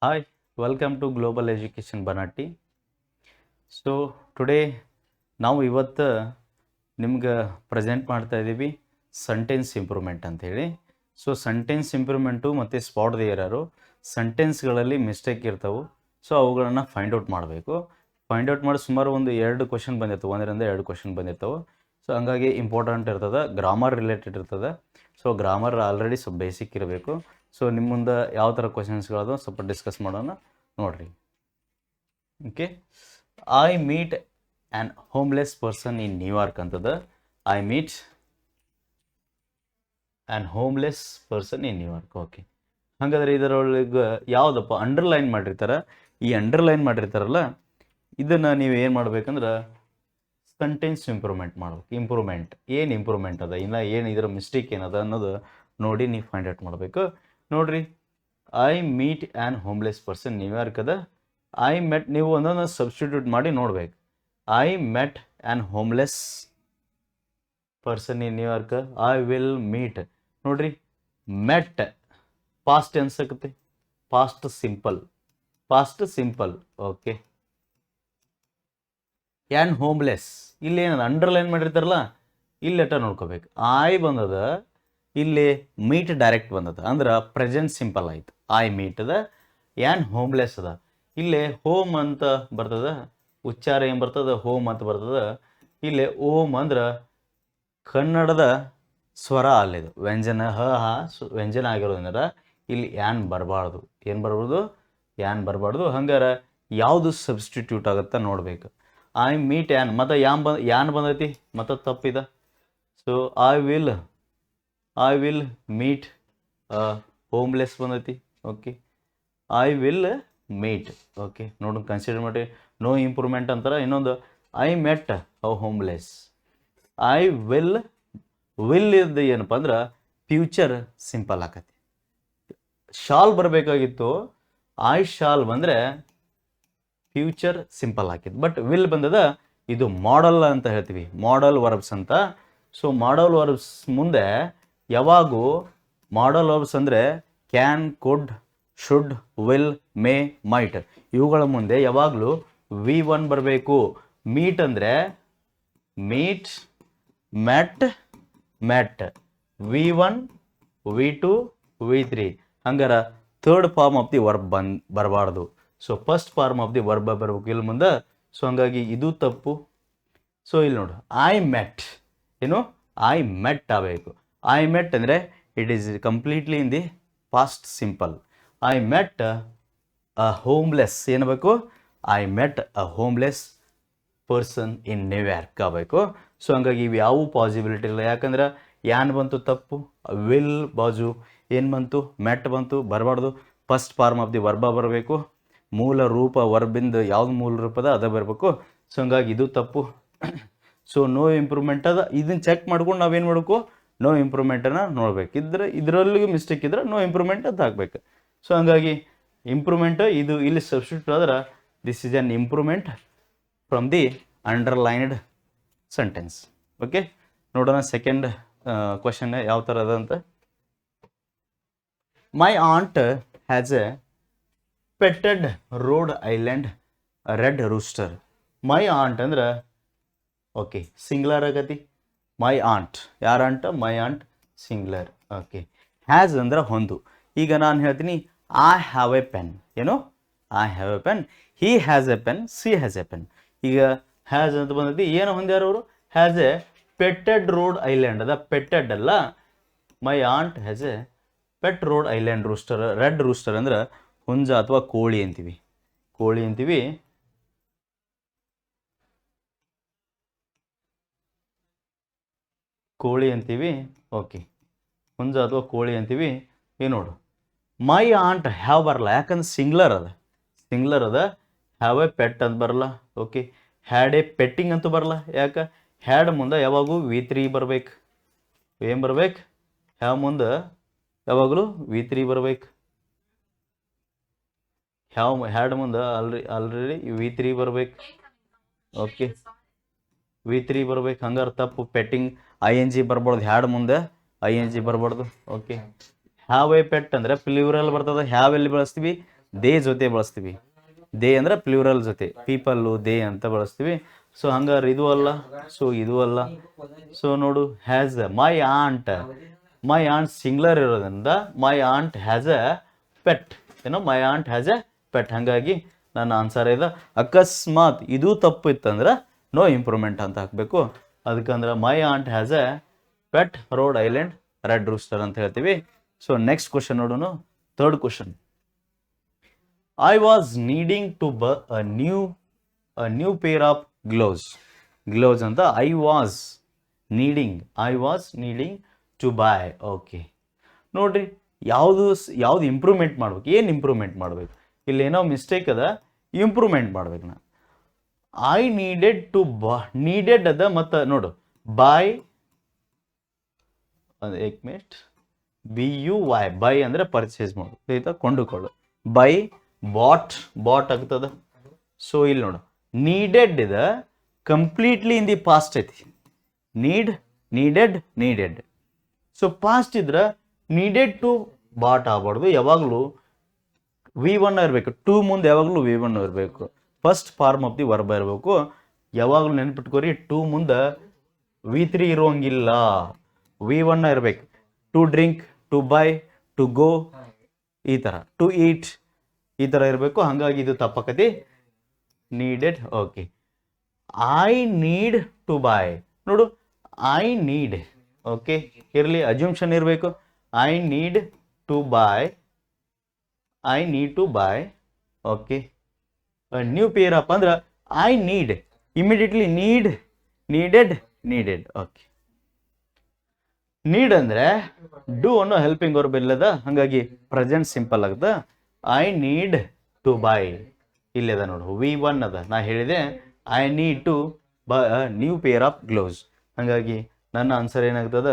Hi, welcome to Global Education Banati. So today ನಾವು ಇವತ್ತು ನಿಮ್ಗೆ ಪ್ರೆಸೆಂಟ್ ಮಾಡ್ತಾ ಇದ್ದೀವಿ ಸೆಂಟೆನ್ಸ್ ಇಂಪ್ರೂವ್ಮೆಂಟ್ ಅಂಥೇಳಿ. ಸೊ ಸೆಂಟೆನ್ಸ್ ಇಂಪ್ರೂವ್ಮೆಂಟು ಮತ್ತು ಸ್ಪಾಟ್ ದ ಎರರು ಸೆಂಟೆನ್ಸ್ಗಳಲ್ಲಿ ಮಿಸ್ಟೇಕ್ ಇರ್ತವೆ. ಸೊ ಅವುಗಳನ್ನು ಫೈಂಡ್ ಔಟ್ ಮಾಡಬೇಕು. ಫೈಂಡ್ ಔಟ್ ಮಾಡಿ ಸುಮಾರು ಒಂದು 2 ಕ್ವಶನ್ ಬಂದಿರ್ತವೆ, 1-2 ಕ್ವಶನ್ ಬಂದಿರ್ತವೆ. ಸೊ ಹಂಗಾಗಿ ಇಂಪಾರ್ಟೆಂಟ್ ಇರ್ತದೆ, ಗ್ರಾಮರ್ ರಿಲೇಟೆಡ್ ಇರ್ತದೆ. ಸೊ ಗ್ರಾಮರ್ ಆಲ್ರೆಡಿ ಸ್ವಲ್ಪ ಬೇಸಿಕ್ ಇರಬೇಕು. ಸೊ ನಿಮ್ಮ ಮುಂದೆ ಯಾವ ಥರ ಕ್ವಶನ್ಸ್ಗಳದು ಸ್ವಲ್ಪ ಡಿಸ್ಕಸ್ ಮಾಡೋಣ ನೋಡಿರಿ. Okay, I meet an homeless person in New York ಅಂತದ. I meet an homeless person in New York. Okay, ಹಾಗಾದ್ರೆ ಇದರೊಳಗೆ ಯಾವುದಪ್ಪ ಅಂಡರ್ಲೈನ್ ಮಾಡಿರ್ತಾರೆ, ಈ ಅಂಡರ್ಲೈನ್ ಮಾಡಿರ್ತಾರಲ್ಲ ಇದನ್ನು ನೀವು ಏನು ಮಾಡ್ಬೇಕಂದ್ರೆ ಸೆಂಟೆನ್ಸ್ ಇಂಪ್ರೂವ್ಮೆಂಟ್ ಮಾಡ್ಬೇಕು. ಇಂಪ್ರೂವ್ಮೆಂಟ್ ಏನು ಇಂಪ್ರೂವ್ಮೆಂಟ್ ಅದ, ಇಲ್ಲ ಏನು ಇದರ ಮಿಸ್ಟೇಕ್ ಏನದ ಅನ್ನೋದು ನೋಡಿ ನೀವು ಫೈಂಡ್ ಔಟ್ ಮಾಡಬೇಕು. ನೋಡಿರಿ, I meet an homeless person New York ಅದ. ಐ ಮೆಟ್ ನೀವು ಒಂದೊಂದು ಸಬ್ಸ್ಟಿಟ್ಯೂಟ್ ಮಾಡಿ ನೋಡ್ಬೇಕು. I met an homeless person in New York. I will meet. ನೋಡ್ರಿ, ಮೆಟ್ ಪಾಸ್ಟ್ ಟೆನ್ಸ್ ಆಗುತ್ತೆ, past simple. Okay, an homeless ಇಲ್ಲಿ ಏನದ ಅಂಡರ್ಲೈನ್ ಮಾಡಿರ್ತಾರಲ್ಲ ಇಲ್ಲಿ ಲೆಟರ್ ನೋಡ್ಕೋಬೇಕು. ಐ ಬಂದದ, ಇಲ್ಲಿ ಮೀಟ್ ಡೈರೆಕ್ಟ್ ಬಂದದ, ಅಂದ್ರೆ ಪ್ರೆಸೆಂಟ್ ಸಿಂಪಲ್ ಆಯ್ತು. ಐ ಮೀಟ್ ಅದ, ಆ್ಯನ್ ಹೋಮ್ಲೆಸ್ ಅದ. ಇಲ್ಲಿ ಹೋಮ್ ಅಂತ ಬರ್ತದ, ಉಚ್ಚಾರ ಏನು ಬರ್ತದ ಹೋಮ್ ಅಂತ ಬರ್ತದ. ಇಲ್ಲಿ ಓಮ್ ಅಂದ್ರೆ ಕನ್ನಡದ ಸ್ವರ ಅಲ್ಲಿದು ವ್ಯಂಜನ ವ್ಯಂಜನ ಆಗಿರೋದ್ರಿಂದ ಇಲ್ಲಿ ಯಾನ್ ಬರಬಾರ್ದು. ಏನು ಬರ್ಬೋದು? ಯಾನ್ ಬರಬಾರ್ದು. ಹಂಗಾರೆ ಯಾವುದು ಸಬ್ಸ್ಟಿಟ್ಯೂಟ್ ಆಗುತ್ತಾ ನೋಡ್ಬೇಕು. ಐ ಮೀಟ್ ಯಾನ್ ಮತ್ತು ಯಾನ್ ಬಂದೈತಿ ಮತ್ತು ತಪ್ಪಿದ. So I will meet homeless ಬಂದೈತಿ. Okay, I will meet. Okay, ನೋಡಿ ಕನ್ಸಿಡರ್ ಮಾಡಿ. ನೋ ಇಂಪ್ರೂವ್ಮೆಂಟ್ ಅಂತಾರೆ. ಇನ್ನೊಂದು I met homeless. I will ಇದ್ದು ಏನಪ್ಪ ಅಂದ್ರೆ ಫ್ಯೂಚರ್ ಸಿಂಪಲ್ ಆಕತಿ. ಶಾಲ್ ಬರಬೇಕಾಗಿತ್ತು, ಐ ಶಾಲ್ ಬಂದರೆ ಫ್ಯೂಚರ್ ಸಿಂಪಲ್ ಹಾಕಿದ್ದು. ಬಟ್ ವಿಲ್ ಬಂದದ, ಇದು ಮಾಡಲ್ ಅಂತ ಹೇಳ್ತೀವಿ, ಮಾಡಲ್ ವರ್ಬ್ಸ್ ಅಂತ. ಸೊ ಮಾಡಲ್ ವರ್ಬ್ಸ್ ಮುಂದೆ ಯಾವಾಗೂ ಮಾಡಲ್ ವರ್ಬ್ಸ್ ಅಂದರೆ can, could, should, will, may, might ಇವುಗಳ ಮುಂದೆ ಯಾವಾಗಲೂ V1 ಬರಬೇಕು. ಮೀಟ್ ಅಂದರೆ ಮೀಟ್, ಮೆಟ್, V1, V2, V3. ಹಂಗಾರೆ third form of the verb ಬರಬಾರ್ದು. So first form of the verb ಬರಬೇಕು ಇಲ್ಲಿ ಮುಂದೆ. ಸೊ ಹಂಗಾಗಿ ಇದು ತಪ್ಪು. ಸೊ ಇಲ್ಲಿ ನೋಡು, ಐ ಮೆಟ್ ಏನು ಐ ಮೆಟ್ ಆಗಬೇಕು. ಐ ಮೆಟ್ ಅಂದರೆ it is completely in the past simple. I met a homeless ಏನಬೇಕು, I met a homeless person in New York ಆಗಬೇಕು. ಸೊ ಹಂಗಾಗಿ ಇವು ಯಾವ ಪಾಸಿಬಿಲಿಟಿ ಇಲ್ಲ. ಯಾಕಂದ್ರೆ ಯಾನ್ ಬಂತು ತಪ್ಪು, ವಿಲ್ ಬಾಜು ಏನು ಬಂತು, ಮೆಟ್ ಬಂತು, ಬರಬಾರ್ದು. ಫಸ್ಟ್ ಫಾರ್ಮ್ ಆಫ್ ದಿ ವರ್ಬ ಬರಬೇಕು. ಮೂಲ ರೂಪ ವರ್ಬಿಂದ ಯಾವ್ದು ಮೂಲ ರೂಪದ ಅದ ಬರಬೇಕು. ಸೊ ಹಂಗಾಗಿ ಇದು ತಪ್ಪು. ಸೊ ನೋ ಇಂಪ್ರೂವ್ಮೆಂಟ್ ಅದ. ಇದನ್ನು ಚೆಕ್ ಮಾಡ್ಕೊಂಡು ನಾವೇನು ಮಾಡಬೇಕು, ನೋ ಇಂಪ್ರೂವ್ಮೆಂಟನ್ನು ನೋಡ್ಬೇಕು. ಇದರಲ್ಲಿ ಮಿಸ್ಟೇಕ್ ಇದ್ರೆ ನೋ ಇಂಪ್ರೂವ್ಮೆಂಟ್ ಅಂತ ಹಾಕ್ಬೇಕು. ಸೊ ಹಂಗಾಗಿ ಇಂಪ್ರೂವ್ಮೆಂಟ್ ಇದು ಇಲ್ಲಿ ಸಬ್ಸ್ಟಿಟ್ಯೂಟ್ ಆದ್ರೆ this is an improvement from the underlined sentence. Okay, ನೋಡೋಣ ಸೆಕೆಂಡ್ ಕ್ವಶನ್ ಯಾವ ಥರ ಅದ ಅಂತ. My aunt has a petted Rhode Island red rooster. My aunt ಅಂದ್ರೆ ಓಕೆ ಸಿಂಗ್ಲರ್ ಆಗತಿ. ಮೈ ಆಂಟ್ ಯಾರ aunt? My aunt singular. Okay, has ಅಂದ್ರೆ ಹೊಂದು. ಈಗ ನಾನು ಹೇಳ್ತೀನಿ ಐ ಹ್ಯಾವ್ ಎ ಪೆನ್. ಏನು? I have a pen. He has a pen, she has a pen. ಈಗ ಹ್ಯಾಸ್ ಅಂತ ಬಂದೈತಿ, ಏನು ಹೊಂದ್ಯಾರ ಅವರು? Has a petted Rhode Island ಅದ. ಪೆಟ್ಟೆಡ್ ಅಲ್ಲ, my aunt has a pet Rhode Island rooster. Red rooster ಅಂದ್ರೆ ಹುಂಜ ಅಥವಾ ಕೋಳಿ ಅಂತೀವಿ. ಓಕೆ, ಹುಂಜ ಅಥವಾ ಕೋಳಿ ಅಂತೀವಿ. ಏನು ನೋಡು, ಮೈ ಆಂಟ್ ಹ್ಯಾವ್ ಬರಲ್ಲ, ಯಾಕಂದ್ರೆ ಸಿಂಗ್ಲರ್ ಅದ. ಹ್ಯಾವ್ ಎ ಪೆಟ್ ಅಂತ ಬರಲ್ಲ. ಓಕೆ, ಹ್ಯಾಡ್ ಎ ಪೆಟ್ಟಿಂಗ್ ಅಂತೂ ಬರಲ್ಲ. ಯಾಕೆ? ಹ್ಯಾಡ್ ಮುಂದೆ ಯಾವಾಗೂ V3 ಬರ್ಬೇಕು. ಏನು ಬರ್ಬೇಕು? ಹ್ಯಾವ್ ಮುಂದೆ ಯಾವಾಗಲೂ V3 ಬರ್ಬೇಕು. ಹ್ಯಾಡ್ ಮುಂದೆ ಆಲ್ರೆಡಿ V3 ಬರ್ಬೇಕು. ಓಕೆ, V3 ಬರ್ಬೇಕು. ಹಂಗಾರೆ ತಪ್ಪು. ಪೆಟ್ಟಿಂಗ್ ING ಬರ್ಬಾರ್ದು, ಹ್ಯಾಡ್ ಮುಂದೆ ING ಬರ್ಬಾರ್ದು. ಓಕೆ, ಹ್ಯಾವ್ ಎ ಪೆಟ್ ಅಂದರೆ ಪ್ಲೂರಲ್ ಬರ್ತದೆ. ಹ್ಯಾವ್ ಎಲ್ಲಿ ಬಳಸ್ತೀವಿ? ದೇ ಜೊತೆ ಬಳಸ್ತೀವಿ. ದೇ ಅಂದ್ರೆ ಪ್ಲೂರಲ್ ಜೊತೆ, ಪೀಪಲ್ಲು ದೇ ಅಂತ ಬಳಸ್ತೀವಿ. ಸೊ ಹಂಗಾರೆ ಇದು ಅಲ್ಲ, ಸೊ ಇದು ಅಲ್ಲ. ಸೊ ನೋಡು, ಹ್ಯಾಸ್ ಮೈ ಆಂಟ್ ಸಿಂಗ್ಲರ್ ಇರೋದ್ರಿಂದ ಮೈ ಆಂಟ್ ಹ್ಯಾಸ್ ಎ ಪೆಟ್. ಏನೋ ಮೈ ಆಂಟ್ ಹ್ಯಾಸ್ ಎ ಪೆಟ್. ಹಾಗಾಗಿ ನನ್ನ ಆನ್ಸರ್ ಇದೆ. ಅಕಸ್ಮಾತ್ ಇದು ತಪ್ಪು ಇತ್ತಂದ್ರೆ ನೋ ಇಂಪ್ರೂವ್ಮೆಂಟ್ ಅಂತ ಹಾಕಬೇಕು. ಅದಕ್ಕಂದ್ರೆ my aunt has a pet Rhode Island red rooster ಅಂತ ಹೇಳ್ತೀವಿ. ಸೊ ನೆಕ್ಸ್ಟ್ ಕ್ವಶನ್ ನೋಡೋಣ. Third question. I was needing to buy a new pair of gloves. Gloves ಅಂತ I was needing to buy. Okay ನೋಡ್ರಿ, ಯಾವುದು improvement ಮಾಡ್ಬೇಕು, ಏನು improvement ಮಾಡ್ಬೇಕು? ಇಲ್ಲಿ ಏನೋ ಮಿಸ್ಟೇಕ್ ಅದ, ಇಂಪ್ರೂವ್ಮೆಂಟ್ ಮಾಡ್ಬೇಕು. ನಾ ಐ ನೀಡೆಡ್ ಅದ ಮತ್ತು ನೋಡು ಬೈ ಏಕ್ ಮಿನಿಟ್, BUY ಬೈ ಅಂದರೆ ಪರ್ಚೇಸ್ ಮಾಡು, ಆಯ್ತಾ, ಕೊಂಡುಕೊಳ್ಳು. ಬೈ ಬಾಟ್ ಆಗ್ತದ. ಸೊ ಇಲ್ಲಿ ನೋಡು, ನೀಡೆಡ್ ಇದೆ ಕಂಪ್ಲೀಟ್ಲಿ ಇನ್ ದಿ ಪಾಸ್ಟ್ ಐತಿ. ನೀಡೆಡ್. ಸೊ ಪಾಸ್ಟ್ ಇದ್ರೆ ನೀಡೆಡ್ ಟು ಬಾಟ್ ಆಗ್ಬಾರ್ದು, ಯಾವಾಗಲೂ V1 ಇರಬೇಕು. ಟು ಮುಂದೆ ಯಾವಾಗಲೂ V1 ಇರಬೇಕು. First form of the verb ಇರಬೇಕು. ಯಾವಾಗಲೂ ನೆನ್ಪಿಟ್ಕೋರಿ, ಟು ಮುಂದೆ V3 ಇರೋಂಗಿಲ್ಲ, V1 ಇರಬೇಕು. To drink, to buy, to go, ಈ ಥರ, ಟು ಈಟ್ ಈ ಥರ ಇರಬೇಕು. ಹಾಗಾಗಿ ಇದು ತಪ್ಪಕತಿ. Needed. Okay, I need to buy. ನೋಡು, ಐ ನೀಡ್, ಓಕೆ ಇರಲಿ, ಅಜ್ಯೂಮ್ಷನ್ ಇರಬೇಕು. I need to buy. Okay, new pair up ಅಂದ್ರೆ I need, immediately needed. Okay, need ಅಂದರೆ ಡೂ ಅನ್ನೋ ಹೆಲ್ಪಿಂಗ್ ವರ್ಬ್ ಇಲ್ಲದ, ಹಾಗಾಗಿ ಪ್ರೆಸೆಂಟ್ ಸಿಂಪಲ್ ಆಗದ. ಐ ನೀಡ್ ಟು ಬೈ ಇಲ್ಲದ ನೋಡು, V1 ಅದ. ನಾ ಹೇಳಿದೆ I need to buy a new pair of gloves. ಹಾಗಾಗಿ ನನ್ನ ಆನ್ಸರ್ ಏನಾಗ್ತದ,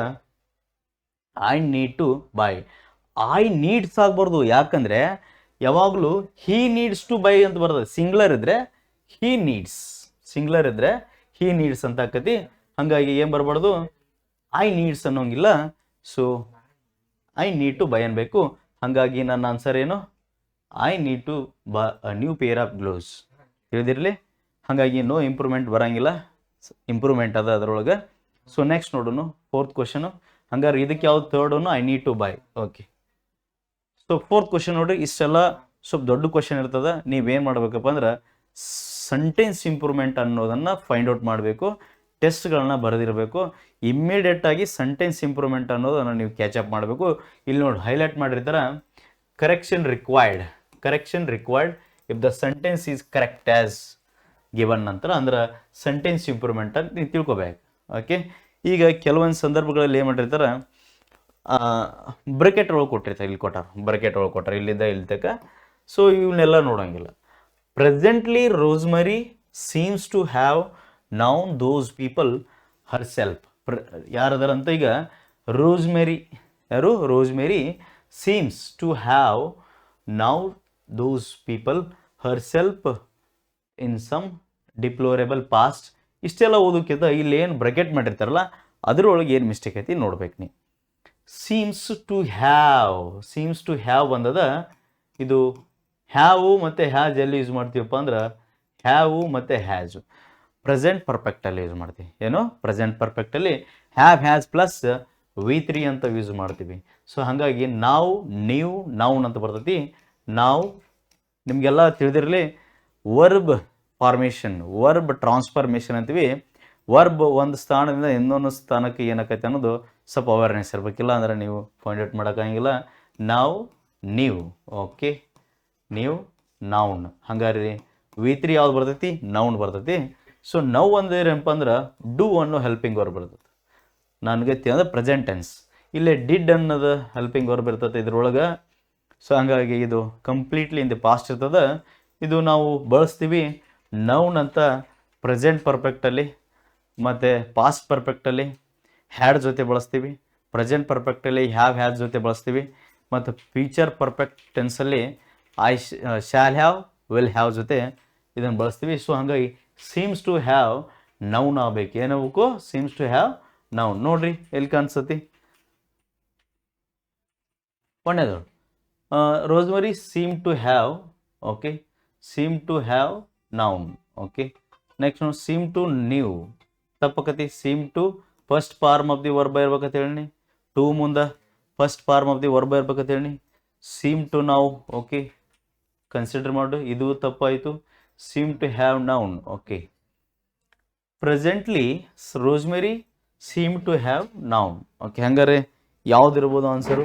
I need to buy. I needs ಆಗ್ಬಾರ್ದು, ಯಾಕಂದರೆ ಯಾವಾಗಲೂ ಹೀ ನೀಡ್ಸ್ ಟು ಬೈ ಅಂತ ಬರ್ತದೆ. ಸಿಂಗ್ಲರ್ ಇದ್ರೆ ಹೀ ನೀಡ್ಸ್ ಅಂತ ಆಕತಿ. ಹಾಗಾಗಿ ಏನು ಬರಬಾರ್ದು, ಐ ನೀಡ್ಸ್ ಅನ್ನೋಂಗಿಲ್ಲ. So I need to buy ಅನ್ಬೇಕು. ಹಾಗಾಗಿ ನನ್ನ ಆನ್ಸರ್ ಏನು, I need to buy a new pair of gloves. ತಿಳಿದಿರಲಿ. ಹಾಗಾಗಿ ನೋ ಇಂಪ್ರೂವ್ಮೆಂಟ್ ಬರೋಂಗಿಲ್ಲ, ಇಂಪ್ರೂವ್ಮೆಂಟ್ ಅದ ಅದರೊಳಗೆ. ಸೊ ನೆಕ್ಸ್ಟ್ ನೋಡೋಣ, ಫೋರ್ತ್ ಕ್ವಶನು. ಹಂಗಾರೆ ಇದಕ್ಕೆ ಯಾವ್ದು ಥರ್ಡನು, I need to buy. Okay, so fourth question ನೋಡ್ರಿ, ಇಷ್ಟೆಲ್ಲ ಸ್ವಲ್ಪ ದೊಡ್ಡ ಕ್ವಶನ್ ಇರ್ತದೆ. ನೀವೇನು ಮಾಡಬೇಕಪ್ಪ ಅಂದ್ರೆ ಸೆಂಟೆನ್ಸ್ ಇಂಪ್ರೂವ್ಮೆಂಟ್ ಅನ್ನೋದನ್ನು ಫೈಂಡ್ ಔಟ್ ಮಾಡಬೇಕು, ಟೆಸ್ಟ್ಗಳನ್ನ ಬರೆದಿರಬೇಕು. ಇಮ್ಮಿಡಿಯೇಟಾಗಿ ಸೆಂಟೆನ್ಸ್ ಇಂಪ್ರೂವ್ಮೆಂಟ್ ಅನ್ನೋದನ್ನು ನೀವು ಕ್ಯಾಚಪ್ ಮಾಡಬೇಕು. ಇಲ್ಲಿ ನೋಡಿ ಹೈಲೈಟ್ ಮಾಡಿರ್ತಾರೆ, correction required if the sentence is correct as given ನಂತರ, ಅಂದ್ರೆ ಸೆಂಟೆನ್ಸ್ ಇಂಪ್ರೂವ್ಮೆಂಟ್ ಅಂತ ನೀವು ತಿಳ್ಕೊಬೇಕು. ಓಕೆ, ಈಗ ಕೆಲವೊಂದು ಸಂದರ್ಭಗಳಲ್ಲಿ ಏನು ಮಾಡಿರ್ತಾರೆ, ಬ್ರೆಕೆಟ್ ಒಳಗೆ ಕೊಟ್ಟಿರ್ತಾರೆ. ಇಲ್ಲಿ ಕೊಟ್ಟಾರ ಇಲ್ಲಿಂದ ಇಲ್ಲಿ ತನಕ. ಸೊ ಇವನ್ನೆಲ್ಲ ನೋಡೋಂಗಿಲ್ಲ. Presently Rosemary seems to have known those people herself. ಯಾರದಾರಂತ ಈಗ ರೋಸ್ಮೆರಿ, ಯಾರು Rosemary seems to have now those people herself in some deplorable past. ಇಷ್ಟೆಲ್ಲ ಓದೋಕ್ಕಿಂತ ಇಲ್ಲಿ ಏನು ಬ್ರೆಕೆಟ್ ಮಾಡಿರ್ತಾರಲ್ಲ ಅದರೊಳಗೆ ಏನು ಮಿಸ್ಟೇಕ್ ಐತಿ ನೋಡ್ಬೇಕು ನೀವು. ಸೀಮ್ಸ್ ಟು ಹ್ಯಾವ್ ಬಂದದ. ಇದು ಹ್ಯಾವು ಮತ್ತು ಹ್ಯಾಜ್ ಎಲ್ಲಿ ಯೂಸ್ ಮಾಡ್ತೀವಪ್ಪ ಅಂದ್ರೆ ಹ್ಯಾವು ಮತ್ತು ಹ್ಯಾಜು ಪ್ರೆಸೆಂಟ್ ಪರ್ಫೆಕ್ಟಲ್ಲಿ ಯೂಸ್ ಮಾಡ್ತೀವಿ. ಏನು ಪ್ರೆಸೆಂಟ್ ಪರ್ಫೆಕ್ಟಲ್ಲಿ ಹ್ಯಾಸ್ ಪ್ಲಸ್ V3 ಅಂತ ಯೂಸ್ ಮಾಡ್ತೀವಿ. ಸೊ ಹಾಗಾಗಿ ನೀವು ನೌನ್ ಅಂತ ಬರ್ತೈತಿ. ನಾವು ನಿಮಗೆಲ್ಲ ತಿಳಿದಿರಲಿ, ವರ್ಬ್ ಫಾರ್ಮೇಷನ್, ವರ್ಬ್ ಟ್ರಾನ್ಸ್ಫಾರ್ಮೇಷನ್ ಅಂತೀವಿ. ವರ್ಬ್ ಒಂದು ಸ್ಥಾನದಿಂದ ಇನ್ನೊಂದು ಸ್ಥಾನಕ್ಕೆ ಏನಾಕೈತೆ ಅನ್ನೋದು ಸ್ವಲ್ಪ ಅವೇರ್ನೆಸ್ ಇರಬೇಕಿಲ್ಲ ಅಂದ್ರೆ ನೀವು ಫೈಂಡ್ ಔಟ್ ಮಾಡೋಕ್ಕಾಗಿಲ್ಲ. ನೀವು ಓಕೆ, ನೀವು ನೌನ್. ಹಂಗಾರಿ V3 ಯಾವ್ದು ಬರ್ತೈತಿ, ನೌನ್ ಬರ್ತೈತಿ. ಸೊ ನೌ ಅಂದ್ರೆ ಏನಪ್ಪ ಅಂದ್ರೆ ಡೂ ಅನ್ನೋ ಹೆಲ್ಪಿಂಗ್ ವರ್ಬ್ ಬರ್ತೈತಿ. ನನಗೆ ಅಂದ್ರೆ ಪ್ರೆಸೆಂಟ್ ಟೆನ್ಸ್. ಇಲ್ಲೇ ಡಿಡ್ ಅನ್ನೋದು ಹೆಲ್ಪಿಂಗ್ ವರ್ಬ್ ಇರ್ತದೆ ಇದ್ರೊಳಗೆ. ಸೊ ಹಂಗಾಗಿ ಇದು ಕಂಪ್ಲೀಟ್ಲಿ ಇನ್ ದಿ ಪಾಸ್ಟ್ ಇರ್ತದೆ. ಇದು ನಾವು ಬಳಸ್ತೀವಿ ನೌನ್ ಅಂತ ಪ್ರೆಸೆಂಟ್ ಪರ್ಫೆಕ್ಟಲ್ಲಿ ಮತ್ತು ಪಾಸ್ಟ್ ಪರ್ಫೆಕ್ಟಲ್ಲಿ ಹ್ಯಾಡ್ ಜೊತೆ ಬಳಸ್ತೀವಿ. ಪ್ರೆಸೆಂಟ್ ಪರ್ಫೆಕ್ಟಲ್ಲಿ ಹ್ಯಾಸ್ ಜೊತೆ ಬಳಸ್ತೀವಿ. ಮತ್ತು ಫ್ಯೂಚರ್ ಪರ್ಫೆಕ್ಟ್ ಟೆನ್ಸಲ್ಲಿ ಶಾಲ್ ಹ್ಯಾವ್, ವಿಲ್ ಹ್ಯಾವ್ ಜೊತೆ ಇದನ್ನು ಬಳಸ್ತೀವಿ. ಸೊ ಹಾಗಾಗಿ ಸೀಮ್ಸ್ ಟು ಹ್ಯಾವ್ ನೌನ್ ಆಗಬೇಕು. ಏನಾಗಬೇಕು, ಸೀಮ್ಸ್ ಟು ಹ್ಯಾವ್ ನೌನ್. ನೋಡ್ರಿ ಎಲ್ಲಿ ಕಾಣಿಸ್ತತಿ, ಒಂದೇದು Rosemary seem to have okay seem to have known okay next ನೋಡಿ ಸೀಮ್ ಟು ನ್ಯೂ ತಪ್ಪಕತಿ seem to first form of the verb ಇರ್ಬೇಕಂತ ಹೇಳಿ ಟು ಮುಂದೆ first form of the verb ಇರ್ಬೇಕಂತ ಹೇಳಿ seem to now okay consider ಮಾಡು ಇದು ತಪ್ಪಾಯಿತು seem to have known okay presently Rosemary seem to have known okay ಹಂಗಾರೆ ಯಾವ್ದಿರ್ಬೋದು ಆನ್ಸರು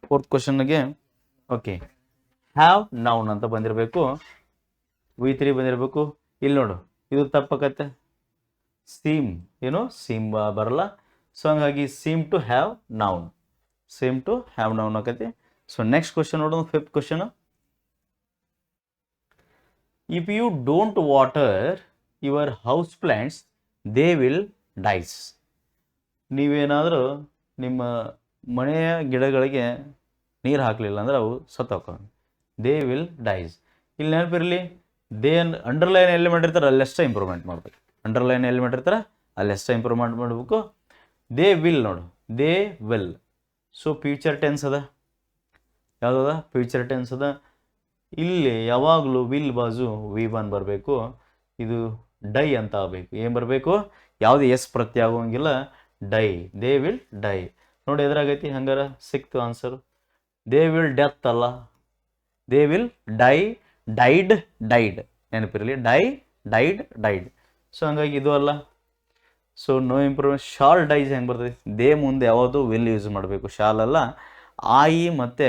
ಫೋರ್ತ್ ಕ್ವಶನ್ಗೆ ಓಕೆ ಹ್ಯಾವ್ ನೌನ್ ಅಂತ ಬಂದಿರಬೇಕು V3 ಬಂದಿರಬೇಕು ಇಲ್ಲಿ ನೋಡು ಇದು ತಪ್ಪಕತ್ತೆ ಸೀಮ್ ಏನು ಸೀಮ್ ಬರಲ್ಲ ಸೊ ಹಂಗಾಗಿ seem to have noun same to have noun ಆಕತಿ ಸೊ ನೆಕ್ಸ್ಟ್ ಕ್ವಶನ್ ನೋಡೋಣ fifth question if you don't water your house plants they will dies ನೀವೇನಾದರೂ ನಿಮ್ಮ ಮನೆಯ ಗಿಡಗಳಿಗೆ ನೀರು ಹಾಕಲಿಲ್ಲ ಅಂದ್ರೆ ಅವು ಸತ್ತೋಕೊಂಡು ದೇ ವಿಲ್ ಡೈಸ್ ಇಲ್ಲಿ ನೆನಪಿರಲಿ ದೇ ಅಂಡರ್ಲೈನ್ ಎಲ್ಲಿ ಮಾಡಿರ್ತಾರೆ ಅಲ್ಲೆಷ್ಟೇ ಇಂಪ್ರೂವ್ಮೆಂಟ್ ಮಾಡಬೇಕು ಅಂಡರ್ಲೈನ್ ಎಲ್ಲಿ ಮಾಡಿರ್ತಾರೆ ಅಲ್ಲೆಷ್ಟೇ ಇಂಪ್ರೂವ್ಮೆಂಟ್ ಮಾಡಬೇಕು ದೇ ವಿಲ್ ನೋಡು they will so future tense ಅದ ಯಾವುದದ ಫ್ಯೂಚರ್ ಟೆನ್ಸ್ ಅದ ಇಲ್ಲಿ ಯಾವಾಗಲೂ ವಿಲ್ ಬಾಜು V1 ಬರಬೇಕು ಇದು ಡೈ ಅಂತ ಆಗಬೇಕು ಏನು ಬರಬೇಕು ಯಾವುದೇ ಎಸ್ ಪ್ರತ್ಯಯ ಆಗೋಂಗಿಲ್ಲ ಡೈ ದೇ ವಿಲ್ ಡೈ ನೋಡಿ ಎದುರಾಗೈತಿ ಹಂಗಾರ ಸಿಕ್ತು ಆನ್ಸರು ದೇ ವಿಲ್ ಡೆತ್ ಅಲ್ಲ they will die died died ನೆನಪಿರಲಿ ಡೈಡ್ ಸೊ ಹಂಗಾಗಿ ಇದು ಅಲ್ಲ so no improvement shall dies ಹೆಂಗೆ ಬರ್ತದೆ ದೇ ಮುಂದೆ ಯಾವುದು ವಿಲ್ ಯೂಸ್ ಮಾಡಬೇಕು ಶಾಲ್ ಅಲ್ಲ ಆಯಿ ಮತ್ತು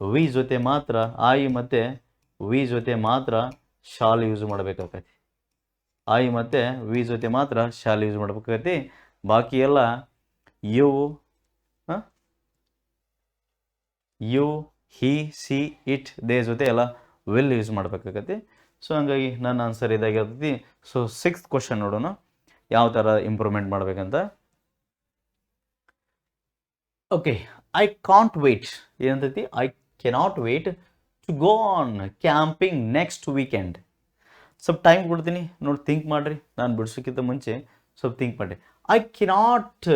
ವಿ ಜೊತೆ ಮಾತ್ರ ಆಯಿ ಮತ್ತು ವಿ ಜೊತೆ ಮಾತ್ರ ಶಾಲ್ ಯೂಸ್ ಮಾಡಬೇಕಾಗತಿ ಆಯಿ ಮತ್ತು ವಿ ಜೊತೆ ಮಾತ್ರ ಶಾಲ್ ಯೂಸ್ ಮಾಡ್ಬೇಕಾಗತಿ ಬಾಕಿ ಎಲ್ಲ you you he she it they ಜೊತೆ ಎಲ್ಲ ವಿಲ್ ಯೂಸ್ ಮಾಡಬೇಕಾಗತ್ತೆ ಸೊ ಹಂಗಾಗಿ ನನ್ನ ಆನ್ಸರ್ ಇದಾಗಿರ್ತೈತಿ ಸೊ ಸಿಕ್ಸ್ತ್ ಕ್ವಶನ್ ನೋಡೋಣ ಯಾವ ಥರ ಇಂಪ್ರೂವ್ಮೆಂಟ್ ಮಾಡ್ಬೇಕಂತ ಓಕೆ ಐ ಕಾಂಟ್ ವೇಟ್ ಏನಂತೈತಿ I cannot wait to go on camping next weekend ಸ್ವಲ್ಪ ಟೈಮ್ ಕೊಡ್ತೀನಿ ನೋಡಿ ಥಿಂಕ್ ಮಾಡಿರಿ ನಾನು ಬಿಡ್ಸೋಕ್ಕಿಂತ ಮುಂಚೆ ಸ್ವಲ್ಪ ಥಿಂಕ್ ಮಾಡಿರಿ ಐ ಕೆನಾಟ್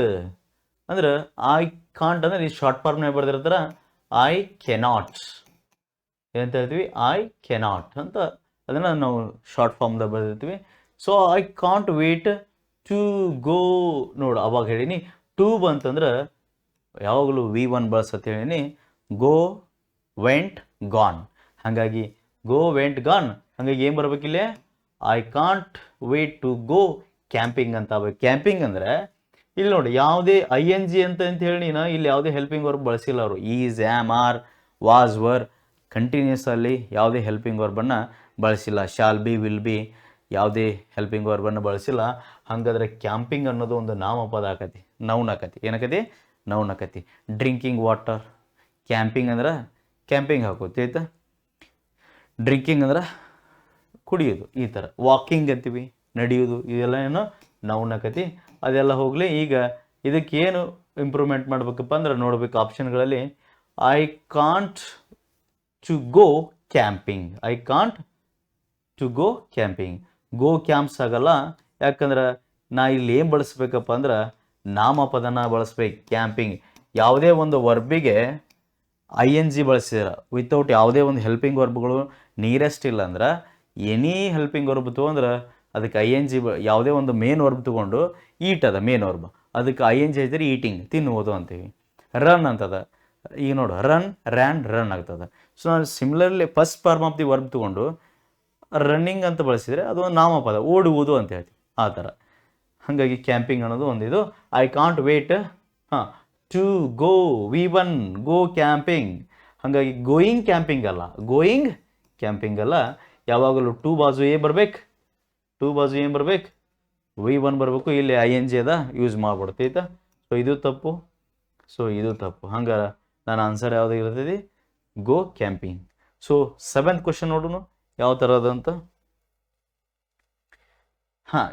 ಅಂದ್ರೆ ಐ ಕಾಂಟ್ ಅಂದ್ರೆ ಈ ಶಾರ್ಟ್ ಫಾರ್ಮ್ನಾಗ ಬರ್ದಿರ್ತಾರ ಐ ಕೆನಾಟ್ ಏನಂತ ಹೇಳ್ತೀವಿ ಐ ಕೆನಾಟ್ ಅಂತ ಅದನ್ನು ನಾವು ಶಾರ್ಟ್ ಫಾರ್ಮ್ದಾಗ ಬರೆದಿರ್ತೀವಿ so I can't wait to go ನೋಡು ಅವಾಗ ಹೇಳೀನಿ ಟು ಬಂತಂದ್ರೆ ಯಾವಾಗಲೂ V1 ಬಳಸತ್ತೆ ಹೇಳೀನಿ ಗೋ ವೆಂಟ್ ಗಾನ್ ಹಾಗಾಗಿ ಗೋ ವೆಂಟ್ ಗಾನ್ ಹಾಗಾಗಿ ಏನು ಬರ್ಬೇಕಿಲ್ಲೇ I can't wait to go camping ಅಂತ ಆಗ್ಬೇಕು ಕ್ಯಾಂಪಿಂಗ್ ಅಂದರೆ ಇಲ್ಲಿ ನೋಡಿ ಯಾವುದೇ ING ಅಂತ ಹೇಳಿ ಇಲ್ಲಿ ಯಾವುದೇ ಹೆಲ್ಪಿಂಗ್ ವರ್ಬ್ ಬಳಸಿಲ್ಲ ಅವರು is am are was were continuous ಅಲ್ಲಿ ಯಾವುದೇ ಹೆಲ್ಪಿಂಗ್ ವರ್ಬನ್ನು ಬಳಸಿಲ್ಲ ಶಾಲ್ ಬಿ ವಿಲ್ ಬಿ ಯಾವುದೇ ಹೆಲ್ಪಿಂಗ್ ವರ್ಬನ್ನು ಬಳಸಿಲ್ಲ ಹಾಗಾದ್ರೆ ಕ್ಯಾಂಪಿಂಗ್ ಅನ್ನೋದು ಒಂದು ನಾಮಪದ ಆಕತಿ ನೌನ್ ಆಕತಿ ಏನಾಕತಿ ನೌನ್ ಆಕತಿ ಡ್ರಿಂಕಿಂಗ್ ವಾಟರ್ ಕ್ಯಾಂಪಿಂಗ್ ಅಂದ್ರೆ ಕ್ಯಾಂಪಿಂಗ್ ಹಾಕೋತಿ ಆಯ್ತಾ ಡ್ರಿಂಕಿಂಗ್ ಅಂದ್ರೆ ಕುಡಿಯೋದು ಈ ಥರ ವಾಕಿಂಗ್ ಅಂತೀವಿ ನಡೆಯೋದು ಇದೆಲ್ಲ ಏನು ನೌನ್ ಆಕತಿ ಅದೆಲ್ಲ ಹೋಗಲಿ ಈಗ ಇದಕ್ಕೇನು ಇಂಪ್ರೂವ್ಮೆಂಟ್ ಮಾಡ್ಬೇಕಪ್ಪ ಅಂದ್ರೆ ನೋಡ್ಬೇಕು ಆಪ್ಷನ್ಗಳಲ್ಲಿ I can't to go camping I can't to go camping go camps ಆಗಲ್ಲ ಯಾಕಂದ್ರೆ ನಾ ಇಲ್ಲಿ ಏನು ಬಳಸ್ಬೇಕಪ್ಪ ಅಂದ್ರೆ ನಾಮಪದನ ಬಳಸ್ಬೇಕು ಕ್ಯಾಂಪಿಂಗ್ ಯಾವುದೇ ಒಂದು ವರ್ಬಿಗೆ ING ಬಳಸಿದಾರ ವಿತೌಟ್ ಯಾವುದೇ ಒಂದು ಹೆಲ್ಪಿಂಗ್ ವರ್ಬ್ಗಳು ನಿಯರೆಸ್ಟ್ ಇಲ್ಲ ಅಂದ್ರೆ ಎನಿ ಹೆಲ್ಪಿಂಗ್ ವರ್ಬ್ ತೊಗೊಂಡ್ರೆ ಅದಕ್ಕೆ ING ಯಾವುದೇ ಒಂದು ಮೇನ್ ವರ್ಬ್ ತೊಗೊಂಡು ಈಟ್ ಅದ ಮೇನ್ ವರ್ಬ್ ಅದಕ್ಕೆ ING ಐತ್ರಿ ಈಟಿಂಗ್ ತಿನ್ನುವುದು ಅಂತೀವಿ ರನ್ ಅಂತದ ಈಗ ನೋಡು ರನ್ ರನ್ ಆಗ್ತದೆ ಸೊ ನಾನು similarly first form of the verb ತೊಗೊಂಡು ರನ್ನಿಂಗ್ ಅಂತ ಬಳಸಿದರೆ ಅದು ಒಂದು ನಾಮಪದ ಓಡುವುದು ಅಂತ ಹೇಳ್ತೀವಿ ಆ ಥರ ಹಾಗಾಗಿ ಕ್ಯಾಂಪಿಂಗ್ ಅನ್ನೋದು ಒಂದಿದು I can't wait to go V1 go camping ಹಾಗಾಗಿ ಗೋಯಿಂಗ್ ಕ್ಯಾಂಪಿಂಗ್ ಅಲ್ಲ ಗೋಯಿಂಗ್ ಕ್ಯಾಂಪಿಂಗ್ ಅಲ್ಲ ಯಾವಾಗಲೂ ಟು ಬಾಜು ಏನು ಬರ್ಬೇಕು ಟು ಬಾಜು ಏನು ಬರ್ಬೇಕು V1 ಬರಬೇಕು ಇಲ್ಲಿ ING ಅದ ಯೂಸ್ ಮಾಡ್ಬಿಡ್ತೈತಾ ಸೊ ಇದು ತಪ್ಪು ಹಂಗಾರೆ ನನ್ನ ಆನ್ಸರ್ ಯಾವುದು ಇರ್ತೈತಿ ಗೋ ಕ್ಯಾಂಪಿಂಗ್ ಸೊ ಸೆವೆಂತ್ ಕ್ವಶನ್ ನೋಡೋಣ ಯಾವ ಥರ ಅದಂತ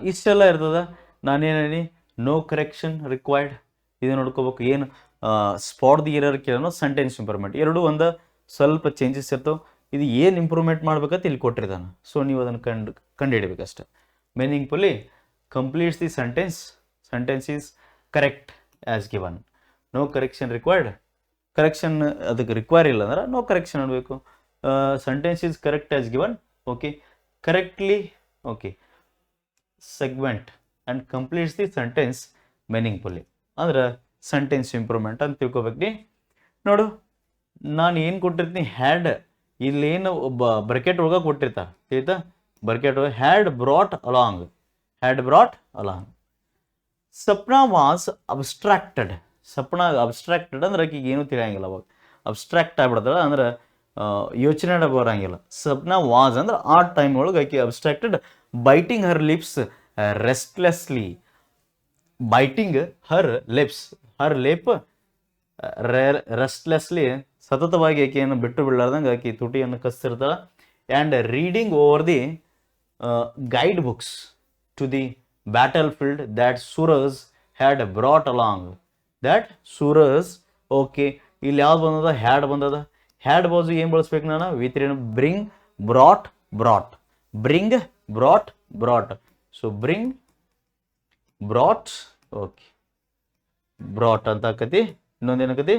ಇಷ್ಟೆಲ್ಲ ಇರ್ತದ ನಾನೇನೇನಿ ನೋ ಕರೆಕ್ಷನ್ ರಿಕ್ವೈರ್ಡ್ ಇದು ನೋಡ್ಕೋಬೇಕು ಏನು ಸ್ಪಾಟ್ ದಿ ಎರರ್ ಕೇಳೋಣ ಸೆಂಟೆನ್ಸ್ ಇಂಪ್ರೂವ್ಮೆಂಟ್ ಎರಡೂ ಒಂದು ಸ್ವಲ್ಪ ಚೇಂಜಸ್ ಇರ್ತವೆ ಇದು ಏನು ಇಂಪ್ರೂವ್ಮೆಂಟ್ ಮಾಡ್ಬೇಕಂತ ಇಲ್ಲಿ ಕೊಟ್ಟಿರ್ತಾನೆ ಸೊ ನೀವು ಅದನ್ನು ಕಂಡುಹಿಡಬೇಕಷ್ಟೆ meaningfully completes the sentence is correct as given no correction required correction ಅದಕ್ಕೆ ರಿಕ್ವೈರ್ ಇಲ್ಲ ಅಂದ್ರೆ ನೋ ಕರೆಕ್ಷನ್ ಅನ್ಬೇಕು sentence is correct as given. Okay, correctly, okay, segment and completes the sentence meaningfully. ಅಂದ್ರೆ ಸೆಂಟೆನ್ಸ್ ಇಂಪ್ರೂವ್ಮೆಂಟ್ ಅಂತ ತಿಳ್ಕೊಬೇಕ್ರಿ. ನೋಡು, ನಾನು ಏನು ಕೊಟ್ಟಿರ್ತೀನಿ, ಹ್ಯಾಡ್ ಇಲ್ಲೇನು ಬ್ರಕೆಟ್ ಒಳಗೆ ಕೊಟ್ಟಿರ್ತಾರೆ, ತಿಳಿತಾ? ಬ್ರಕೆಟ್ ಒಳಗೆ had brought along, had brought along. Sapna was abstracted. Sapna abstracted ಅಂದ್ರೆ ಆಕೆಗೆ ಏನೂ ತಿಳಿಯಂಗಿಲ್ಲ, ಅವಾಗ ಅಬ್ಸ್ಟ್ರಾಕ್ಟ್ ಆಗ್ಬಿಡ್ತಾಳೆ, ಅಂದ್ರೆ ಯೋಚನೆ ಬರೋಂಗಿಲ್ಲ. ಸಪ್ನಾ ವಾಸ್ ಅಂದ್ರೆ ಆ ಟೈಮ್ ಒಳಗೆ ಆಕೆ abstracted, biting her lips restlessly, biting her lips, her lip restlessly, ಸತತವಾಗಿ ಆಕೆಯನ್ನು ಬಿಟ್ಟು ಬಿಡಲಾರ್ದಂಗೆ ಆಕೆ ತುಟಿಯನ್ನು ಕಸ್ತಿರ್ತಾಳೆ. And reading over the guide books to the battlefield that Suraj had brought along. That Suraj, okay, ಇಲ್ಲಿ ಯಾವ್ದು ಬಂದದ? ಹ್ಯಾಡ್ ಬಂದದ. ಹ್ಯಾಡ್ ಬಾಜು ಏನು ಬಳಸ್ಬೇಕು ನಾನು? ವಿತ್ರಿನ bring brought brought, bring brought brought. So bring brought, okay, brought ಅಂತ ಆಕತಿ. ಇನ್ನೊಂದೇನಾಕತಿ?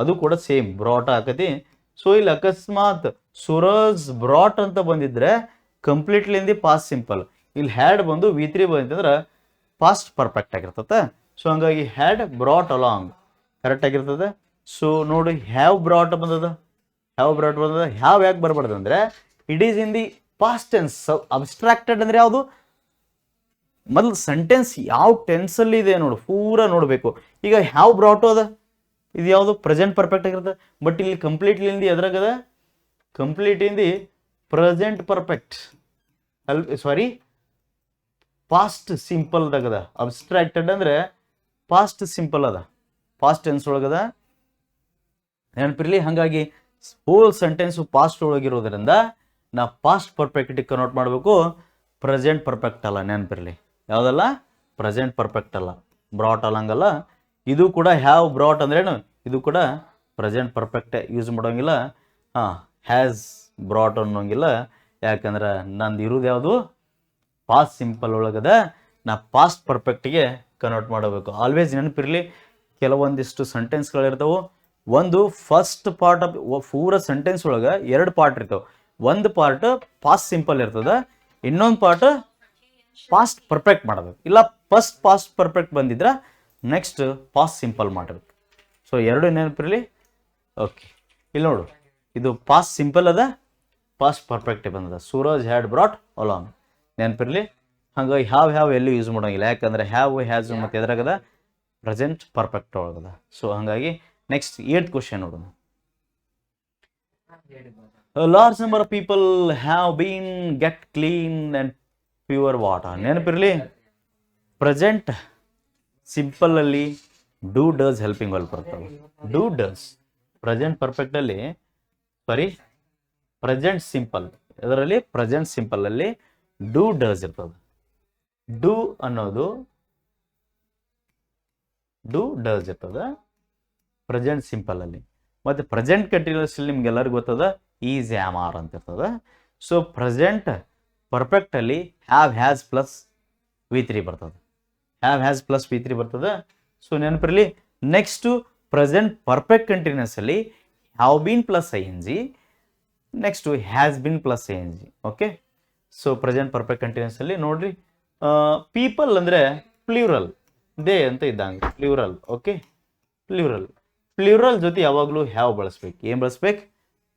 ಅದು ಕೂಡ ಸೇಮ್ ಬ್ರಾಟ್ ಆಕತಿ. ಸೊ ಇಲ್ಲಿ ಅಕಸ್ಮಾತ್ ಸೂರಜ್ ಬ್ರಾಟ್ ಅಂತ ಬಂದಿದ್ರೆ ಕಂಪ್ಲೀಟ್ಲಿ ಇಂದಿ ಪಾಸ್ಟ್ ಸಿಂಪಲ್. ಇಲ್ಲಿ ಹ್ಯಾಡ್ ಬಂದು V3 ಬಂತಂದ್ರೆ ಪಾಸ್ಟ್ ಪರ್ಫೆಕ್ಟ್ ಆಗಿರ್ತದೆ. ಸೊ ಹಂಗಾಗಿ ಹ್ಯಾಡ್ ಬ್ರಾಟ್ ಅಲಾಂಗ್ ಕರೆಕ್ಟ್ ಆಗಿರ್ತದೆ. ಸೊ ನೋಡಿ, ಹ್ಯಾವ್ ಬ್ರಾಟ್ ಬಂದದ, ಹ್ಯಾವ್ ಬ್ರಾಟ್ ಬಂದದ. ಹ್ಯಾವ್ ಯಾಕೆ ಬರಬಾರ್ದು ಅಂದರೆ it is in the past tense. Abstracted ಅಂದರೆ ಯಾವುದು? ಮೊದಲು ಸೆಂಟೆನ್ಸ್ ಯಾವ ಟೆನ್ಸಲ್ಲಿ ಇದೆ ನೋಡು, ಪೂರ ನೋಡಬೇಕು. ಈಗ ಹ್ಯಾವ್ ಬ್ರಾಟು ಅದ, ಇದು ಯಾವುದು? ಪ್ರೆಸೆಂಟ್ ಪರ್ಫೆಕ್ಟ್ ಆಗಿರ್ತದೆ. ಬಟ್ ಇಲ್ಲಿ ಕಂಪ್ಲೀಟ್ಲಿ ಇಂದಿ ಎದ್ರಾಗದ? Complete in the present perfect sorry past ಸಿಂಪಲ್ದಾಗದ. ಅಬ್ಸ್ಟ್ರಾಕ್ಟೆಡ್ ಅಂದರೆ ಪಾಸ್ಟ್ ಸಿಂಪಲ್ ಅದ, ಪಾಸ್ಟ್ ಟೆನ್ಸ್ ಒಳಗದ, ನೆನಪಿರಲಿ. ಹಾಗಾಗಿ ಹೋಲ್ ಸೆಂಟೆನ್ಸು ಪಾಸ್ಟ್ ಒಳಗಿರೋದ್ರಿಂದ ನಾ ಪಾಸ್ಟ್ ಪರ್ಫೆಕ್ಟಿಗೆ ಕನ್ವರ್ಟ್ ಮಾಡಬೇಕು, ಪ್ರೆಸೆಂಟ್ ಪರ್ಫೆಕ್ಟ್ ಅಲ್ಲ, ನೆನಪಿರಲಿ. ಯಾವುದಲ್ಲ? ಪ್ರೆಸೆಂಟ್ ಪರ್ಫೆಕ್ಟ್ ಅಲ್ಲ, ಬ್ರಾಟ್ ಅಲ್ಲಂಗಲ್ಲ. ಇದು ಕೂಡ ಹ್ಯಾವ್ ಬ್ರಾಟ್ ಅಂದ್ರೇನು? ಇದು ಕೂಡ ಪ್ರೆಸೆಂಟ್ ಪರ್ಫೆಕ್ಟ್ ಯೂಸ್ ಮಾಡೋಂಗಿಲ್ಲ. ಹ್ಯಾಸ್ ಬ್ರಾಟ್ ಅನ್ನೋಂಗಿಲ್ಲ. ಯಾಕಂದ್ರೆ ನಂದು ಇರೋದು ಯಾವುದು? ಪಾಸ್ಟ್ ಸಿಂಪಲ್ ಒಳಗದ. ನಾ ಪಾಸ್ಟ್ ಪರ್ಫೆಕ್ಟಿಗೆ ಕನ್ವರ್ಟ್ ಮಾಡಬೇಕು. ಆಲ್ವೇಸ್ ನೆನಪಿರಲಿ, ಕೆಲವೊಂದಿಷ್ಟು ಸೆಂಟೆನ್ಸ್ಗಳಿರ್ತಾವೆ. ಒಂದು ಫಸ್ಟ್ ಪಾರ್ಟ್ ಆಫ್ ಪೂರ ಸೆಂಟೆನ್ಸ್ ಒಳಗೆ 2 ಪಾರ್ಟ್ ಇರ್ತಾವೆ. ಒಂದು ಪಾರ್ಟ್ ಪಾಸ್ಟ್ ಸಿಂಪಲ್ ಇರ್ತದೆ, ಇನ್ನೊಂದು ಪಾರ್ಟ್ ಪಾಸ್ಟ್ ಪರ್ಫೆಕ್ಟ್ ಮಾಡಬೇಕು. ಇಲ್ಲ ಫಸ್ಟ್ ಪಾಸ್ಟ್ ಪರ್ಫೆಕ್ಟ್ ಬಂದಿದ್ರೆ ನೆಕ್ಸ್ಟ್ ಪಾಸ್ಟ್ ಸಿಂಪಲ್ ಮಾಡಬೇಕು. ಸೊ 2 ನೆನಪಿರಲಿ. ಓಕೆ, ಇಲ್ಲಿ ನೋಡು, ಇದು ಪಾಸ್ಟ್ ಸಿಂಪಲ್ ಅದ, ಪಾಸ್ಟ್ ಪರ್ಫೆಕ್ಟ್ ಬಂದದ. ಸೂರಜ್ ಹ್ಯಾಡ್ ಬ್ರಾಟ್ ಅಲಾಂಗ್, ನೆನಪಿರಲಿ. ಹಾಗಾಗಿ ಹ್ಯಾವ್ ಎಲ್ಲಿ ಯೂಸ್ ಮಾಡೋಂಗಿಲ್ಲ. ಯಾಕಂದ್ರೆ ಹ್ಯಾವ್, ಹ್ಯಾಸ್ ಮತ್ತು ಎದ್ರಾಗದ? ಪ್ರೆಸೆಂಟ್ ಪರ್ಫೆಕ್ಟ್ ಒಳಗದ. ಸೊ ಹಾಗಾಗಿ ನೆಕ್ಸ್ಟ್ 8th ಕ್ವಶನ್ ನೋಡೋಣ. A large number of people have been get clean and pure water. ನೆನಪಿರಲಿ, ಪ್ರೆಸೆಂಟ್ ಸಿಂಪಲ್ ಅಲ್ಲಿ ಡೂ ಡಸ್ ಹೆಲ್ಪಿಂಗ್ ವರ್ಬ್ ಬರ್ತವೆ. ಡೂ ಡಸ್ ಪ್ರೆಸೆಂಟ್ ಪರ್ಫೆಕ್ಟ್ ಅಲ್ಲಿ, ಸಾರಿ ಪ್ರೆಸೆಂಟ್ ಸಿಂಪಲ್, ಇದರಲ್ಲಿ ಪ್ರೆಸೆಂಟ್ ಸಿಂಪಲ್ ಅಲ್ಲಿ do does ಇರ್ತದೆ. Do ಅನ್ನೋದು do does ಇರ್ತದೆ present simple ಅಲ್ಲಿ. ಮತ್ತು ಪ್ರೆಸೆಂಟ್ ಕಂಟಿನ್ಯೂಸ್ ಅಲ್ಲಿ ನಿಮ್ಗೆಲ್ಲರಿಗೂ ಗೊತ್ತದ ಈಸ್ ಆಮ್ ಆರ್ ಅಂತ ಇರ್ತದೆ. ಸೊ ಪ್ರೆಸೆಂಟ್ ಪರ್ಫೆಕ್ಟ್ ಅಲ್ಲಿ ಹ್ಯಾವ್ ಹ್ಯಾಸ್ ಪ್ಲಸ್ V3 ಬರ್ತದೆ. ಹ್ಯಾವ್ ಹ್ಯಾಸ್ ಪ್ಲಸ್ V3 ಬರ್ತದೆ. ಸೊ ನೆನಪಿರಲಿ. ನೆಕ್ಸ್ಟು ಪ್ರೆಸೆಂಟ್ ಪರ್ಫೆಕ್ಟ್ ಕಂಟಿನ್ಯೂಸ್ ಅಲ್ಲಿ have been plus ING, next has been plus ING. Okay, so present perfect continuous ಅಲ್ಲಿ ನೋಡ್ರಿ, people ಅಂದರೆ plural, they ಅಂತ ಇದ್ದಂಗೆ ಪ್ಲ್ಯೂರಲ್. ಓಕೆ, ಪ್ಲ್ಯೂರಲ್ ಜೊತೆ ಯಾವಾಗಲೂ ಹ್ಯಾವ್ ಬಳಸ್ಬೇಕು. ಏನು ಬಳಸ್ಬೇಕು?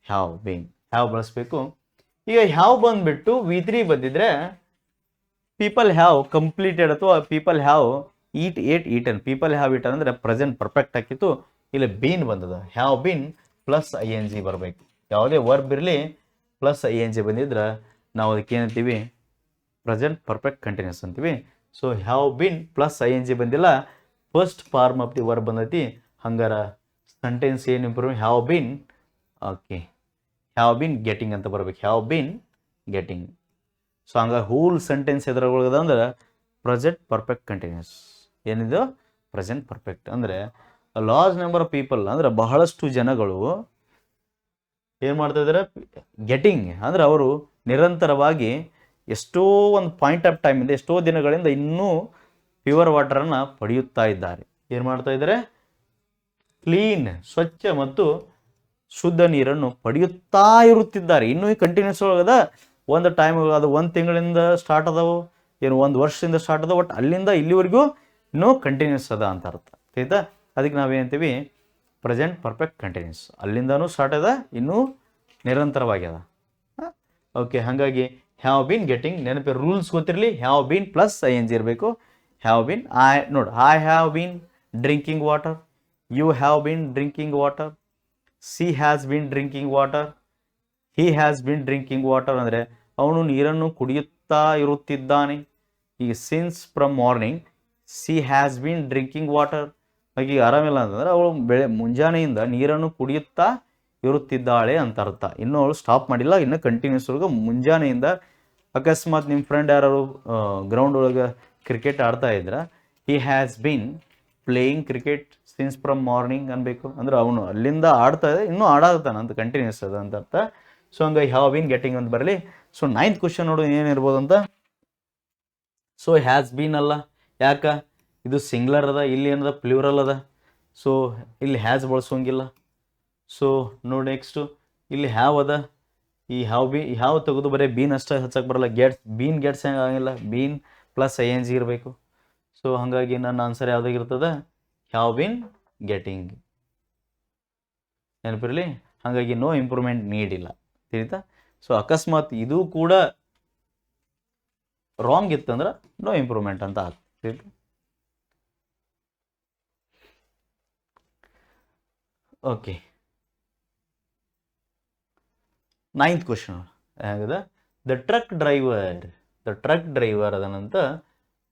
ಹ್ಯಾವ್ ಬೀನ್, ಹ್ಯಾವ್ ಬಳಸ್ಬೇಕು. ಈಗ ಹ್ಯಾವ್ ಬಂದ್ಬಿಟ್ಟು V3 ಬಂದಿದ್ರೆ ಪೀಪಲ್ ಹ್ಯಾವ್ ಕಂಪ್ಲೀಟೆಡ್ ಅಥವಾ people have eaten, people have eaten ಅಂದರೆ ಪ್ರೆಸೆಂಟ್ ಪರ್ಫೆಕ್ಟ್ ಆಗಿತ್ತು. ಇಲ್ಲಿ ಬೀನ್ ಬಂದದ, ಹ್ಯಾವ್ ಬೀನ್ ಪ್ಲಸ್ ING ಬರಬೇಕು. ಯಾವುದೇ ವರ್ಬ್ ಇರಲಿ ಪ್ಲಸ್ ING ಬಂದಿದ್ರೆ ನಾವು ಅದಕ್ಕೆ ಏನಂತೀವಿ? ಪ್ರೆಸೆಂಟ್ ಪರ್ಫೆಕ್ಟ್ ಕಂಟಿನ್ಯೂಸ್ ಅಂತೀವಿ. So have been plus ING ಬಂದಿಲ್ಲ, first form of the verb ಬಂದೈತಿ. ಹಂಗಾರ ಸೆಂಟೆನ್ಸ್ ಏನು improve? Have been, okay, have been getting ಅಂತ ಬರ್ಬೇಕು. Have been getting. ಸೊ ಹಂಗಾಗಿ ಹೋಲ್ ಸೆಂಟೆನ್ಸ್ ಎದ್ರೊಳಗದ ಅಂದ್ರೆ ಪ್ರೆಸೆಂಟ್ ಪರ್ಫೆಕ್ಟ್ ಕಂಟಿನ್ಯೂಸ್. ಏನಿದು? Present perfect. ಅಂದರೆ ಲಾರ್ಜ್ ನಂಬರ್ ಆಫ್ ಪೀಪಲ್ ಅಂದರೆ ಬಹಳಷ್ಟು ಜನಗಳು ಏನು ಮಾಡ್ತಾ ಇದ್ದಾರೆ? ಗೆಟಿಂಗ್ ಅಂದರೆ ಅವರು ನಿರಂತರವಾಗಿ ಎಷ್ಟೋ ಒಂದು ಪಾಯಿಂಟ್ ಆಫ್ ಟೈಮಿಂದ, ಎಷ್ಟೋ ದಿನಗಳಿಂದ ಇನ್ನೂ ಪ್ಯೂರ್ ವಾಟರನ್ನು ಪಡೆಯುತ್ತಾ ಇದ್ದಾರೆ. ಏನು ಮಾಡ್ತಾ ಇದ್ದಾರೆ? ಕ್ಲೀನ್, ಸ್ವಚ್ಛ ಮತ್ತು ಶುದ್ಧ ನೀರನ್ನು ಪಡೆಯುತ್ತಾ ಇರುತ್ತಿದ್ದಾರೆ. ಇನ್ನೂ ಕಂಟಿನ್ಯೂಸ್ ಒಳಗದ ಒಂದು ಟೈಮ್ ಅದು 1 ತಿಂಗಳಿಂದ ಸ್ಟಾರ್ಟ್ ಅದಾವು, ಏನು 1 ವರ್ಷದಿಂದ ಸ್ಟಾರ್ಟ್ ಅದಾವ, ಒಟ್ಟು ಅಲ್ಲಿಂದ ಇಲ್ಲಿವರೆಗೂ ಇನ್ನೂ ಕಂಟಿನ್ಯೂಸ್ ಅದ ಅಂತ ಅರ್ಥ ಆಯ್ತಾ. ಅದಕ್ಕೆ ನಾವೇನಂತೀವಿ ಪ್ರೆಸೆಂಟ್ ಪರ್ಫೆಕ್ಟ್ ಕಂಟಿನ್ಯೂಸ್, ಅಲ್ಲಿಂದನೂ ಸ್ಟಾರ್ಟ್ ಅದ, ಇನ್ನೂ ನಿರಂತರವಾಗ್ಯದ. ಓಕೆ, ಹಾಗಾಗಿ ಹ್ಯಾವ್ ಬೀನ್ ಗೆಟಿಂಗ್, ನೆನಪಿ ರೂಲ್ಸ್ ಗೊತ್ತಿರಲಿ, ಹ್ಯಾವ್ ಬೀನ್ ಪ್ಲಸ್ ING ಇರಬೇಕು. Have been, I have been drinking water, you have been drinking water, she has been drinking water, he has been drinking water ಅಂದರೆ ಅವನು ನೀರನ್ನು ಕುಡಿಯುತ್ತಾ ಇರುತ್ತಿದ್ದಾನೆ. ಈಗ since from morning she has been drinking water, ಹಾಗೆ ಆರಾಮಿಲ್ಲ ಅಂತಂದ್ರೆ ಅವಳು ಮುಂಜಾನೆಯಿಂದ ನೀರನ್ನು ಕುಡಿಯುತ್ತಾ ಇರುತ್ತಿದ್ದಾಳೆ ಅಂತ ಅರ್ಥ. ಇನ್ನೂ ಅವಳು ಸ್ಟಾಪ್ ಮಾಡಿಲ್ಲ, ಇನ್ನೂ ಕಂಟಿನ್ಯೂಸ್ ಒಳಗೆ ಮುಂಜಾನೆಯಿಂದ. ಅಕಸ್ಮಾತ್ ನಿಮ್ಮ ಫ್ರೆಂಡ್ ಯಾರು ಗ್ರೌಂಡ್ ಒಳಗೆ ಕ್ರಿಕೆಟ್ ಆಡ್ತಾ ಇದ್ರೆ ಹಿ has been playing cricket since from morning ಅನ್ಬೇಕು, ಅಂದ್ರೆ ಅವನು ಅಲ್ಲಿಂದ ಆಡ್ತಾ ಇದೆ, ಇನ್ನೂ ಆಡಾಡ್ತಾನೆ ಅಂತ, ಕಂಟಿನ್ಯೂಸ್ ಅದ ಅಂತ ಅರ್ಥ. ಸೊ ಹಂಗಾಗಿ ಹ್ಯಾವ್ ಬೀನ್ ಗೆಟಿಂಗ್ ಅಂತ ಬರಲಿ. ಸೊ 9th ಕ್ವಶನ್ ನೋಡು ಏನಿರ್ಬೋದು ಅಂತ. ಸೊ ಹ್ಯಾಸ್ ಬೀನ್ ಅಲ್ಲ, ಯಾಕ ಇದು ಸಿಂಗ್ಲರ್ ಅದ, ಇಲ್ಲಿ ಏನದ ಪ್ಲೂರಲ್ ಅದ, ಸೊ ಇಲ್ಲಿ ಹ್ಯಾಸ್ ಬಳಸೋಂಗಿಲ್ಲ. ಸೊ ನೋಡಿ ನೆಕ್ಸ್ಟು ಇಲ್ಲಿ ಹ್ಯಾವ್ ಅದ, ಈ ಹ್ಯಾವ್ ತೆಗೆದು ಬರೀ ಬೀನ್ ಅಷ್ಟೇ ಹಚ್ಚಕ್ಕೆ ಬರಲ್ಲ, ಬೀನ್ ಗೆಟ್ಸ್ ಹೆಂಗೆ ಆಗಿಲ್ಲ, ಬೀನ್ ಪ್ಲಸ್ ING ಇರಬೇಕು. ಸೊ ಹಾಗಾಗಿ ನನ್ನ ಆನ್ಸರ್ ಯಾವುದಾಗಿರ್ತದೆ, ಹ್ಯಾವ್ ಬೀನ್ ಗೆಟಿಂಗ್, ನೆನಪಿರಲಿ. ಹಾಗಾಗಿ ನೋ ಇಂಪ್ರೂವ್ಮೆಂಟ್ ನೀಡಿಲ್ಲ, ತಿಳಿತಾ. ಸೊ ಅಕಸ್ಮಾತ್ ಇದು ಕೂಡ ರಾಂಗ್ ಇತ್ತಂದ್ರೆ ನೋ ಇಂಪ್ರೂವ್ಮೆಂಟ್ ಅಂತ ಆಗ್ತದೆ. ಓಕೆ, 9th ಕ್ವಶನ್ ಹೇಗದ, ದ ಟ್ರಕ್ ಡ್ರೈವರ್ ಅದನಂತ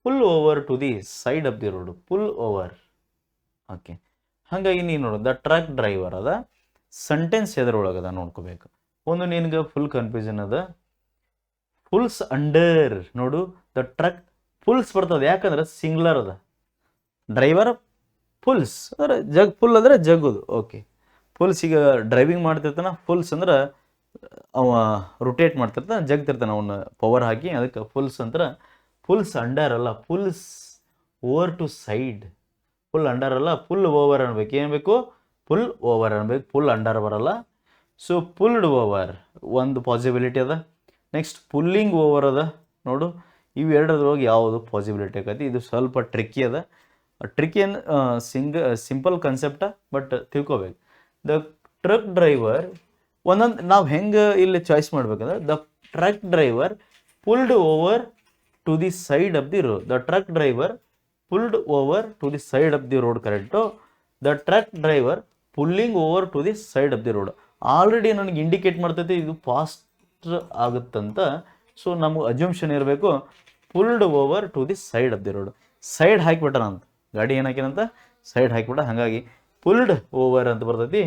pull over to the side of the road, pull over. Okay, ಹಾಗಾಗಿ ನೀನು ನೋಡು ದ ಟ್ರಕ್ ಡ್ರೈವರ್ ಅದ, ಸೆಂಟೆನ್ಸ್ ಎದರೊಳಗದ ನೋಡ್ಕೋಬೇಕು. ಒಂದು ನಿನ್ಗೆ ಫುಲ್ ಕನ್ಫ್ಯೂಷನ್ ಅದ, ಫುಲ್ಸ್ ಅಂಡರ್ ನೋಡು, ದ ಟ್ರಕ್ ಫುಲ್ಸ್ ಬರ್ತದೆ, ಯಾಕಂದ್ರೆ ಸಿಂಗ್ಲರ್ ಅದ, ಡ್ರೈವರ್ ಫುಲ್ಸ್ ಅಂದ್ರೆ ಫುಲ್ ಅಂದ್ರೆ ಜಗ್ಗುದು. ಓಕೆ, ಫುಲ್ಸ್ ಈಗ ಡ್ರೈವಿಂಗ್ ಮಾಡ್ತಿರ್ತಾನ, ಫುಲ್ಸ್ ಅಂದ್ರೆ ಅವ ರೊಟೇಟ್ ಮಾಡ್ತಿರ್ತಾನೆ, ಜಗ್ತಿರ್ತಾನೆ ಅವನ್ನ ಪವರ್ ಹಾಕಿ, ಅದಕ್ಕೆ ಫುಲ್ಸ್ ಅಂತಾರೆ. ಫುಲ್ಸ್ ಅಂಡರ್ ಅಲ್ಲ, pulls over to side, pull under ಅಲ್ಲ, ಫುಲ್ ಓವರ್ ಅನ್ಬೇಕು. ಏನು ಬೇಕು, ಫುಲ್ ಓವರ್ ಅನ್ಬೇಕು, ಫುಲ್ ಅಂಡರ್ ಬರಲ್ಲ. ಸೊ ಪುಲ್ಡ್ ಓವರ್ ಒಂದು ಪಾಸಿಬಿಲಿಟಿ ಅದ. ನೆಕ್ಸ್ಟ್ ಪುಲ್ಲಿಂಗ್ ಓವರ್ ಅದ ನೋಡು, ಇವು ಎರಡರೊಳಗೆ ಯಾವುದು ಪಾಸಿಬಿಲಿಟಿ ಆಗೈತಿ. ಇದು ಸ್ವಲ್ಪ ಟ್ರಿಕ್ಕಿ ಅದ, ಟ್ರಿಕ್ಕಿ ಏನು ಸಿಂಪಲ್ ಕನ್ಸೆಪ್ಟ, ಬಟ್ ತಿಳ್ಕೊಬೇಕು. ದ ಟ್ರಕ್ ಡ್ರೈವರ್ ಒಂದೊಂದು ನಾವು ಹೆಂಗೆ ಇಲ್ಲಿ ಚಾಯ್ಸ್ ಮಾಡ್ಬೇಕಂದ್ರೆ, the truck driver pulled over to the side of the road, the truck driver pulled over to the side of the road correct. The truck driver pulling over to the side of the road already ನನಗೆ indicate ಮಾಡ್ತೈತಿ ಇದು past ಆಗುತ್ತಂತ. So ನಮಗೆ assumption ಇರಬೇಕು pulled over to the side of the road, side ಹಾಕಿಬಿಟ್ಟಾನ ಅಂತ, ಗಾಡಿ ಏನು ಹಾಕಿನಂತ side ಹಾಕಿಬಿಟ್ಟ. ಹಾಗಾಗಿ ಪುಲ್ಡ್ ಓವರ್ ಅಂತ ಬರ್ತೈತಿ.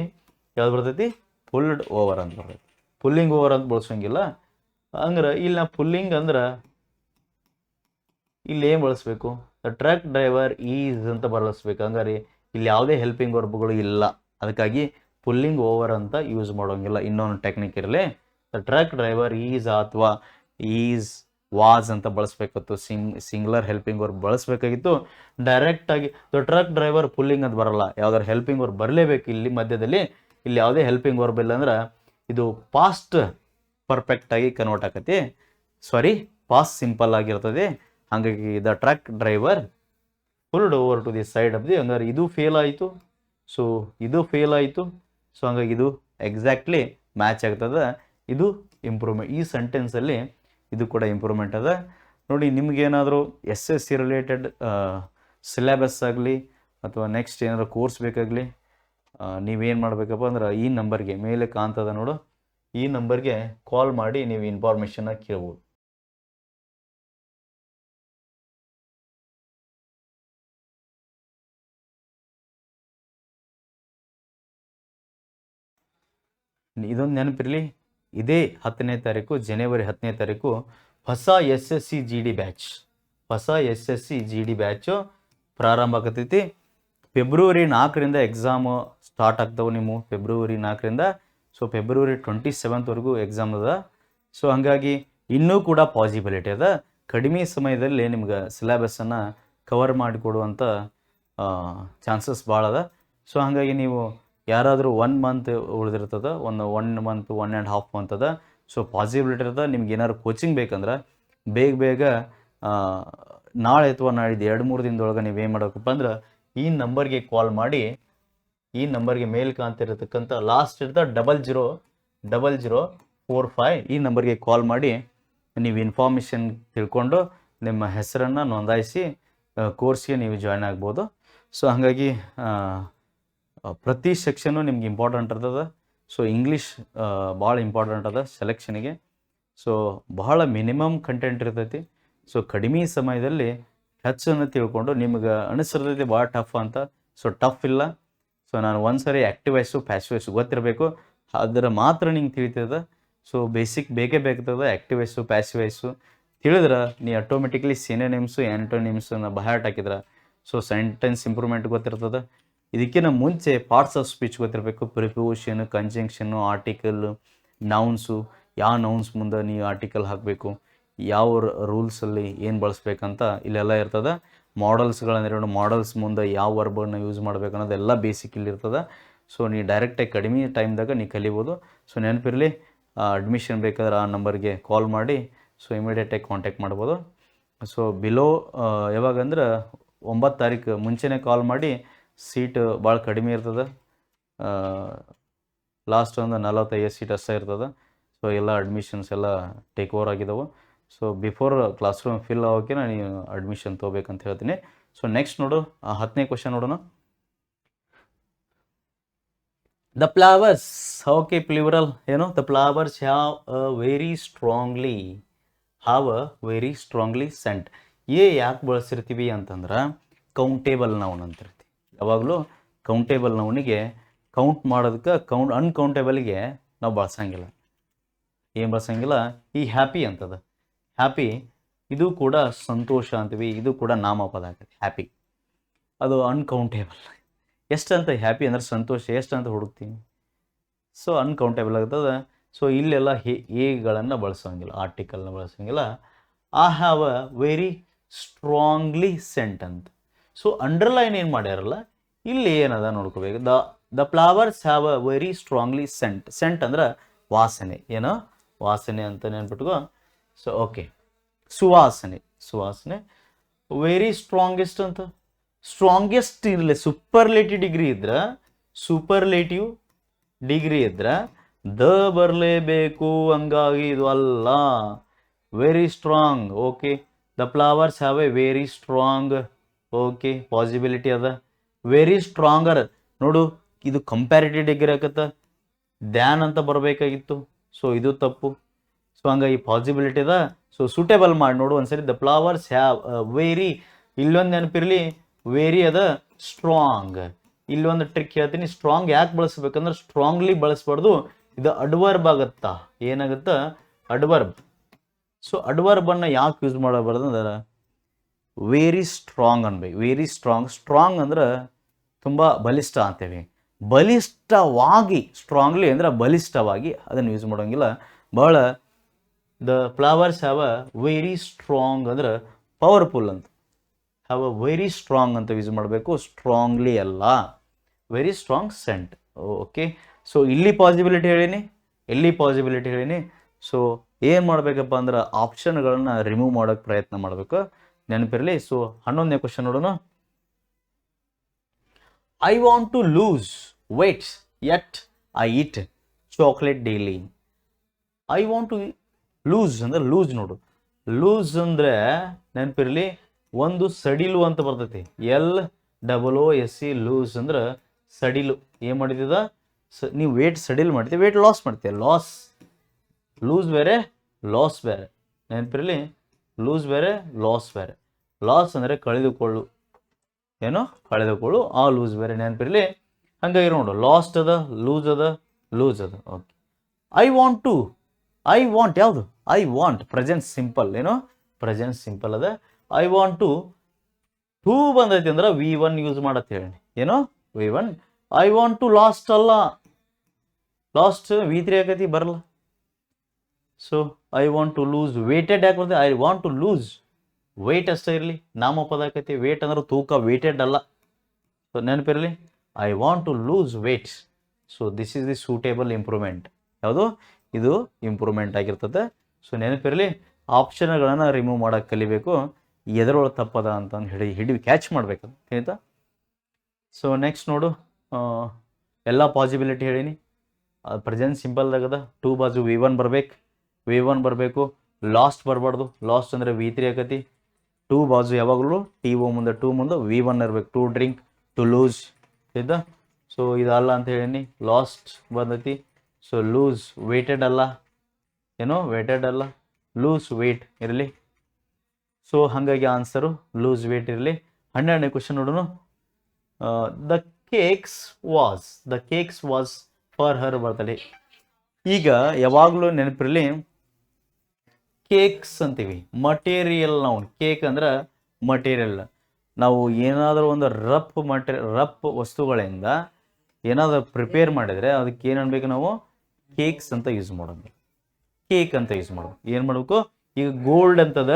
ಯಾವ್ದು ಬರ್ತೈತಿ, ಪುಲ್ಡ್ ಓವರ್ ಅಂತ ಬರ್ತೈತಿ. ಪುಲ್ಲಿಂಗ್ ಓವರ್ ಅಂತ ಬಳಸೋಂಗಿಲ್ಲ. ಅಂದ್ರೆ ಇಲ್ಲಿ ನಾ ಪುಲ್ಲಿಂಗ್ ಅಂದ್ರೆ ಇಲ್ಲಿ ಏನು ಬಳಸ್ಬೇಕು, ದ ಟ್ರಕ್ ಡ್ರೈವರ್ ಈಸ್ ಅಂತ ಬಳಸ್ಬೇಕು. ಹಂಗಾರೆ ಇಲ್ಲಿ ಯಾವುದೇ ಹೆಲ್ಪಿಂಗ್ ವರ್ಬ್ಗಳು ಇಲ್ಲ, ಅದಕ್ಕಾಗಿ ಪುಲ್ಲಿಂಗ್ ಓವರ್ ಅಂತ ಯೂಸ್ ಮಾಡೋಂಗಿಲ್ಲ. ಇನ್ನೊಂದು ಟೆಕ್ನಿಕ್ ಇರಲಿ, ದ ಟ್ರಕ್ ಡ್ರೈವರ್ ಈಸ್ ಅಥವಾ ಈಸ್ ವಾಸ್ ಅಂತ ಬಳಸ್ಬೇಕಿತ್ತು, ಸಿಂಗ್ಲರ್ ಹೆಲ್ಪಿಂಗ್ ವರ್ಬ್ ಬಳಸಬೇಕಾಗಿತ್ತು. ಡೈರೆಕ್ಟಾಗಿ ದ ಟ್ರಕ್ ಡ್ರೈವರ್ ಪುಲ್ಲಿಂಗ್ ಅಂತ ಬರಲ್ಲ, ಯಾವ್ದಾರು ಹೆಲ್ಪಿಂಗ್ ವರ್ಬ್ ಬರಲೇಬೇಕು ಇಲ್ಲಿ ಮಧ್ಯದಲ್ಲಿ. ಇಲ್ಲಿ ಯಾವುದೇ ಹೆಲ್ಪಿಂಗ್ ವರ್ಬ್ ಇಲ್ಲ ಅಂದ್ರೆ ಇದು ಪಾಸ್ಟ್ ಪರ್ಫೆಕ್ಟಾಗಿ ಕನ್ವರ್ಟ್ ಆಕತಿ, ಸಾರಿ ಪಾಸ್ಟ್ ಸಿಂಪಲ್ ಆಗಿರ್ತದೆ. ಹಾಗಾಗಿ the truck driver pulled over to the side of the, ಹಂಗಾರೆ ಇದು ಫೇಲ್ ಆಯಿತು, ಸೊ ಇದು ಫೇಲ್ ಆಯಿತು. ಸೊ ಹಂಗಾಗಿ ಇದು ಎಕ್ಸಾಕ್ಟ್ಲಿ ಮ್ಯಾಚ್ ಆಗ್ತದೆ. ಇದು ಇಂಪ್ರೂವ್ಮೆಂಟ್, ಈ ಸೆಂಟೆನ್ಸಲ್ಲಿ ಇದು ಕೂಡ ಇಂಪ್ರೂವ್ಮೆಂಟ್ ಅದ ನೋಡಿ. ನಿಮಗೇನಾದರೂ SSC ರಿಲೇಟೆಡ್ ಸಿಲೆಬಸ್ ಆಗಲಿ ಅಥವಾ ನೆಕ್ಸ್ಟ್ ಏನಾದರೂ ಕೋರ್ಸ್ ಬೇಕಾಗಲಿ, ನೀವೇನು ಮಾಡಬೇಕಪ್ಪ ಅಂದ್ರೆ ಈ ನಂಬರ್ಗೆ ಮೇಲೆ ಕಾಣ್ತದ ನೋಡು, ಈ ನಂಬರ್ಗೆ ಕಾಲ್ ಮಾಡಿ ನೀವು ಇನ್ಫಾರ್ಮೇಷನ್ನ ಕೇಳ್ಬೋದು. ಇದೊಂದು ನೆನಪಿರಲಿ, ಇದೇ 10ನೇ ತಾರೀಕು, ಜನವರಿ 10ನೇ ತಾರೀಕು ಹೊಸ SSC GD ಬ್ಯಾಚ್, ಹೊಸ SSC GD ಬ್ಯಾಚು ಪ್ರಾರಂಭ ಆಗತೈತಿ. ಫೆಬ್ರವರಿ 4ರಿಂದ ಎಕ್ಸಾಮು ಸ್ಟಾರ್ಟ್ ಆಗ್ತಾವೆ ನಿಮ್ಮ, ಫೆಬ್ರವರಿ 4ರಿಂದ. ಸೊ ಫೆಬ್ರವರಿ 27ವರೆಗೂ ಎಕ್ಸಾಮ್ ಅದ. ಸೊ ಹಾಗಾಗಿ ಇನ್ನೂ ಕೂಡ ಪಾಸಿಬಿಲಿಟಿ ಅದ, ಕಡಿಮೆ ಸಮಯದಲ್ಲಿ ನಿಮ್ಗೆ ಸಿಲೆಬಸ್ಸನ್ನು ಕವರ್ ಮಾಡಿಕೊಡುವಂಥ ಚಾನ್ಸಸ್ ಭಾಳ ಅದ. ಸೊ ಹಾಗಾಗಿ ನೀವು ಯಾರಾದರೂ 1 ಮಂತ್ ಉಳಿದಿರ್ತದೆ, ಒನ್ ಮಂತ್ 1.5 ಮಂತ್ ಅದ. ಸೊ ಪಾಸಿಬಿಲಿಟಿ ಇರ್ತದೆ. ನಿಮ್ಗೆ ಏನಾದ್ರು ಕೋಚಿಂಗ್ ಬೇಕಂದ್ರೆ ಬೇಗ ನಾಳೆ ಅಥವಾ ನಾಳಿದ್ದು 2-3 ದಿನದೊಳಗೆ ನೀವೇನು ಮಾಡಬೇಕಪ್ಪ ಅಂದ್ರೆ ಈ ನಂಬರ್ಗೆ ಕಾಲ್ ಮಾಡಿ, ಈ ನಂಬರ್ಗೆ ಮೇಲ್ ಕಾಣ್ತಿರತಕ್ಕಂಥ ಲಾಸ್ಟ್ ಇರ್ತದೆ 000045 ಈ ನಂಬರ್ಗೆ ಕಾಲ್ ಮಾಡಿ ನೀವು ಇನ್ಫಾರ್ಮೇಷನ್ ತಿಳ್ಕೊಂಡು ನಿಮ್ಮ ಹೆಸರನ್ನು ನೋಂದಾಯಿಸಿ ಕೋರ್ಸ್ಗೆ ನೀವು ಜಾಯ್ನ್ ಆಗ್ಬೋದು. ಸೊ ಹಾಗಾಗಿ ಪ್ರತಿ ಸೆಕ್ಷನ್ನು ನಿಮ್ಗೆ ಇಂಪಾರ್ಟೆಂಟ್ ಇರ್ತದೆ. ಸೊ ಇಂಗ್ಲೀಷ್ ಭಾಳ ಇಂಪಾರ್ಟೆಂಟ್ ಅದ ಸೆಲೆಕ್ಷನಿಗೆ. ಸೊ ಬಹಳ ಮಿನಿಮಮ್ ಕಂಟೆಂಟ್ ಇರ್ತೈತಿ. ಸೊ ಕಡಿಮೆ ಸಮಯದಲ್ಲಿ ಹೆಚ್ಚನ್ನು ತಿಳ್ಕೊಂಡು ನಿಮ್ಗೆ ಅನಿಸಿರ್ತೈತಿ ಭಾಳ ಟಫ್ ಅಂತ. ಸೊ ಟಫ್ ಇಲ್ಲ. ಸೊ ನಾನು ಒಂದ್ಸರಿ ಆ್ಯಕ್ಟಿವ್ ವಾಯ್ಸು ಪ್ಯಾಸಿವ್ ವಾಯ್ಸು ಗೊತ್ತಿರಬೇಕು, ಅದರ ಮಾತ್ರ ನಿಂಗೆ ತಿಳಿತದ. ಸೊ ಬೇಸಿಕ್ ಬೇಕೇ ಬೇಕಾಗ್ತದೆ. ಆ್ಯಕ್ಟಿವ್ ವಾಯ್ಸು ಪ್ಯಾಸಿವ್ ವಾಯ್ಸು ತಿಳಿದ್ರೆ ನೀ ಆಟೋಮೆಟಿಕ್ಲಿ ಸಿನೋನಿಮ್ಸು ಆ್ಯಂಟೋನಿಮ್ಸನ್ನ ಬಹಳ ಹಾಕಿದ್ರೆ ಸೊ ಸೆಂಟೆನ್ಸ್ ಇಂಪ್ರೂವ್ಮೆಂಟ್ ಗೊತ್ತಿರ್ತದೆ. ಇದಕ್ಕಿಂತ ಮುಂಚೆ ಪಾರ್ಟ್ಸ್ ಆಫ್ ಸ್ಪೀಚ್ ಗೊತ್ತಿರಬೇಕು. ಪ್ರಿಪೋಷನ್, ಕಂಜಂಕ್ಷನ್ನು, ಆರ್ಟಿಕಲ್, ನೌನ್ಸು, ಯಾವ ನೌನ್ಸ್ ಮುಂದೆ ನೀವು ಆರ್ಟಿಕಲ್ ಹಾಕಬೇಕು, ಯಾವ ರೂಲ್ಸಲ್ಲಿ ಏನು ಬಳಸ್ಬೇಕಂತ ಇಲ್ಲೆಲ್ಲ ಇರ್ತದೆ. ಮಾಡಲ್ಸ್ಗಳಂದ್ರೆ ಮಾಡಲ್ಸ್ ಮುಂದೆ ಯಾವ ವರ್ಬನ್ನು ಯೂಸ್ ಮಾಡ್ಬೇಕು ಅನ್ನೋದೆಲ್ಲ ಬೇಸಿಕ್ ಇಲ್ಲಿರ್ತದೆ. ಸೊ ನೀವು ಡೈರೆಕ್ಟಾಗಿ ಕಡಿಮೆ ಟೈಮ್ದಾಗ ನೀವು ಕಲಿಬೋದು. ಸೊ ನೆನಪಿರಲಿ, ಅಡ್ಮಿಷನ್ ಬೇಕಾದ್ರೆ ಆ ನಂಬರ್ಗೆ ಕಾಲ್ ಮಾಡಿ ಸೊ ಇಮಿಡಿಯೇಟಾಗಿ ಕಾಂಟ್ಯಾಕ್ಟ್ ಮಾಡ್ಬೋದು. ಸೊ ಬಿಲೋ ಯಾವಾಗಂದ್ರೆ 9 ತಾರೀಕು ಮುಂಚೆನೇ ಕಾಲ್ ಮಾಡಿ. ಸೀಟ್ ಭಾಳ ಕಡಿಮೆ ಇರ್ತದೆ. ಲಾಸ್ಟ್ ಒಂದು 45 ಸೀಟ್ ಅಷ್ಟೇ ಇರ್ತದೆ. ಸೊ ಎಲ್ಲ ಅಡ್ಮಿಷನ್ಸ್ ಎಲ್ಲ ಟೇಕ್ ಓವರ್ ಆಗಿದ್ದಾವೆ. So before class room fill ಆಗೋಕ್ಕೆ ನೀವು ಅಡ್ಮಿಷನ್ ತೊಗೋಬೇಕಂತ ಹೇಳ್ತೀನಿ. ಸೊ ನೆಕ್ಸ್ಟ್ ನೋಡು, 10ನೇ ಕ್ವಶನ್ ನೋಡೋಣ. ದ ಫ್ಲವರ್ಸ್, ಓಕೆ ಪ್ಲೂರಲ್ ಏನು? The flowers have a very strongly scent. ಯಾಕೆ ಬಳಸಿರ್ತೀವಿ ಅಂತಂದ್ರೆ ಕೌಂಟೇಬಲ್ ನೌನ್ ಅಂತಿರ್ತೀವಿ. ಯಾವಾಗಲೂ ಕೌಂಟೇಬಲ್ ನೌನಿಗೆ ಕೌಂಟ್ ಮಾಡೋದಕ್ಕೆ ಅನ್ಕೌಂಟೇಬಲ್ಗೆ ನಾವು ಬಳಸಂಗಿಲ್ಲ. ಏನು ಬಳಸಂಗಿಲ್ಲ? ಈ ಹ್ಯಾಪಿ ಅಂತದ. ಹ್ಯಾಪಿ ಇದು ಕೂಡ ಸಂತೋಷ ಅಂತೀವಿ, ಇದು ಕೂಡ ನಾಮಪದ ಆಗ್ತದೆ. ಹ್ಯಾಪಿ ಅದು ಅನ್ಕೌಂಟೇಬಲ್. ಎಷ್ಟಂತ ಹ್ಯಾಪಿ ಅಂದ್ರೆ ಸಂತೋಷ ಎಷ್ಟಂತ ಹುಡುಕ್ತೀವಿ. ಸೊ ಅನ್ಕೌಂಟೇಬಲ್ ಆಗ್ತದೆ. ಸೊ ಇಲ್ಲೆಲ್ಲ ಏಗಳನ್ನು ಬಳಸೋಂಗಿಲ್ಲ, ಆರ್ಟಿಕಲ್ನ ಬಳಸೋಂಗಿಲ್ಲ. I have a very strongly scent ಅಂತ. ಸೊ ಅಂಡರ್ಲೈನ್ ಏನು ಮಾಡ್ಯಾರಲ್ಲ, ಇಲ್ಲಿ ಏನದ ನೋಡ್ಕೋಬೇಕು. The flowers have a very strongly scent. Scent ಅಂದ್ರೆ ವಾಸನೆ, ಏನೋ ವಾಸನೆ ಅಂತ ನೆನ್ಬಿಟ್ಕೋ. ಸೊ ಓಕೆ, ಸುವಾಸನೆ ವೆರಿ ಸ್ಟ್ರಾಂಗೆಸ್ಟ್ ಅಂತ. ಸ್ಟ್ರಾಂಗೆಸ್ಟ್ ಇರಲಿ, ಸೂಪರ್ಲೇಟಿವ್ ಡಿಗ್ರಿ ಇದ್ರೆ ದ ಬರಲೇಬೇಕು. ಹಂಗಾಗಿ ಇದು ಅಲ್ಲ, very strong. Okay, the flowers have a very strong. Okay, possibility ಅದ. ವೆರಿ ಸ್ಟ್ರಾಂಗರ್ ನೋಡು, ಇದು ಕಂಪ್ಯಾರಿಟಿವ್ ಡಿಗ್ರಿ ಆಗತ್ತ, ದ್ಯಾನ್ ಅಂತ ಬರಬೇಕಾಗಿತ್ತು. ಸೊ ಇದು ತಪ್ಪು. ಸೊ ಹಂಗಾಗಿ ಪಾಸಿಬಿಲಿಟಿ ಅದ. ಸೊ ಸೂಟೇಬಲ್ ಮಾಡಿ ನೋಡು ಒಂದ್ಸರಿ. ದ ಫ್ಲವರ್ಸ್ ಹ್ಯಾವ್ ವೆರಿ, ಇಲ್ಲೊಂದು ನೆನಪಿರಲಿ, ವೆರಿ ಅದ ಸ್ಟ್ರಾಂಗ್. ಇಲ್ಲೊಂದು ಟ್ರಿಕ್ ಹೇಳ್ತೀನಿ. ಸ್ಟ್ರಾಂಗ್ ಯಾಕೆ ಬಳಸ್ಬೇಕಂದ್ರೆ ಸ್ಟ್ರಾಂಗ್ಲಿ ಬಳಸ್ಬಾರ್ದು, ಇದು ಅಡ್ವರ್ಬ್ ಆಗತ್ತಾ. ಏನಾಗುತ್ತಾ? ಅಡ್ವರ್ಬ್. ಸೊ ಅಡ್ವರ್ಬನ್ನು ಯಾಕೆ ಯೂಸ್ ಮಾಡಬಾರ್ದು ಅಂದ್ರೆ ವೆರಿ ಸ್ಟ್ರಾಂಗ್ ಅನ್ಬೇಕು. ವೆರಿ ಸ್ಟ್ರಾಂಗ್ ಅಂದ್ರೆ ತುಂಬ ಬಲಿಷ್ಠ ಅಂತೇವೆ. ಬಲಿಷ್ಠವಾಗಿ, ಸ್ಟ್ರಾಂಗ್ಲಿ ಅಂದ್ರೆ ಬಲಿಷ್ಠವಾಗಿ, ಅದನ್ನು ಯೂಸ್ ಮಾಡೋಂಗಿಲ್ಲ ಭಾಳ. The flowers have a very strong ಅಂದ್ರೆ ಪವರ್ಫುಲ್ ಅಂತ. ಹ್ಯಾವ್ ಅ ವೆರಿ ಸ್ಟ್ರಾಂಗ್ ಅಂತ ಯೂಸ್ ಮಾಡಬೇಕು, ಸ್ಟ್ರಾಂಗ್ಲಿ ಅಲ್ಲ. Very strong scent. Okay, so ಇಲ್ಲಿ ಪಾಸಿಬಿಲಿಟಿ ಹೇಳೀನಿ. ಸೊ ಏನು ಮಾಡಬೇಕಪ್ಪ ಅಂದ್ರೆ ಆಪ್ಷನ್ಗಳನ್ನು ರಿಮೂವ್ ಮಾಡೋಕ್ಕೆ ಪ್ರಯತ್ನ ಮಾಡಬೇಕು, ನೆನಪಿರಲಿ. ಸೊ 11ನೇ ಕ್ವಶನ್ ನೋಡೋಣ. I want to lose weight yet I eat chocolate daily. I want to lose ಅಂದ್ರೆ ಲೂಸ್ ನೋಡು. ಲೂಸ್ ಅಂದರೆ ನೆನಪಿರಲಿ, ಒಂದು ಸಡಿಲು ಅಂತ ಬರ್ತೈತಿ. LOOSE ಲೂಸ್ ಅಂದ್ರೆ ಸಡಿಲು. ಏನು ಮಾಡಿದ? ನೀವು ವೇಟ್ ಸಡಿಲ್ ಮಾಡ್ತೀವಿ, ವೇಟ್ ಲಾಸ್ ಮಾಡ್ತೀವಿ. ಲೂಸ್ ಬೇರೆ, ಲಾಸ್ ಬೇರೆ. ನೆನಪಿರಲಿ, ಲೂಸ್ ಬೇರೆ, ಲಾಸ್ ಬೇರೆ. ಲಾಸ್ ಅಂದರೆ ಕಳೆದುಕೊಳ್ಳು, ಕಳೆದುಕೊಳ್ಳು. ಆ ಲೂಸ್ ಬೇರೆ, ನೆನಪಿರಲಿ. ಹಂಗಾಗಿ ನೋಡು, ಲಾಸ್ಟ್ ಅದ, ಲೂಸ್ ಅದ. ಓಕೆ, ಐ ವಾಂಟ್ ಯಾವುದು? I want present simple. Present simple ಅದ. ಐ ವಾಂಟ್ ಟು ಬಂದೈತಿ ಅಂದ್ರೆ V1 ಯೂಸ್ ಮಾಡತ್ತೆ ಹೇಳಿ. V1. I want to lost ಅಲ್ಲ, ಲಾಸ್ಟ್ V3 ಆಗತಿ, ಬರಲ್ಲ. So I want to lose weighted ಯಾಕೆ ಬರ್ತದೆ? I want to lose weight ಅಷ್ಟೇ ಇರಲಿ, ನಾಮಪದ ಆಕೈತಿ. ವೇಟ್ ಅಂದ್ರೆ ತೂಕ, ವೇಟೆಡ್ ಅಲ್ಲ. ಸೊ ನೆನಪಿರಲಿ, I want to lose weight. So this is the suitable improvement. ಯಾವುದು ಇದು ಇಂಪ್ರೂವ್ಮೆಂಟ್ ಆಗಿರ್ತದೆ. ಸೊ ನೆನಪಿರಲಿ, ಆಪ್ಷನ್ಗಳನ್ನು ರಿಮೂವ್ ಮಾಡೋಕ್ಕೆ ಕಲಿಬೇಕು, ಎದರೊಳಗೆ ತಪ್ಪದ ಅಂತಂದು ಹಿಡಿ ಕ್ಯಾಚ್ ಮಾಡಬೇಕು ಆಯಿತಾ. ಸೊ ನೆಕ್ಸ್ಟ್ ನೋಡು, ಎಲ್ಲ ಪಾಸಿಬಿಲಿಟಿ ಹೇಳೀನಿ. ಪ್ರೆಸೆಂಟ್ ಸಿಂಪಲ್ದಾಗದ ಟೂ ಬಾಜು V1 ಬರಬೇಕು, ಲಾಸ್ಟ್ ಬರಬಾರ್ದು. ಲಾಸ್ಟ್ ಅಂದರೆ V3 ಆಕತಿ. ಟೂ ಬಾಜು ಯಾವಾಗಲೂ TO ಮುಂದೆ ಟೂ ಮುಂದೆ V1 ಇರಬೇಕು. ಟು ಡ್ರಿಂಕ್, ಟು ಲೂಸ್ ಆಯ್ತಾ. ಸೊ ಇದಲ್ಲ ಅಂತ ಹೇಳೀನಿ, ಲಾಸ್ಟ್ ಬಂದೈತಿ. ಸೊ ಲೂಸ್ ವೇಟೆಡ್ ಅಲ್ಲ, ಏನೋ ವೇಟೆಡ್ ಅಲ್ಲ, ಲೂಸ್ ವೇಟ್ ಇರಲಿ. ಸೊ ಹಾಗಾಗಿ ಆನ್ಸರು ಲೂಸ್ ವೇಟ್ ಇರಲಿ. 12ನೇ ಕ್ವಶನ್ ನೋಡೋಣ. The cakes was for her birthday. ಈಗ ಯಾವಾಗಲೂ ನೆನಪಿರಲಿ, ಕೇಕ್ಸ್ ಅಂತೀವಿ ಮಟೀರಿಯಲ್ ನೌನ್. ಕೇಕ್ ಅಂದ್ರೆ ಮಟೀರಿಯಲ್. ನಾವು ಏನಾದರೂ ಒಂದು ರಫ್ ವಸ್ತುಗಳಿಂದ ಏನಾದರೂ ಪ್ರಿಪೇರ್ ಮಾಡಿದರೆ ಅದಕ್ಕೆ ಏನು ಅನ್ಬೇಕು, ನಾವು ಕೇಕ್ಸ್ ಅಂತ ಯೂಸ್ ಮಾಡೋದು, ಕೇಕ್ ಅಂತ ಯೂಸ್ ಮಾಡೋದು. ಏನು ಮಾಡಬೇಕು, ಈಗ ಗೋಲ್ಡ್ ಅಂತದ,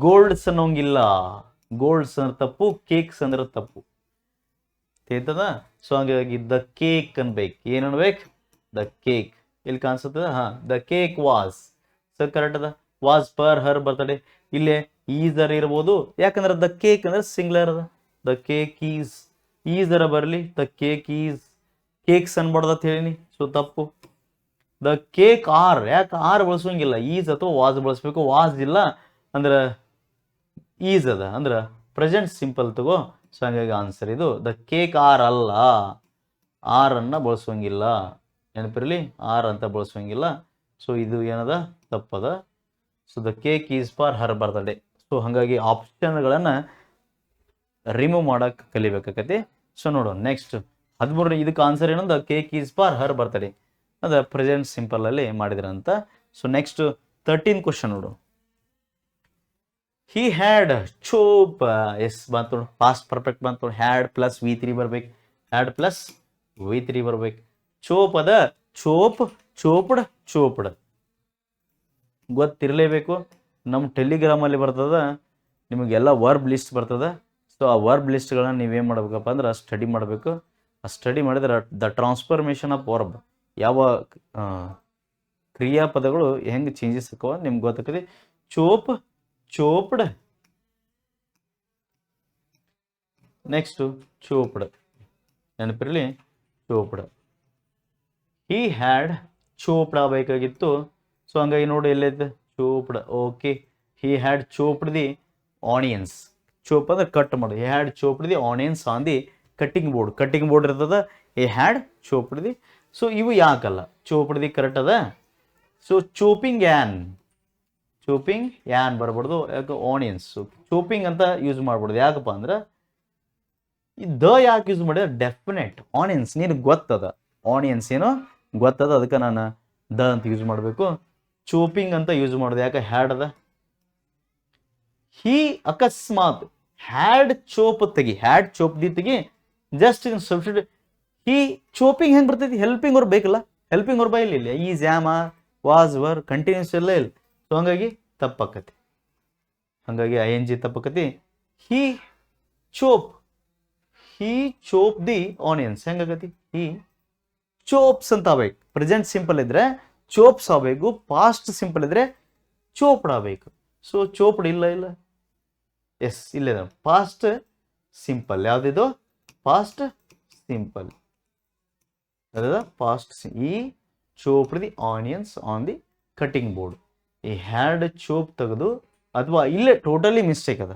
ಗೋಲ್ಡ್ಸ್ ಅನ್ನೋಂಗಿಲ್ಲ. ಗೋಲ್ಡ್ಸ್ ಅಂದ್ರೆ ತಪ್ಪು, ಕೇಕ್ಸ್ ಅಂದ್ರೆ ತಪ್ಪು ತಿಳ್ತದ. ಸೊ ಹಾಗಾಗಿ ದ ಕೇಕ್ ಅನ್ಬೇಕು. ಏನು ಅನ್ಬೇಕು, ದ ಕೇಕ್. ಇಲ್ಲಿ ಕಾಣಿಸ್ತದ, the cake was. Sir correct ಅದ. Was per her birthday. ಇಲ್ಲೇ ಈಸರ್ ಇರ್ಬೋದು, ಯಾಕಂದ್ರೆ ದ ಕೇಕ್ ಅಂದ್ರೆ ಸಿಂಗ್ಲರ್ ಅದ. ದ ಕೇಕ್ ಈಸರ ಬರಲಿ, ದ ಕೇಕ್ ಈಸ್. ಕೇಕ್ಸ್ ಅನ್ಬಾರ್ದು ಅಂತ ಹೇಳಿನಿ, ಸೊ ತಪ್ಪು. ದ ಕೇಕ್ ಆರ್, ಯಾಕೆ ಆರ್ ಬಳಸೋಂಗಿಲ್ಲ, ಈಸ್ ಅಥವಾ ವಾಸ್ ಬಳಸ್ಬೇಕು. ವಾಸ್ ಇಲ್ಲ ಅಂದ್ರೆ ಈಸ್ ಅದ, ಅಂದ್ರೆ ಪ್ರೆಸೆಂಟ್ ಸಿಂಪಲ್ ತಗೋ. ಸೊ ಹಾಗಾಗಿ ಆನ್ಸರ್ ಇದು ದ ಕೇಕ್ ಆರ್ ಅಲ್ಲ, ಆರ್ ಅನ್ನ ಬಳಸೋಂಗಿಲ್ಲ. ನೆನಪಿರಲಿ, ಆರ್ ಅಂತ ಬಳಸೋಂಗಿಲ್ಲ. ಸೊ ಇದು ಏನದ, ತಪ್ಪದ. So the cake is for her birthday. So ಹಾಗಾಗಿ ಆಪ್ಷನ್ಗಳನ್ನು ರಿಮೂವ್ ಮಾಡಕ್ಕೆ ಕಲಿಬೇಕಾಗತ್ತೆ. ಸೊ ನೋಡು ನೆಕ್ಸ್ಟ್ 13. ಇದಕ್ಕೆ ಆನ್ಸರ್ ಏನಂದ, cake is for her birthday. ಅದ ಪ್ರೆಸೆಂಟ್ ಸಿಂಪಲ್ ಅಲ್ಲಿ ಮಾಡಿದ್ರಂತ. ಸೊ ನೆಕ್ಸ್ಟ್ 13 ಕ್ವಶನ್ ನೋಡು. He had chop. ಎಸ್ ಬಂತು, ಪಾಸ್ಟ್ ಪರ್ಫೆಕ್ಟ್ ಬಂತು. ಹ್ಯಾಡ್ ಪ್ಲಸ್ V3 ಬರ್ಬೇಕು, ಹ್ಯಾಡ್ ಪ್ಲಸ್ V3 ಬರ್ಬೇಕು. ಚೋಪ್ ಅದ, ಚೋಪ್, ಚೋಪ್ಡ್ ಗೊತ್ತಿರಲೇಬೇಕು. ನಮ್ಮ ಟೆಲಿಗ್ರಾಮಲ್ಲಿ ಬರ್ತದ, ನಿಮಗೆಲ್ಲ ವರ್ಬ್ ಲಿಸ್ಟ್ ಬರ್ತದ. ಸೊ ಆ ವರ್ಬ್ ಲಿಸ್ಟ್ಗಳನ್ನ ನೀವೇನು ಮಾಡ್ಬೇಕಪ್ಪ ಅಂದ್ರೆ ಸ್ಟಡಿ ಮಾಡಬೇಕು. ಆ ಸ್ಟಡಿ ಮಾಡಿದ್ರೆ ದ ಟ್ರಾನ್ಸ್ಫಾರ್ಮೇಷನ್ ಆಫ್ ವರ್ಬ್, ಯಾವ ಕ್ರಿಯಾಪದಗಳು ಹೆಂಗೆ ಚೇಂಜಸ್ ಆಕವ ನಿಮ್ಗೆ ಗೊತ್ತಾಗ್ತದೆ. ಚೋಪ್, ಚೋಪ್ಡ್. ನೆಕ್ಸ್ಟು ಚೋಪ್ಡ್, ನೆನಪಿರಲಿ ಚೋಪ್ಡ್. ಹಿ ಹ್ಯಾಡ್ ಚೋಪ್ಡ್ ಆಗಬೇಕಾಗಿತ್ತು. ಸೊ ಹಂಗಾಗಿ ನೋಡಿ ಎಲ್ಲೈತೆ chopped. Okay, he had chopped the onions. Chop ಅಂದ್ರೆ ಕಟ್ ಮಾಡೋದು. He had chopped the onions on the cutting board ಇರ್ತದ. He had chopped the. So ಇವು ಯಾಕಲ್ಲ, ಚೋಪ್ಡ್ ದಿ ಕರೆಕ್ಟ್ ಅದ. ಸೊ ಚೋಪಿಂಗ್ ಯಾನ್ ಬರ್ಬಾರ್ದು, ಯಾಕೆ ಆನಿಯನ್ಸ್. ಚೋಪಿಂಗ್ ಅಂತ ಯೂಸ್ ಮಾಡ್ಬಾರ್ದು. ಯಾಕಪ್ಪ ಅಂದ್ರೆ ದ ಯಾಕೆ ಯೂಸ್ ಮಾಡಿದ್ರೆ ಡೆಫಿನೆಟ್. ಆನಿಯನ್ಸ್ ನೀನು ಗೊತ್ತದ, ಆನಿಯನ್ಸ್ ಏನೋ ಗೊತ್ತದ, ಅದಕ್ಕೆ ನಾನು ದ ಅಂತ ಯೂಸ್ ಮಾಡಬೇಕು. ಚೋಪಿಂಗ್ ಅಂತ ಯೂಸ್ ಮಾಡೋದು, ಯಾಕೆ ಹ್ಯಾಡ್ ಅದ. ಹಿ ಅಕಸ್ಮಾತ್ ಹ್ಯಾಡ್ ಚೋಪ್ ತೆಗಿ, ಹ್ಯಾಡ್ ಚೋಪ್ ದಿ ತೆಗಿ, ಜಸ್ಟ್ ಸಬ್ಸ್ಟಿಟ್ಯೂಟ್. ಹಿ ಚೋಪಿಂಗ್ ಹೆಂಗೆ ಬರ್ತೈತಿ, ಹೆಲ್ಪಿಂಗ್ ಅವ್ರು ಬೇಕಲ್ಲ, ಹೆಲ್ಪಿಂಗ್ ಅವ್ರ ಬೈಲಿ ಇಲ್ಲ. ಈ ಜ್ಯಾಮ ವಾಸ್ ವರ್ ಕಂಟಿನ್ಯೂಸ್ ಎಲ್ಲ ಇಲ್ಲ. ಸೊ ಹಂಗಾಗಿ ತಪ್ಪಾಕತಿ, ಹಾಗಾಗಿ ING ತಪ್ಪಾಕತಿ. ಹಿ ಚೋಪ್ ದಿ ಆನಿಯನ್ಸ್ ಹೆಂಗಾಗತಿ, ಹಿ ಚೋಪ್ಸ್ ಅಂತ ಆಗ್ಬೇಕು. ಪ್ರೆಸೆಂಟ್ ಸಿಂಪಲ್ ಇದ್ರೆ ಚೋಪ್ಸ್ ಆಗಬೇಕು, ಪಾಸ್ಟ್ ಸಿಂಪಲ್ ಇದ್ರೆ ಚೋಪ್ಡ್ ಆಗಬೇಕು. ಸೊ ಚೋಪ್ಡ್ ಇಲ್ಲ. ಎಸ್ ಇಲ್ಲ, ಪಾಸ್ಟ್ ಸಿಂಪಲ್. ಯಾವ್ದಿದು, ಪಾಸ್ಟ್ ಸಿಂಪಲ್. ಪಾಸ್ಟ್. ಈ chopped the onions on the cutting board. ಈ ಹ್ಯಾಡ್ ಚೋಪ್ ತೆಗೆದು, ಅಥವಾ ಇಲ್ಲೇ ಟೋಟಲಿ ಮಿಸ್ಟೇಕ್ ಅದ.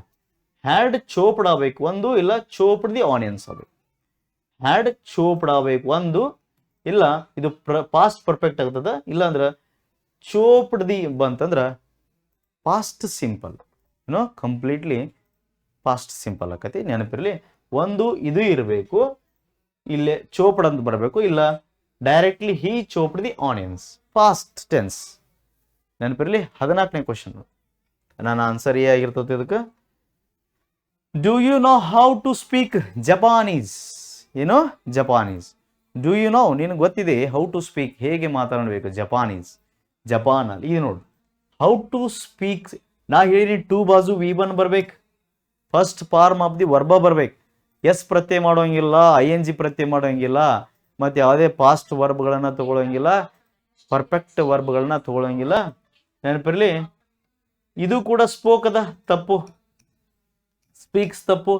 ಹ್ಯಾಡ್ ಚೋಪ್ಡ್ ಆಗಬೇಕು ಒಂದು, ಇಲ್ಲ ಚೋಪ್ಡ್ ದಿ ಆನಿಯನ್ಸ್ ಆಗಬೇಕು. ಹ್ಯಾಡ್ ಚೋಪ್ಡ್ ಆಗಬೇಕು ಒಂದು, ಇಲ್ಲ ಇದು ಪಾಸ್ಟ್ ಪರ್ಫೆಕ್ಟ್ ಆಗ್ತದ. ಇಲ್ಲ ಅಂದ್ರೆ ಚೋಪ್ಡ್ ದಿ ಬಂತಂದ್ರೆ ಪಾಸ್ಟ್ ಸಿಂಪಲ್, ಏನೋ ಕಂಪ್ಲೀಟ್ಲಿ ಪಾಸ್ಟ್ ಸಿಂಪಲ್ ಆಕತಿ. ನೆನಪಿರಲಿ, ಒಂದು ಇದು ಇರಬೇಕು, ಇಲ್ಲೇ ಚೋಪ್ಡ್ ಅಂತ ಬರಬೇಕು, ಇಲ್ಲ directly he chopped the onions, past tense. ನೆನಪಿರಲಿ. 14ನೇ ಕ್ವಶನ್, ನನ್ನ ಆನ್ಸರ್ ಆಗಿರ್ತದೆ ಇದಕ್ಕೆ. Do you know how to speak Japanese. ಏನು ಜಪಾನೀಸ್. ಡೂ ಯು ನೋ, ನಿನಗೆ ಗೊತ್ತಿದೆ ಹೌ ಟು ಸ್ಪೀಕ್, ಹೇಗೆ ಮಾತಾಡಬೇಕು ಜಪಾನೀಸ್, ಜಪಾನಲ್ಲಿ. ಇದು ನೋಡು, ಹೌ ಟು ಸ್ಪೀಕ್. ನಾ ಹೇಳಿ ಟೂ ಬಾಜು V1 ಬರ್ಬೇಕು, ಫಸ್ಟ್ ಫಾರ್ಮ್ ಆಫ್ ದಿ ವರ್ಬ ಬರ್ಬೇಕು. ಎಸ್ ಪ್ರತ್ಯಯ ಮಾಡೋಂಗಿಲ್ಲ, ING ಪ್ರತ್ಯಯ ಮಾಡೋಂಗಿಲ್ಲ. ಮತ್ತು ಯಾವುದೇ ಪಾಸ್ಟ್ ವರ್ಬ್ಗಳನ್ನು ತಗೊಳ್ಳೋಂಗಿಲ್ಲ, ಪರ್ಫೆಕ್ಟ್ ವರ್ಬ್ಗಳನ್ನ ತಗೊಳ್ಳೋಂಗಿಲ್ಲ. ನೆನಪಿರಲಿ, ಇದು ಕೂಡ ಸ್ಪೋಕ್ ಅದ, ತಪ್ಪು. ಸ್ಪೀಕ್ಸ್ ತಪ್ಪು.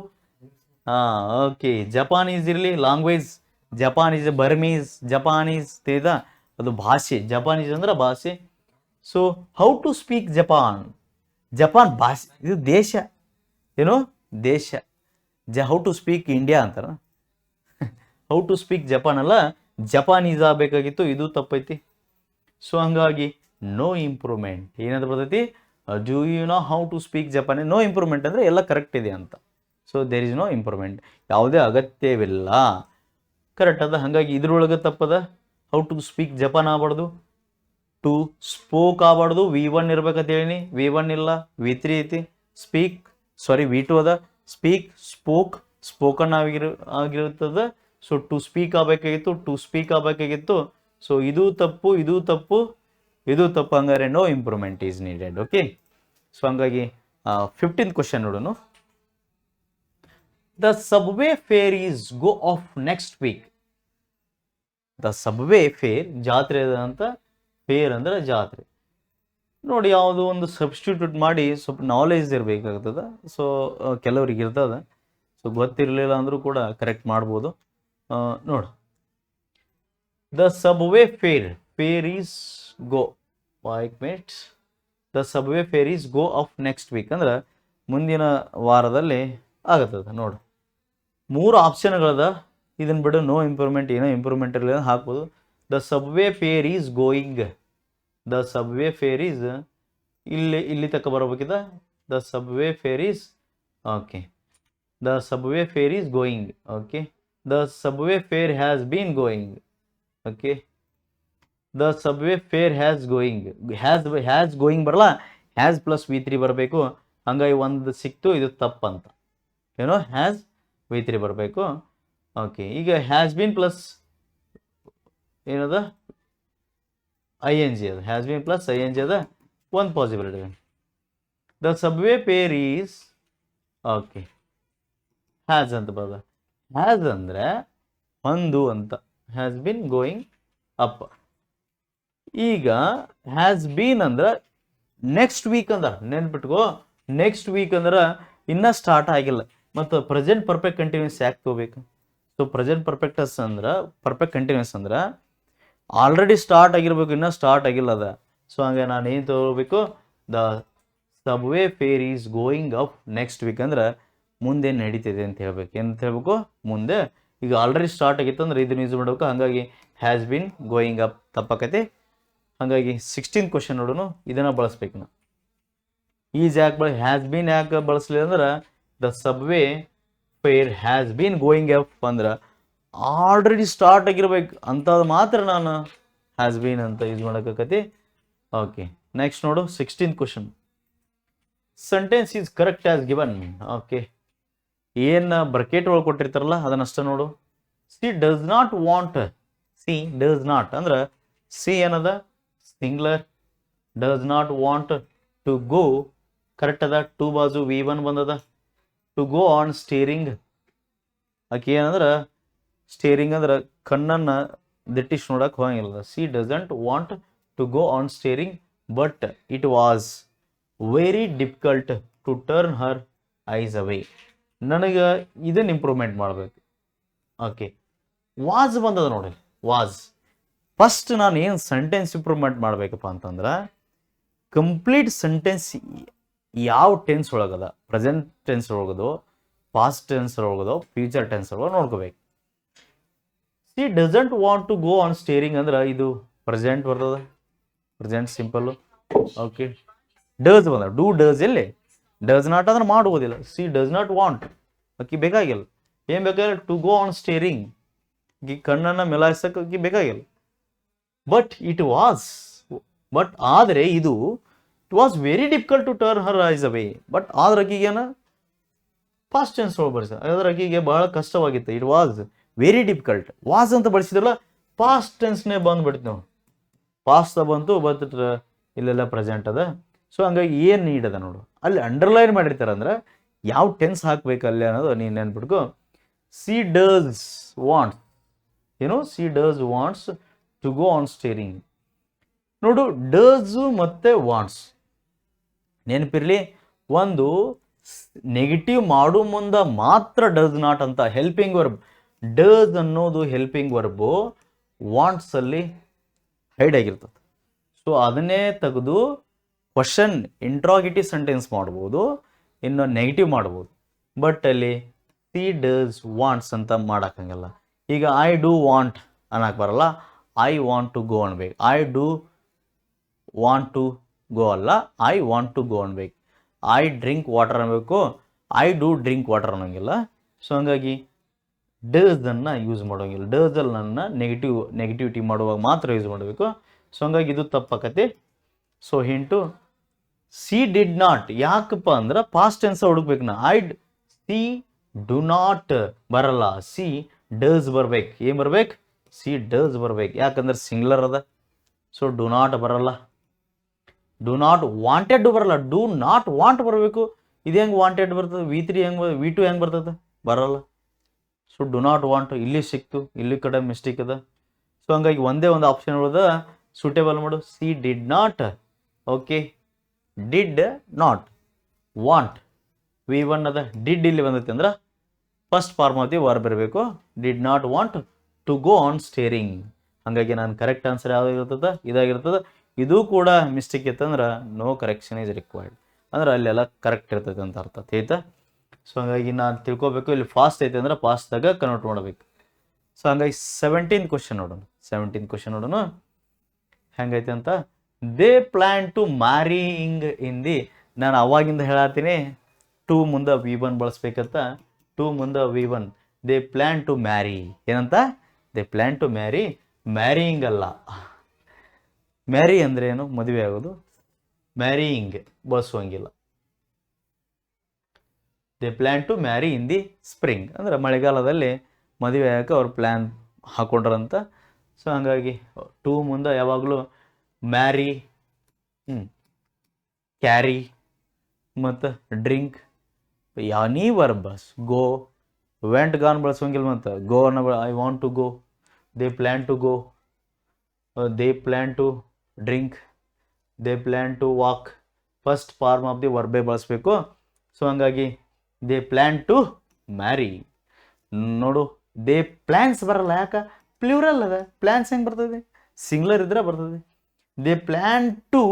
ಓಕೆ. ಜಪಾನೀಸ್ ಇರಲಿ, ಲ್ಯಾಂಗ್ವೇಜ್. ಜಪಾನೀಸ್, ಬರ್ಮೀಸ್, ಜಪಾನೀಸ್ ತಿಳಿದ, ಅದು ಭಾಷೆ. ಜಪಾನೀಸ್ ಅಂದ್ರೆ ಭಾಷೆ. So how to speak Japan, Japan ಭಾಷೆ, ಇದು ದೇಶ. ಏನು ದೇಶ. ಹೌ ಟು ಸ್ಪೀಕ್ ಇಂಡಿಯಾ ಅಂತಾರ. ಹೌ ಟು ಸ್ಪೀಕ್ ಜಪಾನ್ ಅಲ್ಲ, ಜಪಾನೀಸ್ ಆಗಬೇಕಾಗಿತ್ತು, ಇದು ತಪ್ಪೈತಿ. ಸೊ ಹಂಗಾಗಿ ನೋ ಇಂಪ್ರೂವ್ಮೆಂಟ್. ಏನಂತ ಬರ್ತೈತಿ, do you know how to speak Japan. No improvement ಅಂದರೆ ಎಲ್ಲ ಕರೆಕ್ಟ್ ಇದೆ ಅಂತ. So there is no improvement, ಯಾವುದೇ ಅಗತ್ಯವಿಲ್ಲ. ಕರೆಕ್ಟ್ ಅದ. ಹಾಗಾಗಿ ಇದ್ರೊಳಗೆ ತಪ್ಪದ. ಹೌ ಟು ಸ್ಪೀಕ್ ಜಪಾನ್ ಆಗ್ಬಾರ್ದು, ಟು ಸ್ಪೋಕ್ ಆಗ್ಬಾರ್ದು. V1 ಇರ್ಬೇಕಂತ ಹೇಳಿನಿ, V1 ಇಲ್ಲ, V3 ಐತಿ. ಸ್ಪೀಕ್ V2 ಅದ. ಸ್ಪೀಕ್, ಸ್ಪೋಕ್, ಸ್ಪೋಕನ್ ಆಗಿರುತ್ತದ. ಸೊ ಟು ಸ್ಪೀಕ್ ಆಗಬೇಕಾಗಿತ್ತು, ಟು ಸ್ಪೀಕ್ ಆಗಬೇಕಾಗಿತ್ತು. ಸೊ ಇದು ತಪ್ಪು, ಇದು ತಪ್ಪು, ಇದು ತಪ್ಪು. ಹಂಗಾರೆ no improvement is needed. Okay. So ಹಂಗಾಗಿ 15th ಕ್ವಶನ್ ನೋಡೋಣ. The subway fare is go of next week. The subway fare, ಜಾತ್ರೆ ಅಂತ, ಫೇರ್ ಅಂದ್ರೆ ಜಾತ್ರೆ. ನೋಡಿ, ಯಾವುದೋ ಒಂದು ಸಬ್ಸ್ಟಿಟ್ಯೂಟ್ ಮಾಡಿ ಸ್ವಲ್ಪ ನಾಲೆಜ್ ಇರಬೇಕಾಗ್ತದ. ಸೊ ಕೆಲವ್ರಿಗೆ ಇರ್ತದ, ಸೊ ಗೊತ್ತಿರಲಿಲ್ಲ ಅಂದರೂ ಕೂಡ ಕರೆಕ್ಟ್ ಮಾಡ್ಬೋದು. ನೋಡು, the subway fare, fare is go, wake mates. The subway fare is go of next week ಅಂದ್ರೆ ಮುಂದಿನ ವಾರದಲ್ಲಿ ಆಗತ್ತದ. ನೋಡು, 3 ಆಪ್ಷನ್ಗಳದ. ಇದನ್ನ ಬಿಡು, ನೋ ಇಂಪ್ರೂವ್ಮೆಂಟ್, ಏನೋ ಇಂಪ್ರೂವ್ಮೆಂಟ್ ಇರಲಿಲ್ಲ ಹಾಕ್ಬೋದು. The subway fare is going. The subway fare is ಇಲ್ಲಿ ತಕ್ಕ ಬರಬೇಕಿದ. The subway fare is, okay, the subway fare is going. Okay. The subway fare has been going. Okay. The subway fare has going. Has going ಬರಲ್ಲ, has plus V3 ಬರಬೇಕು. ಹಂಗಾಗಿ ಒಂದು ಸಿಕ್ತು, ಇದು ತಪ್ಪಂತ. ಏನೋ ಹ್ಯಾಸ್ V3 ಬರಬೇಕು. ಓಕೆ. ಈಗ has been plus ಏನದ, ING ಅದ. ಹ್ಯಾಸ್ ಬೀನ್ ಪ್ಲಸ್ ING ಅದ, ಒಂದು possibility. The subway fare is, okay, has ಅಂತ ಬರದ. ಹ್ಯಾಸ್ ಅಂದ್ರೆ ಒಂದು ಅಂತ, ಹ್ಯಾಸ್ ಬೀನ್ ಗೋಯಿಂಗ್ ಅಪ್. ಈಗ ಹ್ಯಾಸ್ ಬೀನ್ ಅಂದ್ರೆ ನೆಕ್ಸ್ಟ್ ವೀಕ್ ಅಂದ, ನೆನ್ಪಿಟ್ಕೋ. ನೆಕ್ಸ್ಟ್ ವೀಕ್ ಅಂದ್ರೆ ಇನ್ನೂ ಸ್ಟಾರ್ಟ್ ಆಗಿಲ್ಲ. ಮತ್ತು ಪ್ರೆಸೆಂಟ್ ಪರ್ಫೆಕ್ಟ್ ಕಂಟಿನ್ಯೂಸ್ ಯಾಕೆ ತಗೋಬೇಕು? ಸೊ ಪ್ರೆಸೆಂಟ್ ಪರ್ಫೆಕ್ಟಸ್ ಅಂದ್ರೆ, ಪರ್ಫೆಕ್ಟ್ ಕಂಟಿನ್ಯೂಸ್ ಅಂದ್ರೆ ಆಲ್ರೆಡಿ ಸ್ಟಾರ್ಟ್ ಆಗಿರ್ಬೇಕು, ಇನ್ನೂ ಸ್ಟಾರ್ಟ್ ಆಗಿಲ್ಲ ಅದ. ಸೊ ಹಂಗೆ ನಾನು ಏನು ತಗೋಬೇಕು, the subway fare is going up next week ಅಂದ್ರೆ ಮುಂದೆ ನಡೀತಿದೆ ಅಂತ ಹೇಳ್ಬೇಕು. ಏನಂತ ಹೇಳ್ಬೇಕು, ಮುಂದೆ. ಈಗ ಆಲ್ರೆಡಿ ಸ್ಟಾರ್ಟ್ ಆಗಿತ್ತು ಅಂದ್ರೆ ಇದನ್ನ ಯೂಸ್ ಮಾಡಬೇಕು. ಹಾಗಾಗಿ ಹ್ಯಾಸ್ ಬಿನ್ ಗೋಯಿಂಗ್ ಅಪ್ ತಪ್ಪಾಕೈತಿ. ಹಾಗಾಗಿ 16th ಕ್ವಶನ್ ನೋಡೋಣ. ಇದನ್ನು ಬಳಸ್ಬೇಕು ನಾವು. ಈಸ್ ಯಾಕೆ ಹ್ಯಾಸ್ ಬೀನ್ ಯಾಕೆ ಬಳಸಲಿಲ್ಲ ಅಂದ್ರೆ, the subway fare has been going up ಅಂದ್ರೆ ಆಲ್ರೆಡಿ ಸ್ಟಾರ್ಟ್ ಆಗಿರ್ಬೇಕು ಅಂಥದ್ದು ಮಾತ್ರ ನಾನು ಹ್ಯಾಸ್ ಬೀನ್ ಅಂತ ಯೂಸ್ ಮಾಡೋಕ್ಕತಿ. ಓಕೆ. ನೆಕ್ಸ್ಟ್ ನೋಡು, 16th question. Sentence is correct as given. Okay. ಏನು ಬ್ರಕೆಟ್ ಒಳಗೆ ಕೊಟ್ಟಿರ್ತಾರಲ್ಲ ಅದನ್ನಷ್ಟ ನೋಡು. She does not want. She does not ಅಂದ್ರೆ ಸಿ ಏನದ, singular. Does not want to go, correct ಅದ. ಟು ಬಾಜು V1 ಬಂದದ. To go on staring. ಆಕೆ ಏನಂದ್ರೆ ಸ್ಟೇರಿಂಗ್ ಅಂದ್ರೆ ಕಣ್ಣನ್ನು ದಿಟ್ಟಿಸಿ ನೋಡಕ್ಕೆ ಹೋಗಂಗಿಲ್ಲ. She doesn't want to go on staring but it was very difficult to turn her eyes away. ನನಗೆ ಇದನ್ನು ಇಂಪ್ರೂವ್ಮೆಂಟ್ ಮಾಡಬೇಕು. ಓಕೆ. ವಾಸ್ ಬಂದದ ನೋಡಿ, ವಾಸ್. ಫಸ್ಟ್ ನಾನು ಏನು ಸೆಂಟೆನ್ಸ್ ಇಂಪ್ರೂವ್ಮೆಂಟ್ ಮಾಡಬೇಕಪ್ಪ ಅಂತಂದ್ರೆ, ಕಂಪ್ಲೀಟ್ ಸೆಂಟೆನ್ಸ್ ಯಾವ ಟೆನ್ಸ್ ಒಳಗದ, ಪ್ರೆಸೆಂಟ್ ಟೆನ್ಸ್ ಒಳಗದೋ, ಪಾಸ್ಟ್ ಟೆನ್ಸ್ ಒಳಗದೋ, ಫ್ಯೂಚರ್ ಟೆನ್ಸ್ ಒಳಗೋ ನೋಡ್ಕೋಬೇಕು. She doesn't want to go on staring ಅಂದ್ರೆ ಇದು ಪ್ರೆಸೆಂಟ್ ಬರ್ತದ, ಪ್ರೆಸೆಂಟ್ ಸಿಂಪಲ್ಲು. ಓಕೆ. ಡಸ್ ಬಂದ, ಡೂ ಡಸ್ ಎಲ್ಲಿ, ಡಸ್ ನಾಟ್ ಅಂದ್ರೆ ಮಾಡುವುದಿಲ್ಲ. ಸಿ ಡಸ್ ನಾಟ್ ವಾಂಟ್, ಅಕ್ಕಿ ಬೇಕಾಗಿಲ್ಲ. ಏನು ಬೇಕಾಗಿಲ್ಲ, ಟು ಗೋ ಆನ್ ಸ್ಟೇರಿಂಗ್, ಈ ಕಣ್ಣನ್ನು ಮೆಲಾಯಿಸಕ್ಕೆ ಅಕ್ಕಿ ಬೇಕಾಗಿಲ್ಲ. ಬಟ್ ಇಟ್ ವಾಸ್, ಬಟ್ ಆದರೆ ಇದು, it was very difficult to turn her eyes away. But ಆದ್ರೆ ಅಕ್ಕಿಗೇನ ಪಾಸ್ಟ್ ಟೆನ್ಸ್ ಒಳಗೆ ಬಳಸ, ಅದ್ರ ಅಕ್ಕಿಗೆ ಬಹಳ ಕಷ್ಟವಾಗಿತ್ತು. It was very difficult. Was ಅಂತ ಬಳಸಿದ್ರಲ್ಲ, ಪಾಸ್ಟ್ ಟೆನ್ಸ್ನೇ ಬಂದ್ಬಿಡ್ತು ನಾವು. ಪಾಸ್ಟ್ ಬಂತು, ಬಟ್ ಇಲ್ಲೆಲ್ಲ ಪ್ರೆಸೆಂಟ್ ಅದ. ಸೊ ಹಂಗಾಗಿ ಏನು ನೀಡದ ನೋಡು, ಅಲ್ಲಿ ಅಂಡರ್ಲೈನ್ ಮಾಡಿರ್ತಾರೆ ಅಂದ್ರೆ ಯಾವ ಟೆನ್ಸ್ ಹಾಕ್ಬೇಕು ಅಲ್ಲಿ ಅನ್ನೋದು ನೀನು ನೆನ್ಬಿಟ್ಕೊ. ಸಿ ಡಸ್ ವಾಂಟ್, ಏನೋ she does wants to go on staring. ನೋಡು, ಡಸ್ ಮತ್ತು ವಾಂಟ್ಸ್ ನೆನಪಿರಲಿ, ಒಂದು ನೆಗೆಟಿವ್ ಮಾಡೋ ಮುಂದೆ ಮಾತ್ರ ಡಸ್ ನಾಟ್ ಅಂತ ಹೆಲ್ಪಿಂಗ್ ವರ್ಬ್. ಡಸ್ ಅನ್ನೋದು ಹೆಲ್ಪಿಂಗ್ ವರ್ಬು ವಾಂಟ್ಸಲ್ಲಿ ಹೈಡ್ ಆಗಿರ್ತದೆ. ಸೊ ಅದನ್ನೇ ತೆಗೆದು ಕ್ವಶನ್ ಇಂಟ್ರಾಗೇಟಿವ್ ಸೆಂಟೆನ್ಸ್ ಮಾಡ್ಬೋದು, ಇನ್ನು ನೆಗೆಟಿವ್ ಮಾಡ್ಬೋದು. ಬಟ್ ಅಲ್ಲಿ ಸಿ ಡಸ್ ವಾಂಟ್ಸ್ ಅಂತ ಮಾಡೋಕ್ಕಂಗಿಲ್ಲ. ಈಗ ಐ ಡೂ ವಾಂಟ್ ಅನ್ನಕ್ಕೆ ಬರಲ್ಲ, ಐ ವಾಂಟ್ ಟು ಗೋ ಅನ್ಬೇಕು. I do want to go ಅಲ್ಲ, ಐ ವಾಂಟ್ ಟು ಗೋ ಅನ್ಬೇಕು. ಐ ಡ್ರಿಂಕ್ ವಾಟರ್ ಅನ್ಬೇಕು, ಐ ಡೂ ಡ್ರಿಂಕ್ ವಾಟರ್ ಅನ್ನೋಂಗಿಲ್ಲ. ಸೊ ಹಂಗಾಗಿ ಡಸನ್ನು ಯೂಸ್ ಮಾಡೋಂಗಿಲ್ಲ. ಡಸಲ್ಲಿ ನನ್ನ ನೆಗೆಟಿವಿಟಿ ಮಾಡುವಾಗ ಮಾತ್ರ ಯೂಸ್ ಮಾಡಬೇಕು. ಸೊ ಹಂಗಾಗಿ ಇದು ತಪ್ಪಾಕತಿ. So hint she did not. ಯಾಕಪ್ಪ ಅಂದ್ರೆ ಪಾಸ್ಟ್ ಟೆನ್ಸ್ ಹುಡುಕ್ಬೇಕು ನಾ. ಸಿ ಡು ನಾಟ್ ಬರಲ್ಲ, ಸಿ ಡಸ್ ಬರ್ಬೇಕು. ಏನು ಬರ್ಬೇಕು? ಸಿ ಡಸ್ ಬರ್ಬೇಕು. ಯಾಕಂದ್ರೆ ಸಿಂಗ್ಲರ್ ಅದ. ಸೊ ಡು ನಾಟ್ ಬರಲ್ಲ. ಡು ನಾಟ್ ವಾಂಟೆಡ್ ಬರಲ್ಲ, ಡು ನಾಟ್ ವಾಂಟ್ ಬರಬೇಕು. ಇದು ಹೆಂಗೆ ವಾಂಟೆಡ್ ಬರ್ತದೆ? V3 ಹೆಂಗೆ, V2 ಹೆಂಗೆ ಬರ್ತದೆ? ಬರಲ್ಲ. ಸೊ ಡು ನಾಟ್ ವಾಂಟ್ ಇಲ್ಲಿ ಸಿಕ್ತು, ಇಲ್ಲಿ ಕಡೆ ಮಿಸ್ಟೇಕ್ ಅದ. ಸೊ ಹಂಗಾಗಿ ಒಂದೇ ಒಂದು ಆಪ್ಷನ್ ಉಳಿದ ಸೂಟೇಬಲ್ ಮಾಡು. She did not. Okay, did not want V1 ಅದ. ಡಿಡ್ ಇಲ್ಲಿ ಬಂದೈತೆ ಅಂದ್ರೆ first form of the verb ಇರಬೇಕು. Did not want to go on staring. ಹಾಗಾಗಿ ನಾನು ಕರೆಕ್ಟ್ ಆನ್ಸರ್ ಯಾವುದಾಗಿರ್ತದೆ? ಇದಾಗಿರ್ತದೆ. ಇದು ಕೂಡ ಮಿಸ್ಟೇಕ್ ಇತ್ತಂದ್ರೆ ನೋ ಕರೆಕ್ಷನ್ ಈಸ್ ರಿಕ್ವೈರ್ಡ್, ಅಂದ್ರೆ ಅಲ್ಲೆಲ್ಲ ಕರೆಕ್ಟ್ ಇರ್ತೈತೆ ಅಂತ ಅರ್ಥ ಆಯ್ತಾ. ಸೊ ಹಂಗಾಗಿ ನಾನು ತಿಳ್ಕೊಬೇಕು, ಇಲ್ಲಿ ಫಾಸ್ಟ್ ಐತೆ ಅಂದ್ರೆ ಫಾಸ್ಟ್ದಾಗ ಕನ್ವರ್ಟ್ ಮಾಡಬೇಕು. ಸೊ ಹಂಗಾಗಿ 17th ಕ್ವಶನ್ ನೋಡೋಣ. 17th ಕ್ವಶನ್ ನೋಡೋಣ ಹೆಂಗೈತೆ ಅಂತ. They plan to marrying in the. ನಾನು ಅವಾಗಿಂದ ಹೇಳತ್ತೀನಿ ಟು ಮುಂದೆ V1 ಬಳಸ್ಬೇಕಂತ. ಟು ಮುಂದೆ V1. They plan to marry. ಏನಂತ? They plan to marry. Marrying ಅಲ್ಲ. ಮ್ಯಾರಿ ಅಂದರೆ ಏನು? ಮದುವೆ ಆಗೋದು. ಮ್ಯಾರಿಯಿಂಗ್ ಬಳಸುವಂಗಿಲ್ಲ. They plan to marry in the spring, ಅಂದರೆ ಮಳೆಗಾಲದಲ್ಲಿ ಮದುವೆ ಆಗೋಕೆ ಅವ್ರು ಪ್ಲ್ಯಾನ್ ಹಾಕೊಂಡ್ರಂತ. ಸೊ ಹಂಗಾಗಿ ಟು ಮುಂದೆ ಯಾವಾಗಲೂ ಮ್ಯಾರಿ, ಕ್ಯಾರಿ ಮತ್ತು ಡ್ರಿಂಕ್ ಯಾನಿ ವರ್ಬಸ್. ಗೋ, ವೆಂಟ್ ಗಾನ್ ಬಳಸೋಂಗಿಲ್ಲ. ಮತ್ತು ಗೋ ಅನ್ನೋ I want to go. They plan to go. They plan to drink. They plan to walk. First form of the ವರ್ಬೇ ಬಳಸಬೇಕು. ಸೊ ಹಂಗಾಗಿ ದೇ ಪ್ಲ್ಯಾನ್ ಟು ಮ್ಯಾರಿ. ನೋಡು, they plans ಬರಲ್ಲ. ಯಾಕೆ? Plural ಅದ. Plans ಹೆಂಗೆ ಬರ್ತದೆ? ಸಿಂಗ್ಲರ್ ಇದ್ರೆ ಬರ್ತದೆ. ದೇ ಪ್ಲ್ಯಾನ್ ಟು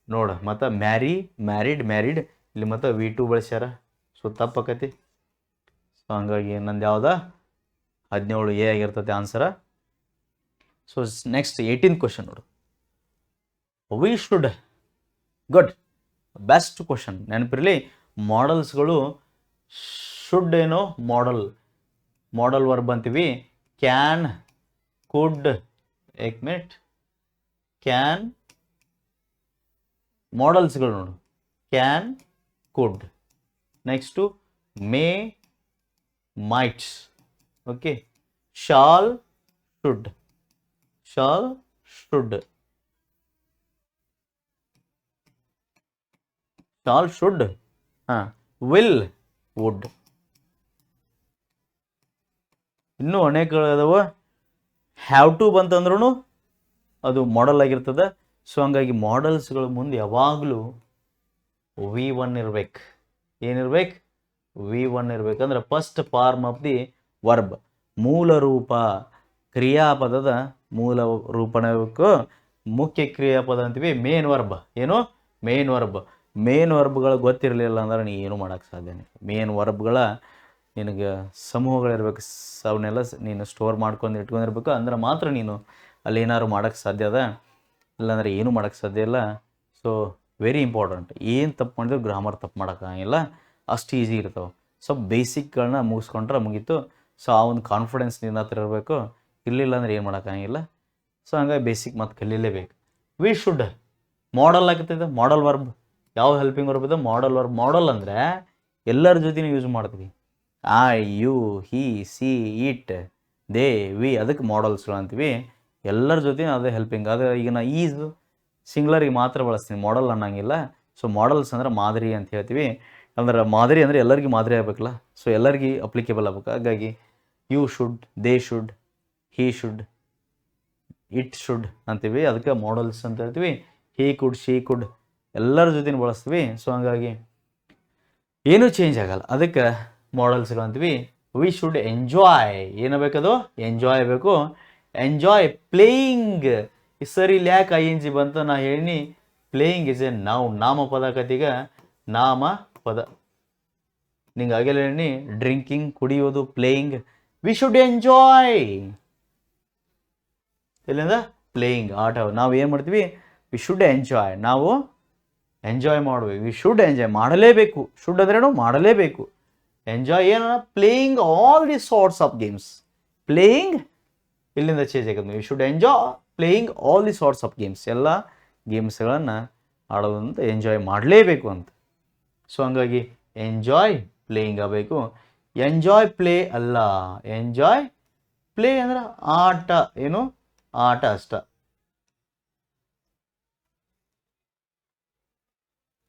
ನೋಡು, ಮತ್ತು ಮ್ಯಾರಿ, ಮ್ಯಾರಿಡ್, ಮ್ಯಾರಿಡ್ ಇಲ್ಲಿ ಮತ್ತು V2 ಬಳಸ್ಯಾರ. ಸೊ ತಪ್ಪಾಕತಿ. ಸೊ ಹಂಗಾಗಿ ನಂದು ಯಾವ್ದು? 17A ಆಗಿರ್ತದೆ answer. So next 18th question ನೋಡು. We should. Good, best question. ನೆನಪಿರಲಿ, ಮಾಡಲ್ಸ್ಗಳು ಶುಡ್ ಏನೋ ಮಾಡಲ್ ವರ್ಬ್ ಅಂತೀವಿ. ಕ್ಯಾನ್, ಕುಡ್, ಏಕ್ ಮಿನಿಟ್, ಕ್ಯಾನ್ ಮಾಡಲ್ಸ್ಗಳು ನೋಡು. Can, could. Next may, mights. Okay, shall, should. Shall, should. Shall, should. Will, would. ಇನ್ನೂ ಅನೇಕ ಅದಾವ. ಹ್ಯಾವ್ ಟು ಬಂತಂದ್ರೂ ಅದು ಮಾಡಲ್ ಆಗಿರ್ತದೆ. ಸೊ ಹಂಗಾಗಿ ಮಾಡಲ್ಸ್ಗಳು ಮುಂದೆ ಯಾವಾಗಲೂ V1 ಇರ್ಬೇಕು. ಏನಿರ್ಬೇಕು? V1 ಇರ್ಬೇಕಂದ್ರೆ first form of the verb. ಮೂಲ ರೂಪ, ಕ್ರಿಯಾಪದದ ಮೂಲ ರೂಪನೇ ಇರಬೇಕು. ಮುಖ್ಯ ಕ್ರಿಯಾಪದ ಅಂತೀವಿ ಮೇನ್ ವರ್ಬ್. ಏನು? Main verb. ಮೇನ್ ವರ್ಬ್ಗಳು ಗೊತ್ತಿರಲಿಲ್ಲ ಅಂದ್ರೆ ನೀ ಏನು ಮಾಡೋಕ್ಕೆ ಸಾಧ್ಯನೇ. ಮೇನ್ ವರ್ಬ್ಗಳ ನಿನಗೆ ಸಮೂಹಗಳಿರ್ಬೇಕು. ಅವನ್ನೆಲ್ಲ ನೀನು ಸ್ಟೋರ್ ಮಾಡ್ಕೊಂಡು ಇಟ್ಕೊಂಡಿರ್ಬೇಕು. ಅಂದ್ರೆ ಮಾತ್ರ ನೀನು ಅಲ್ಲಿ ಏನಾದ್ರು ಮಾಡೋಕ್ಕೆ ಸಾಧ್ಯ ಅದ, ಇಲ್ಲಾಂದರೆ ಏನೂ ಮಾಡೋಕ್ಕೆ ಸಾಧ್ಯ ಇಲ್ಲ. So very important. ಏನು ತಪ್ಪು ಮಾಡಿದ್ರು ಗ್ರಾಮರ್ ತಪ್ಪು ಮಾಡೋಕ್ಕಾಗಿಲ್ಲ, ಅಷ್ಟು ಈಸಿ ಇರ್ತಾವೆ. ಸೊ ಬೇಸಿಕ್ಗಳನ್ನ ಮುಗಿಸ್ಕೊಂಡ್ರೆ ಮುಗೀತು. ಸೊ ಆ ಒಂದು ಕಾನ್ಫಿಡೆನ್ಸ್ ನಿನ್ನ ಹತ್ರ ಇರಬೇಕು. ಇರಲಿಲ್ಲ ಅಂದ್ರೆ ಏನು ಮಾಡೋಕ್ಕಾಗಿಲ್ಲ. ಸೊ ಹಂಗಾಗಿ ಬೇಸಿಕ್ ಮತ್ತು ಕಲೀಲೇಬೇಕು. ವಿ ಶುಡ್ ಮಾಡಲ್ ಆಗ್ತದೆ. ಮಾಡಲ್ ವರ್ಬ್ ಯಾವ ಹೆಲ್ಪಿಂಗ್ ವರ್ಬ್ ಇದೆ? Modal verb. ಮಾಡಲ್ ಅಂದರೆ ಎಲ್ಲರ ಜೊತೆನೂ ಯೂಸ್ ಮಾಡ್ತೀವಿ. I, you, he, she, it, they, we, ಅದಕ್ಕೆ ಮಾಡಲ್ಸ್ಗಳು ಅಂತೀವಿ. ಎಲ್ಲರ ಜೊತೆ ಅದೇ ಹೆಲ್ಪಿಂಗ್. ಅದು ಈಗ ನಾ ಈಸು ಸಿಂಗ್ಲರಿಗೆ ಮಾತ್ರ ಬಳಸ್ತೀನಿ, ಮಾಡಲ್ ಅನ್ನೋಂಗಿಲ್ಲ. ಸೊ ಮಾಡಲ್ಸ್ ಅಂದ್ರೆ ಮಾದರಿ ಅಂತ ಹೇಳ್ತೀವಿ. ಅಂದ್ರೆ ಮಾದರಿ ಅಂದರೆ ಎಲ್ಲರಿಗೂ ಮಾದರಿ ಆಗಬೇಕಲ್ಲ. ಸೊ ಎಲ್ಲರಿಗೂ ಅಪ್ಲಿಕೇಬಲ್ ಆಗ್ಬೇಕು. ಹಾಗಾಗಿ you should, they should, he should, it should ಅಂತೀವಿ, ಅದಕ್ಕೆ ಮಾಡಲ್ಸ್ ಅಂತ ಹೇಳ್ತೀವಿ. ಹೀ ಕುಡ್, ಶೀ ಕುಡ್ ಎಲ್ಲರ ಜೊತೆ ಬಳಸ್ತೀವಿ. ಸೊ ಹಂಗಾಗಿ ಏನೂ ಚೇಂಜ್ ಆಗಲ್ಲ, ಅದಕ್ಕೆ ಮಾಡಲ್ಸ್ಗಳು ಅಂತೀವಿ. ವಿ ಶುಡ್ ಎಂಜಾಯ್, ಏನಬೇಕದು ಎಂಜಾಯ್ ಬೇಕು. Enjoy playing. ಸರಿ ಇಲ್ಲಿ ಯಾಕೆ ಐ ಎನ್ ಜಿ ಬಂತು ನಾ ಹೇಳಿ. ಪ್ಲೇಯಿಂಗ್ ಇಸ್ ಎ ನೌನ್, ನಾಮಪದ ಕತಿಗ ನಾಮಪದ. ನಿಂಗೆ ಆಗಲ್ಲ ಹೇಳಿ ಡ್ರಿಂಕಿಂಗ್ ಕುಡಿಯೋದು ಪ್ಲೇಯಿಂಗ್. ವಿ ಶುಡ್ ಎಂಜಾಯ್, ಇಲ್ಲಿಂದ ಪ್ಲೇಯಿಂಗ್ ಆಟ. ನಾವು ಏನು ಮಾಡ್ತೀವಿ, ವಿ ಶುಡ್ ಎಂಜಾಯ್, ನಾವು ಎಂಜಾಯ್ ಮಾಡಬೇಕು. ವಿ ಶುಡ್ ಎಂಜಾಯ್ ಮಾಡಲೇಬೇಕು. ಶುಡ್ ಅಂದ್ರೇನು ಮಾಡಲೇಬೇಕು. ಎಂಜಾಯ್ ಏನು, playing all the sorts of games. Playing ಇಲ್ಲಿಂದ ಚೇಂಜ್ ಆಗುತ್ತೆ. We should enjoy playing all the sorts of games, ಎಲ್ಲ ಗೇಮ್ಸ್ಗಳನ್ನು ಆಡೋದಂತ ಎಂಜಾಯ್ ಮಾಡಲೇಬೇಕು ಅಂತ. ಸೊ ಹಂಗಾಗಿ ಎಂಜಾಯ್ ಪ್ಲೇಯಿಂಗ್ ಆಗಬೇಕು. ಎಂಜಾಯ್ ಪ್ಲೇ ಅಲ್ಲ, ಎಂಜಾಯ್ ಪ್ಲೇ ಅಂದ್ರೆ ಆಟ, ಏನು ಆಟ ಅಷ್ಟ.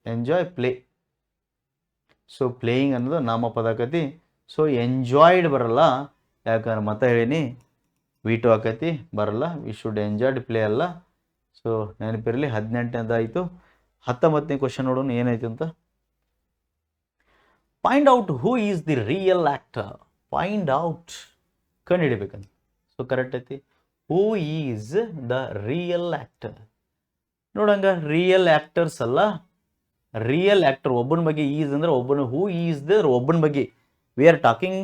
Enjoy play. ಸೊ ಪ್ಲೇಯಿಂಗ್ ಅನ್ನೋದು ನಾಮಪದ ಆಕತಿ. ಸೊ ಎಂಜಾಯ್ಡ್ ಬರಲ್ಲ, ಯಾಕಂದ್ರೆ ಮತ್ತೆ ಹೇಳೀನಿ ವಿ ಟು ಆಕತಿ ಬರಲ್ಲ. ವಿ ಶುಡ್ ಎಂಜಾಯ್ಡ್ ಪ್ಲೇ ಅಲ್ಲ. ಸೊ ನೆನಪಿರಲಿ. 18ನೇದಾಯಿತು. 19ನೇ ಕ್ವಶನ್ ನೋಡೋಣ ಏನಾಯ್ತು ಅಂತ. Find out who is the real actor. Find out ಕಂಡುಹಿಡಿಬೇಕಂತ. ಸೊ ಕರೆಕ್ಟ್ ಐತಿ. Who is the real actor. ನೋಡಂಗ ರಿಯಲ್ ಆ್ಯಕ್ಟರ್ಸ್ ಅಲ್ಲ, ರಿಯಲ್ ಆ್ಯಕ್ಟರ್ ಒಬ್ಬನ ಬಗ್ಗೆ. ಈಸ್ ಅಂದ್ರೆ ಒಬ್ಬನ, ಹೂ ಈಸ್ ದ ಒಬ್ಬನ ಬಗ್ಗೆ. We are talking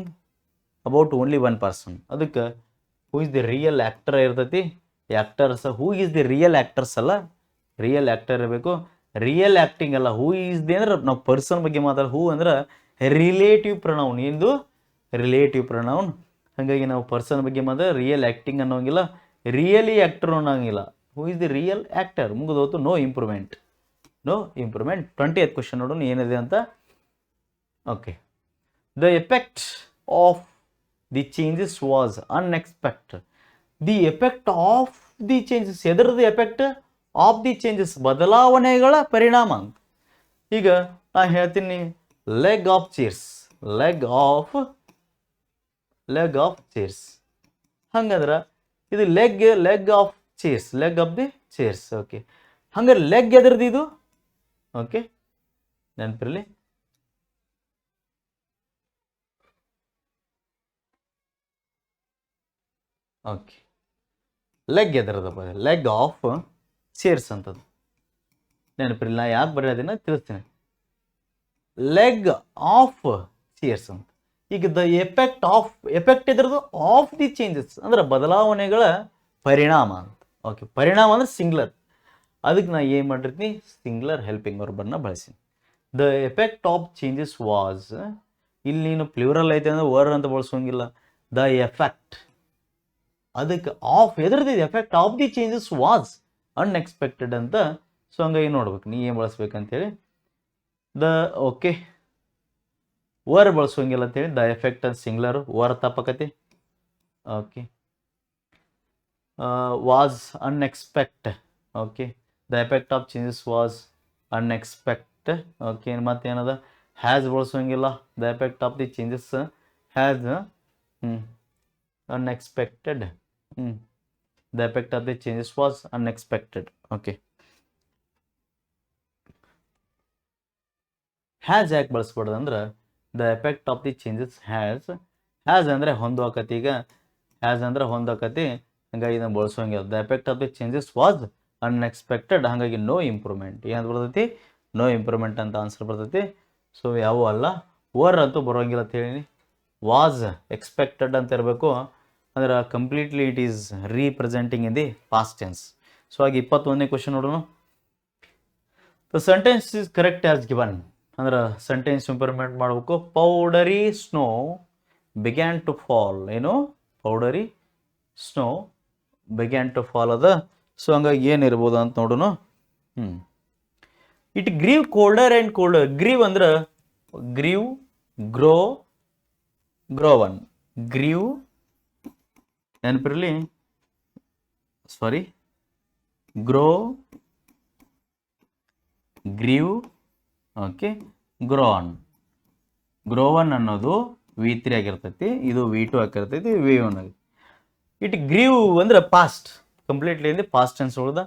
about only one person. ಅದಕ್ಕೆ who is the real actor ಇರ್ತೈತಿ. Actors, who is the real actors ಅಲ್ಲ, ರಿಯಲ್ ಆ್ಯಕ್ಟರ್ ಇರಬೇಕು. ರಿಯಲ್ ಆ್ಯಕ್ಟಿಂಗ್ ಅಲ್ಲ. ಹೂ ಈಸ್ ದಿ ಅಂದ್ರೆ ನಾವು ಪರ್ಸನ್ ಬಗ್ಗೆ ಮಾತಾಡ. ಹೂ ಅಂದ್ರೆ ರಿಲೇಟಿವ್ ಪ್ರೊನೌನ್. ಎಂದು ರಿಲೇಟಿವ್ ಪ್ರೊನೌನ್. ಹಾಗಾಗಿ ನಾವು ಪರ್ಸನ್ ಬಗ್ಗೆ ಮಾತ್ರ ರಿಯಲ್ ಆ್ಯಕ್ಟಿಂಗ್ ಅನ್ನೋಂಗಿಲ್ಲ, ರಿಯಲಿ ಆ್ಯಕ್ಟರ್ ಅನ್ನೋಂಗಿಲ್ಲ. Who is the real actor. ಮುಗಿದೋತು. No improvement, no improvement. 20th question ನೋಡೋಣ ಏನಿದೆ ಅಂತ. Okay. The effect of the changes was unexpected. The effect of the changes, ಎದರದ್ದು ಎಫೆಕ್ಟ್? ಆಫ್ ದಿ ಚೇಂಜಸ್, ಬದಲಾವಣೆಗಳ ಪರಿಣಾಮ ಅಂತ. ಈಗ ನಾ ಹೇಳ್ತೀನಿ leg of chairs, leg of chairs. ಹಂಗಂದ್ರೆ ಇದು leg of chairs, leg of the chairs. Okay. ಹಂಗಾರೆ ಲೆಗ್ ಎದ್ರದ್ದು ಇದು? ಓಕೆ, ನೆನಪಿರಲಿ. ಓಕೆ, ಲೆಗ್ ಎದ್ರದಪ್ಪ? ಲೆಗ್ ಆಫ್ ಚೇರ್ಸ್ ಅಂತದ್ದು ನೆನಪಿರಲಿ. ನಾ ಯಾಕೆ ಬರೆಯೋದನ್ನ ತಿಳಿಸ್ತೀನಿ. ಲೆಗ್ ಆಫ್ ಚೇರ್ಸ್ ಅಂತ. ಈಗ ದ ಎಫೆಕ್ಟ್ ಆಫ್, ಎಫೆಕ್ಟ್ ಎದ್ರದ್ದು? ಆಫ್ ದಿ ಚೇಂಜಸ್ ಅಂದ್ರೆ ಬದಲಾವಣೆಗಳ ಪರಿಣಾಮ ಅಂತ. ಓಕೆ, ಪರಿಣಾಮ ಅಂದ್ರೆ ಸಿಂಗ್ಲರ್. ಅದಕ್ಕೆ ನಾ ಏನು ಮಾಡಿರ್ತೀನಿ, ಸಿಂಗ್ಲರ್ ಹೆಲ್ಪಿಂಗ್ ವರ್ಬನ್ನು ಬಳಸ್ತೀನಿ. The effect of changes was, ಇಲ್ಲಿ ನೀನು ಪ್ಲೂರಲ್ ಐತೆ ಅಂದ್ರೆ ವರ್ ಅಂತ ಬಳಸೋಂಗಿಲ್ಲ. ದ ಎಫೆಕ್ಟ್, ಅದಕ್ಕೆ ಆಫ್ ಎದ್ರದ್ದು? Effect of the changes was unexpected ಅಂತ. ಸೊ ಹಂಗಾಗಿ ನೋಡ್ಬೇಕು ನೀ ಏನು ಬಳಸ್ಬೇಕಂತೇಳಿ. ದ ಓಕೆ, ವರ್ ಬಳಸೋಂಗಿಲ್ಲ ಅಂತೇಳಿ ದ ಎಫೆಕ್ಟ್ ಅಂತ ಸಿಂಗ್ಲರು, ವರ್ ತಪ್ಪಕತಿ. Okay, was unexpected. Okay, the effect of changes was unexpected. Okay, ಮತ್ತೇನದ? ಹ್ಯಾಸ್ ಬಳಸೋಂಗಿಲ್ಲ. The effect of the changes has unexpected. The effect of the changes was unexpected. Okay, has ಯಾಕೆ ಬಳಸ್ಬಾರ್ದು ಅಂದ್ರೆ the effect of the changes has. Has ಅಂದರೆ ಹೊಂದೋಕತಿ. ಈಗ has ಅಂದ್ರೆ ಹೊಂದೋಕತಿ, ಹಂಗಾಗಿ ಇದನ್ನು ಬಳಸೋಂಗಿಲ್ಲ. The effect of the changes was unexpected. ಹಾಗಾಗಿ ನೋ ಇಂಪ್ರೂವ್ಮೆಂಟ್. ಏನು ಬರ್ತೈತಿ? ನೋ ಇಂಪ್ರೂವ್ಮೆಂಟ್ ಅಂತ ಆನ್ಸರ್ ಬರ್ತೈತಿ. ಸೊ ಯಾವ ಅಲ್ಲ, ವರ್ ಅಂತೂ ಬರೋಂಗಿಲ್ಲ ಅಂತ ಹೇಳಿ. ವಾಸ್ ಎಕ್ಸ್ಪೆಕ್ಟೆಡ್ ಅಂತ ಇರಬೇಕು. ಅಂದ್ರೆ completely it is representing in the past tense. So ಹಾಗೆ 21ನೇ ಕ್ವಶನ್ ನೋಡೋಣ. The sentence is correct as given. ಅಂದ್ರೆ ಸೆಂಟೆನ್ಸ್ ಇಂಪ್ರೂವ್ಮೆಂಟ್ ಮಾಡಬೇಕು. Powdery snow began to fall. ಏನು? Powdery snow began to fall ಅದ. ಸೊ ಹಂಗಾಗಿ ಏನಿರ್ಬೋದು ಅಂತ ನೋಡೋಣ. It grew colder and colder. Grew ಅಂದ್ರೆ ಗ್ರೀವ್, ಗ್ರೋ, ಗ್ರೋವನ್. ಗ್ರೀವ್ ನೆನಪಿರಲಿ, sorry, grow, grew. Okay, grown. Grown ಅನ್ನೋದು V3 ಆಗಿರ್ತೈತಿ, ಇದು V2 ಆಗಿರ್ತೈತಿ, V1 ಆಗಿ. ಇಟ್ ಗ್ರೀವ್ ಅಂದ್ರೆ ಪಾಸ್ಟ್ ಕಂಪ್ಲೀಟ್ಲಿ ಅಂದ್ರೆ ಪಾಸ್ಟ್ ಟೆನ್ಸ್ ಒಳಗದ.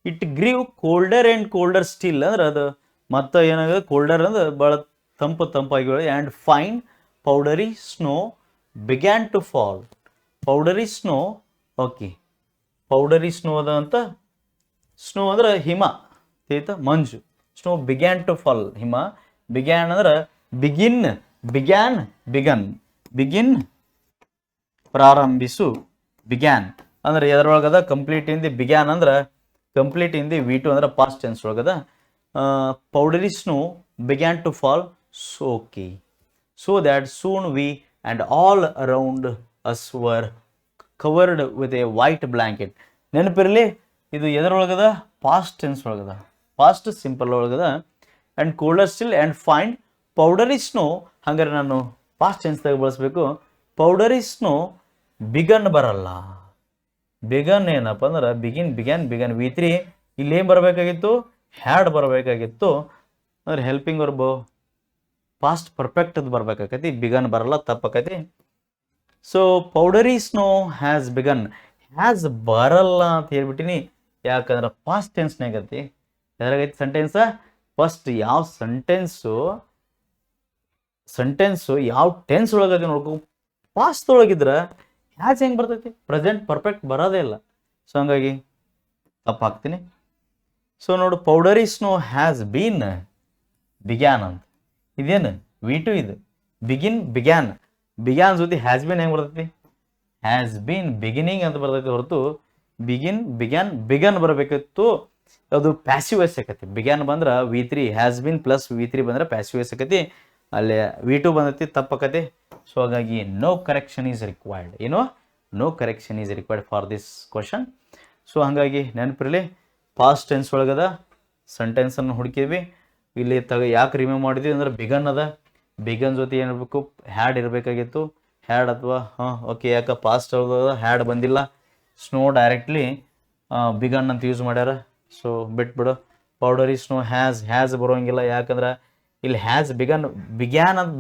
It grew colder and colder still ಅಂದ್ರೆ ಅದು ಮತ್ತೆ ಏನಾಗಿದೆ ಕೋಲ್ಡರ್ ಅಂದ್ರೆ ಭಾಳ ತಂಪಾಗಿ and fine powdery snow began to fall. Powdery snow, okay, powdery snow ಅದ ಅಂತ. ಸ್ನೋ ಅಂದ್ರೆ ಹಿಮ, ಆಯ್ತಾ, ಮಂಜು. ಸ್ನೋ ಬಿಗ್ಯಾನ್ ಟು ಫಾಲ್, ಹಿಮ. ಬಿಗ್ಯಾನ್ ಅಂದ್ರೆ ಬಿಗಿನ್ ಪ್ರಾರಂಭಿಸು. ಬಿಗ್ಯಾನ್ ಅಂದ್ರೆ ಎದ್ರೊಳಗದ ಕಂಪ್ಲೀಟ್ ಇಂದಿ. ಬಿಗ್ಯಾನ್ ಅಂದ್ರೆ ಕಂಪ್ಲೀಟ್ ಇಂದಿ. V2 ಅಂದ್ರೆ ಪಾಸ್ಟ್ ಟೆನ್ಸ್ ಒಳಗದ. Powdery snow began to fall okay so that soon we and all around us were covered with a white blanket. ನೆನಪಿರಲಿ, ಇದು ಎದರೊಳಗದ? ಪಾಸ್ಟ್ ಟೆನ್ಸ್ ಒಳಗದ, ಪಾಸ್ಟ್ ಸಿಂಪಲ್ ಒಳಗದ. And colder still and fine powdery snow. ಹಂಗಾರೆ ನಾನು past ಟೆನ್ಸ್ದಾಗ ಬಳಸಬೇಕು. Powdery snow begun ಬರಲ್ಲ. ಬಿಗನ್ ಏನಪ್ಪ ಅಂದ್ರೆ ಬಿಗನ್ V3. ಇಲ್ಲಿ ಏನು ಬರಬೇಕಾಗಿತ್ತು? ಹ್ಯಾಡ್ ಬರಬೇಕಾಗಿತ್ತು. ಅಂದ್ರೆ ಹೆಲ್ಪಿಂಗ್ ವರ್ಬ್ ಪಾಸ್ಟ್ ಪರ್ಫೆಕ್ಟ್ ಅದು ಬರ್ಬೇಕಾಕೈತಿ. ಬಿಗನ್ ಬರಲ್ಲ, ತಪ್ಪಾಕೈತಿ. So powdery snow has begun. Has ಬರಲ್ಲ ಅಂತ ಹೇಳ್ಬಿಟ್ಟಿನಿ, ಯಾಕಂದ್ರೆ ಪಾಸ್ಟ್ ಟೆನ್ಸ್ನಾಗ ಐತಿ. ಎದ್ರಾಗೈತಿ ಸೆಂಟೆನ್ಸ? ಫಸ್ಟ್ ಯಾವ ಸೆಂಟೆನ್ಸು ಯಾವ ಟೆನ್ಸ್ ಒಳಗೈತಿ ನೋಡ್ಕೊ. ಪಾಸ್ಟ್ ಒಳಗಿದ್ರೆ ಹ್ಯಾಸ್ ಹೆಂಗೆ ಬರ್ತೈತಿ? ಪ್ರೆಸೆಂಟ್ ಪರ್ಫೆಕ್ಟ್ ಬರೋದೇ ಇಲ್ಲ. ಸೊ ಹಂಗಾಗಿ ತಪ್ಪಾಗ್ತೀನಿ. ಸೊ ನೋಡು, powdery snow has been began ಅಂತ. ಇದೇನು V2 ಇದು. ಬಿಗ್ಯಾನ್ ಜೊತೆ ಹ್ಯಾಸ್ ಬೀನ್ ಹೆಂಗೆ ಬರ್ತೈತಿ? ಹ್ಯಾಸ್ ಬೀನ್ ಬಿಗಿನಿಂಗ್ ಅಂತ ಬರ್ತೈತಿ ಹೊರತು ಬಿಗನ್ ಬರಬೇಕಿತ್ತು. ಅದು ಪ್ಯಾಸಿವ್ ವಾಯ್ಸ್ ಆಕತಿ. ಬಿಗ್ಯಾನ್ ಬಂದ್ರೆ V3, has been plus V3 ಬಂದ್ರೆ ಪ್ಯಾಸಿವ್ ವಾಯ್ಸ್ ಆಕತಿ. ಅಲ್ಲಿ V2 ಬಂದೈತಿ, ತಪ್ಪಾಕತಿ. ಸೊ ಹಾಗಾಗಿ ನೋ ಕರೆಕ್ಷನ್ ಈಸ್ ರಿಕ್ವೈರ್ಡ್. ಏನೋ no correction is required for this question. So ಹಾಗಾಗಿ ನೆನಪಿರಲಿ, ಪಾಸ್ಟ್ ಟೆನ್ಸ್ ಒಳಗದ ಸೆಂಟೆನ್ಸನ್ನು ಹುಡುಕಿದ್ವಿ. ಇಲ್ಲಿ ಯಾಕೆ ರಿಮೂವ್ ಮಾಡಿದ್ವಿ ಅಂದ್ರೆ ಬಿಗನ್ ಅದ. ಬಿಗನ್ ಜೊತೆ ಏನಿರಬೇಕು? ಹ್ಯಾಡ್ ಇರಬೇಕಾಗಿತ್ತು. ಹ್ಯಾಡ್ ಅಥವಾ ಓಕೆ, ಯಾಕೆ ಪಾಸ್ಟ್ ಒಳಗದ ಹ್ಯಾಡ್ ಬಂದಿಲ್ಲ. ಸ್ನೋ ಡೈರೆಕ್ಟ್ಲಿ ಬಿಗನ್ ಅಂತ ಯೂಸ್ ಮಾಡ್ಯಾರ. ಸೊ ಬಿಟ್ಬಿಡು. ಪೌಡರಿ ಸ್ನೋ ಹ್ಯಾಸ್ ಬರೋಂಗಿಲ್ಲ, ಯಾಕಂದ್ರೆ ಇಲ್ಲಿ ಹ್ಯಾಸ್ ಬಿಗ್ಯಾನ್ ಅಂತ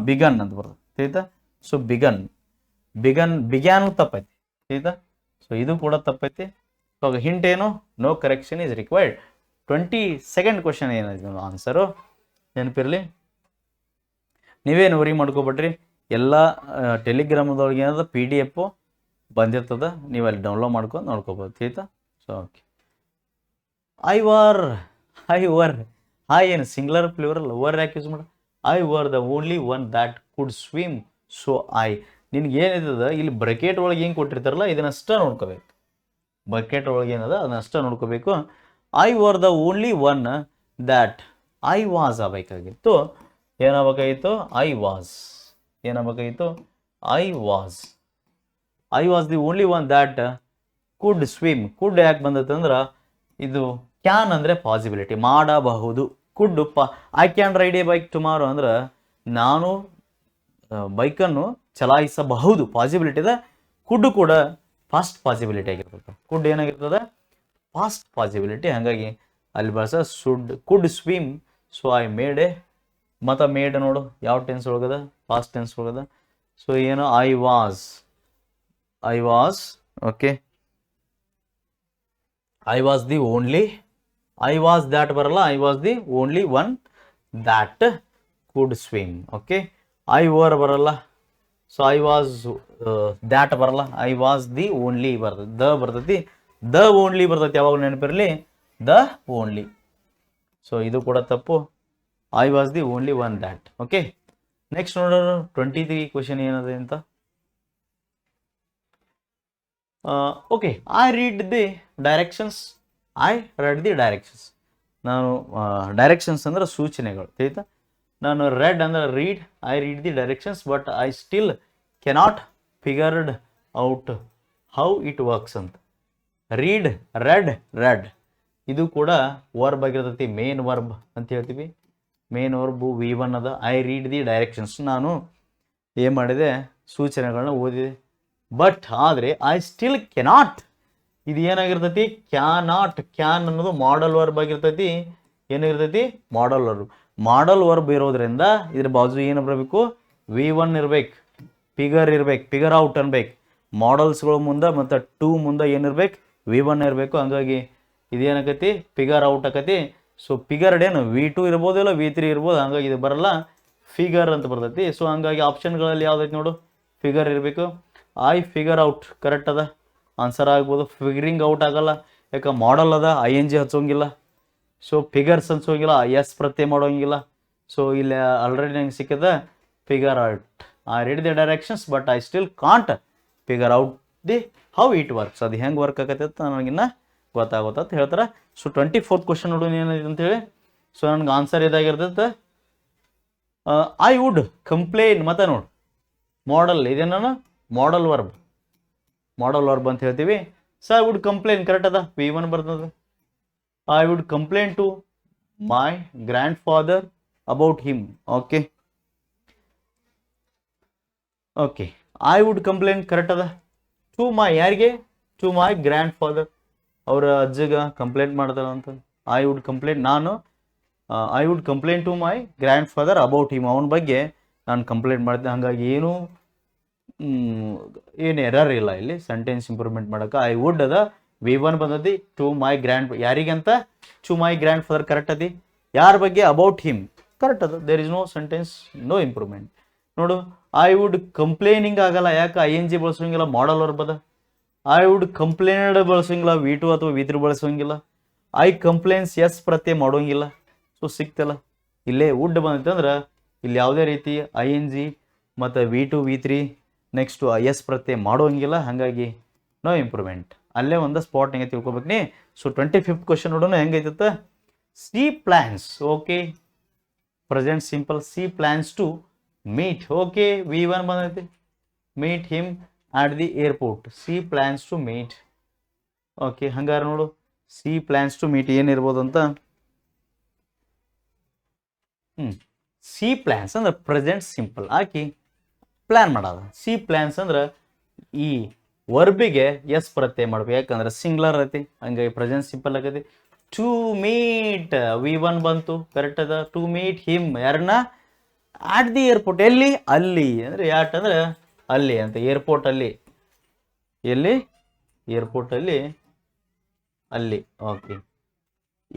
ಬಿಗನ್ ಅಂತ ಬರ್ತದೆ, ಆಯ್ತಾ. ಸೊ ಬಿಗ್ಯಾನ್ ತಪ್ಪೈತಿ, ಆಯ್ತಾ. ಸೊ ಇದು ಕೂಡ ತಪ್ಪೈತಿ. ಸೊ ಹಿಂಟ್ ಏನು? No correction is required. 22nd question ಏನಿದೆ ಆನ್ಸರು ನೆನಪಿರಲಿ. ನೀವೇನು ವರಿ ಮಾಡ್ಕೊಬಿಟ್ರಿ. ಎಲ್ಲ ಟೆಲಿಗ್ರಾಮದೊಳಗೆ ಏನದ PDF ಬಂದಿರ್ತದ, ನೀವು ಅಲ್ಲಿ ಡೌನ್ಲೋಡ್ ಮಾಡ್ಕೊಂಡು ನೋಡ್ಕೋಬೋದು, ಆಯ್ತಾ. So okay. ಏನು ಸಿಂಗ್ಯುಲರ್ ಪ್ಲೂರಲ್ ವರ್ ಯಾಕೆ ಯೂಸ್ ಮಾಡ? I were the only one that could swim. So ನಿನ್ಗೆ ಏನಿದೆ ಇಲ್ಲಿ ಬ್ರಕೆಟ್ ಒಳಗೆ ಏನು ಕೊಟ್ಟಿರ್ತಾರಲ್ಲ, ಇದನ್ನಷ್ಟ ನೋಡ್ಕೋಬೇಕು. ಬಕೆಟ್ ಒಳಗೆ ಏನದ ಅದನ್ನಷ್ಟ ನೋಡ್ಕೋಬೇಕು. I were the only one that I was ಆಗಬೇಕಾಗಿತ್ತು. ಏನಾಗಬೇಕಾಗಿತ್ತು? I was the only one that could swim. Could ಯಾಕೆ ಬಂದೈತೆ ಅಂದ್ರೆ ಇದು ಕ್ಯಾನ್ ಅಂದರೆ ಪಾಸಿಬಿಲಿಟಿ, ಮಾಡಬಹುದು. Could I can ride a bike tomorrow ಅಂದ್ರೆ ನಾನು ಬೈಕನ್ನು ಚಲಾಯಿಸಬಹುದು, ಪಾಸಿಬಿಲಿಟಿ ಇದೆ. ಕುಡ್ ಕೂಡ ಫಾಸ್ಟ್ ಪಾಸಿಬಿಲಿಟಿ ಆಗಿರ್ತದೆ. ಕುಡ್ ಏನಾಗಿರ್ತದೆ? Past possibility. ಹಾಗಾಗಿ ಅಲ್ಲಿ ಬಳಸ could swim. So I made a. ಮತ್ತು ಮೇಡ್ ನೋಡು ಯಾವ ಟೆನ್ಸ್ ಒಳಗದ? ಪಾಸ್ಟ್ ಟೆನ್ಸ್ ಒಳಗದ. ಸೊ ಏನು? I was okay. I was the only. I was that ಬರಲ್ಲ, I was the only one that could swim. Okay. I were ಬರಲ್ಲ. So I was that ಬರಲ್ಲ, I was the only ಬರ್ತದೆ. ಬರ್ತೈತಿ, the only ಬರ್ತೈತಿ. ಯಾವಾಗ ನೆನಪಿರಲಿ? The only. So ಇದು ಕೂಡ ತಪ್ಪು. I was the only one that. Okay. Next ನೋಡೋಣ 23 ಕ್ವಶನ್ ಏನದೆ ಅಂತ. Okay. I read the directions. ನಾನು ಡೈರೆಕ್ಷನ್ಸ್ ಅಂದ್ರೆ ಸೂಚನೆಗಳು, ಆಯ್ತಾ. ನಾನು ರೆಡ್ ಅಂದ್ರೆ read. I read the directions but I still cannot figured out how it works ಅಂತ. ರೆಡ್ ಇದು ಕೂಡ ವರ್ಬ್ ಆಗಿರ್ತೈತಿ, ಮೇನ್ ವರ್ಬ್ ಅಂತ ಹೇಳ್ತೀವಿ. ಮೇನ್ ವರ್ಬು V1 ಅದ. ಐ ರೀಡ್ ದಿ ಡೈರೆಕ್ಷನ್ಸ್, ನಾನು ಏನು ಮಾಡಿದೆ? ಸೂಚನೆಗಳನ್ನ ಓದಿದೆ. ಬಟ್ ಆದರೆ ಐ ಸ್ಟಿಲ್ ಕೆನಾಟ್, ಇದು ಏನಾಗಿರ್ತೈತಿ? ಕ್ಯಾನ್ ಅನ್ನೋದು ಮಾಡಲ್ ವರ್ಬ್ ಆಗಿರ್ತೈತಿ. ಏನಾಗಿರ್ತೈತಿ? ಮಾಡಲ್ ವರ್ಬ್ ಇರೋದ್ರಿಂದ ಇದ್ರ ಬಾಜು ಏನು ಬರಬೇಕು? V1 ಇರ್ಬೇಕು, ಫಿಗರ್ ಔಟ್ ಅನ್ಬೇಕು. ಮಾಡಲ್ಸ್ಗಳು ಮುಂದೆ ಮತ್ತು ಟೂ ಮುಂದೆ ಏನಿರ್ಬೇಕು, V1 ಇರಬೇಕು. ಹಂಗಾಗಿ ಇದೇನಾಕತಿ ಫಿಗರ್ ಔಟ್ ಆಕತಿ. ಸೊ ಫಿಗರ್ಡ್ ಏನು V2 ಇರ್ಬೋದು, ಇಲ್ಲ V3 ಇರ್ಬೋದು. ಹಂಗಾಗಿ ಇದು ಬರಲ್ಲ, ಫಿಗರ್ ಅಂತ ಬರ್ತೈತಿ. ಸೊ ಹಂಗಾಗಿ ಆಪ್ಷನ್ಗಳಲ್ಲಿ ಯಾವ್ದೈತಿ ನೋಡು, ಫಿಗರ್ ಇರಬೇಕು. ಐ ಫಿಗರ್ ಔಟ್ ಕರೆಕ್ಟ್ ಅದ, ಆನ್ಸರ್ ಆಗ್ಬೋದು. ಫಿಗರಿಂಗ್ ಔಟ್ ಆಗಲ್ಲ, ಯಾಕೆ ಮಾಡಲ್ ಅದ, ING ಹಚ್ಚೋಂಗಿಲ್ಲ. ಸೊ ಫಿಗರ್ಸ್ ಅನ್ಸೋಂಗಿಲ್ಲ, ಎಸ್ ಪ್ರತ್ಯಯ ಮಾಡೋಂಗಿಲ್ಲ. ಸೊ ಇಲ್ಲಿ ಆಲ್ರೆಡಿ ನಂಗೆ ಸಿಕ್ಕದ figure out. I read the directions but I still can't figure out the how it works. ಅದು ಹೆಂಗೆ ವರ್ಕ್ ಆಗತ್ತೆ ಅಂತ ನನಗಿನ್ನ ಗೊತ್ತಾಗುತ್ತೆ ಹೇಳ್ತಾರೆ. ಸೊ 24th ಕ್ವಶನ್ ನೋಡು ಏನಿದೆ ಅಂತೇಳಿ. ಸೊ ನನಗೆ ಆನ್ಸರ್ ಇದಾಗಿರ್ತೈತೆ, ಐ ವುಡ್ ಕಂಪ್ಲೇನ್. ಮತ್ತೆ ನೋಡು ಮಾಡಲ್ ಇದೇನ ಮಾಡಲ್ ವರ್ಬ್ ಅಂತ ಹೇಳ್ತೀವಿ. So I would complain correct ಅದ, V1 ಬರ್ತದೆ. I would complain to my grand father about him. Okay I would complain correct ಅದ. ಟು ಮೈ ಯಾರಿಗೆ, ಟು ಮೈ ಗ್ರ್ಯಾಂಡ್ ಫಾದರ್, ಅವರ ಅಜ್ಜಗ ಕಂಪ್ಲೇಂಟ್ ಮಾಡ್ತಾರ ಅಂತ. ಐ ವುಡ್ ಕಂಪ್ಲೇಂಟ್ ನಾನು, I would complaint to my grand father about him, ಅವನ ಬಗ್ಗೆ ನಾನು complaint ಮಾಡ್ತೀನಿ. ಹಾಗಾಗಿ ಏನು ಎರರ್ ಇಲ್ಲ ಇಲ್ಲಿ ಸೆಂಟೆನ್ಸ್ ಇಂಪ್ರೂವ್ಮೆಂಟ್ ಮಾಡೋಕೆ. ಐ ವುಡ್ ಅದ, V1 ಬಂದದಿ. ಟು ಮೈ ಗ್ರ್ಯಾಂಡ್ ಯಾರಿಗಂತ, to my grand father correct ಅದಿ. ಯಾರ ಬಗ್ಗೆ, ಅಬೌಟ್ ಹಿಮ್ ಕರೆಕ್ಟ್ ಅದ. There is no sentence, no improvement. ನೋಡು ಐ ವುಡ್ ಕಂಪ್ಲೇನಿಂಗ್ ಆಗಲ್ಲ, ಯಾಕೆ ING ಬಳಸೋಂಗಿಲ್ಲ, ಮಾಡಲ್ ವರ್ಬ್ ಅದ. ಐ ವುಡ್ ಕಂಪ್ಲೇಂಡ್ ಬಳಸೋಂಗಿಲ್ಲ, V2 ಅಥವಾ V3 ಬಳಸೋಂಗಿಲ್ಲ. ಐ ಕಂಪ್ಲೇನ್ಸ್ ಎಸ್ ಪ್ರತ್ಯಯ ಮಾಡೋಂಗಿಲ್ಲ. ಸೊ ಸಿಕ್ತಲ್ಲ, ಇಲ್ಲೇ ವುಡ್ ಬಂದೈತೆ ಅಂದ್ರೆ ಇಲ್ಲಿ ಯಾವುದೇ ರೀತಿ ING ಮತ್ತು V2 V3 ನೆಕ್ಸ್ಟು ಎಸ್ ಪ್ರತ್ಯಯ ಮಾಡೋಂಗಿಲ್ಲ. ಹಾಗಾಗಿ ನೋ ಇಂಪ್ರೂವ್ಮೆಂಟ್. ಅಲ್ಲೇ ಒಂದು ಸ್ಪಾಟ್ ಹೆಂಗೆ ತಿಳ್ಕೊಬೇಕು ನೀ. ಸೊ 25th ಕ್ವಶನ್ ನೋಡೋಣ ಹೆಂಗೈತತ್ತ. She plans, okay present simple. She plans to meet, okay V1 ಬಂದೈತಿ. Meet him at the airport. She plans to meet. Okay ಹಂಗಾರೆ ನೋಡು ಸಿ ಪ್ಲ್ಯಾನ್ಸ್ ಟು ಮೀಟ್ ಏನಿರ್ಬೋದು ಅಂತ. ಸಿ ಪ್ಲ್ಯಾನ್ಸ್ ಅಂದ್ರೆ ಪ್ರೆಸೆಂಟ್ ಸಿಂಪಲ್ ಹಾಕಿ plan ಮಾಡೋದು. ಸಿ ಪ್ಲ್ಯಾನ್ಸ್ ಅಂದ್ರೆ ಈ ವರ್ಬಿಗೆ ಎಸ್ ಪ್ರತ್ಯಯ ಮಾಡ್ಬೇಕು, ಯಾಕಂದ್ರೆ ಸಿಂಗ್ಲರ್ ಐತಿ. ಹಂಗಾಗಿ ಪ್ರೆಸೆಂಟ್ ಸಿಂಪಲ್ ಆಗೈತಿ. ಟು ಮೀಟ್ V1 ಬಂತು ಕರೆಕ್ಟ್ ಅದ. ಟು ಮೀಟ್ ಹಿಮ್ ಯಾರನ್ನ, ಆಟ್ ದಿ ಏರ್ಪೋರ್ಟ್, ಎಲ್ಲಿ, ಅಲ್ಲಿ ಅಂದ್ರೆ ಯಾಟ್ ಅಂದ್ರೆ ಅಲ್ಲಿ ಅಂತ. ಏರ್ಪೋರ್ಟ್ ಅಲ್ಲಿ, ಎಲ್ಲಿ, ಏರ್ಪೋರ್ಟ್ ಅಲ್ಲಿ, ಅಲ್ಲಿ. ಓಕೆ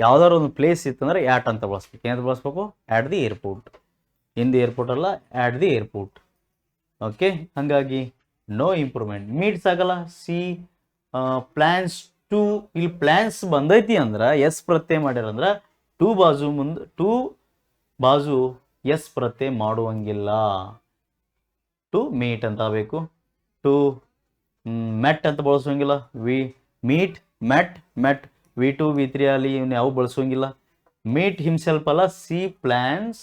ಯಾವ್ದಾದ್ರು ಒಂದು ಪ್ಲೇಸ್ ಇತ್ತಂದ್ರೆ ಯಾಟ್ ಅಂತ ಬಳಸ್ಬೇಕು. ಏನಂತ ಬಳಸ್ಬೇಕು, at the airport. In the airport ಅಲ್ಲ, ಆಟ್ ದಿ ಏರ್ಪೋರ್ಟ್. ಓಕೆ ಹಂಗಾಗಿ ನೋ ಇಂಪ್ರೂವ್ಮೆಂಟ್. ಮೀಟ್ಸ್ ಆಗಲ್ಲ. ಸಿ ಪ್ಲ್ಯಾನ್ಸ್ ಟು, ಇಲ್ಲಿ ಪ್ಲ್ಯಾನ್ಸ್ ಬಂದೈತಿ ಅಂದ್ರೆ ಎಸ್ ಪ್ರತ್ಯಯ ಮಾಡ್ಯಾರಂದ್ರೆ ಟು ಬಾಜು ಮುಂದೆ, ಟು ಬಾಜು ಎಸ್ ಪ್ರತ್ಯಯ ಮಾಡುವಂಗಿಲ್ಲ. ಟು ಮೀಟ್ ಅಂತ ಆಗಬೇಕು. ಟು ಮೆಟ್ ಅಂತ ಬಳಸೋಂಗಿಲ್ಲ. ಮೀಟ್ ಮೆಟ್ V2 V3 ಅಲ್ಲಿ ಇವನು ಯಾವ ಬಳಸೋಂಗಿಲ್ಲ. ಮೀಟ್ ಹಿಮ್ಸೆಲ್ಫ್ ಅಲ್ಲ, she plans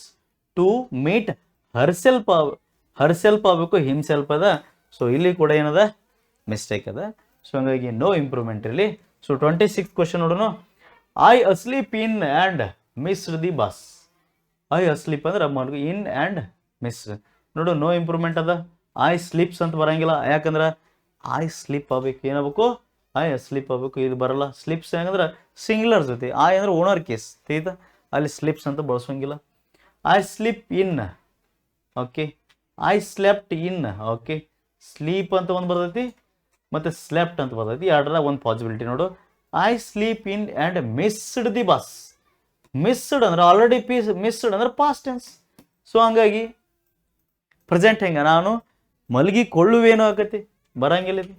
to meet herself ಆಗಬೇಕು, ಹಿಮ್ಸೆಲ್ಫ್ ಅದ. ಸೊ ಇಲ್ಲಿ ಕೂಡ ಏನದ ಮಿಸ್ಟೇಕ್ ಅದ. ಸೊ ಹಂಗಾಗಿ ನೋ ಇಂಪ್ರೂವ್ಮೆಂಟ್ ಇರಲಿ. ಸೊ 26th ಕ್ವಶನ್ ನೋಡೋಣ. I asleep in and missed the bus. I asleep ಅಂದ್ರೆ ಮಲ್ಗು, ಇನ್ ಆ್ಯಂಡ್ ಮಿಸ್. ನೋಡು ನೋ ಇಂಪ್ರೂವ್ಮೆಂಟ್ ಅದ. ಐ ಸ್ಲೀಪ್ಸ್ ಅಂತ ಬರಂಗಿಲ್ಲ, ಯಾಕಂದ್ರೆ ಐ ಸ್ಲೀಪ್ ಆಗ್ಬೇಕು. ಏನಾಗಬೇಕು, ಐ ಅಸ್ಲೀಪ್ ಆಗ್ಬೇಕು. ಇದು ಬರಲ್ಲ. ಸ್ಲಿಪ್ಸ್ ಹೆಂಗಂದ್ರೆ ಸಿಂಗ್ಯುಲರ್ ಜೊತೆ, ಐ ಅಂದ್ರೆ ಓನರ್ ಕೇಸ್ ತೀತ, ಅಲ್ಲಿ ಸ್ಲಿಪ್ಸ್ ಅಂತ ಬಳಸೋಂಗಿಲ್ಲ. I sleep in, okay I slept in. Okay sleep ಅಂತ ಒಂದು ಬರ್ತೈತಿ ಮತ್ತು ಸ್ಲೆಪ್ಟ್ ಅಂತ ಬರ್ತೈತಿ, ಎರಡರ ಒಂದು ಪಾಸಿಬಿಲಿಟಿ ನೋಡು. I sleep in and missed the bus. Missed ಅಂದ್ರೆ ಆಲ್ರೆಡಿ ಮಿಸ್ಡ್ ಅಂದ್ರೆ ಪಾಸ್ಟ್ ಟೆನ್ಸ್. ಸೊ ಹಂಗಾಗಿ ಪ್ರೆಸೆಂಟ್ ಹೆಂಗೆ, ನಾನು ಮಲಗಿಕೊಳ್ಳುವೇನೋ ಆಕತಿ, ಬರಂಗಿಲ್ಲ ಇದು.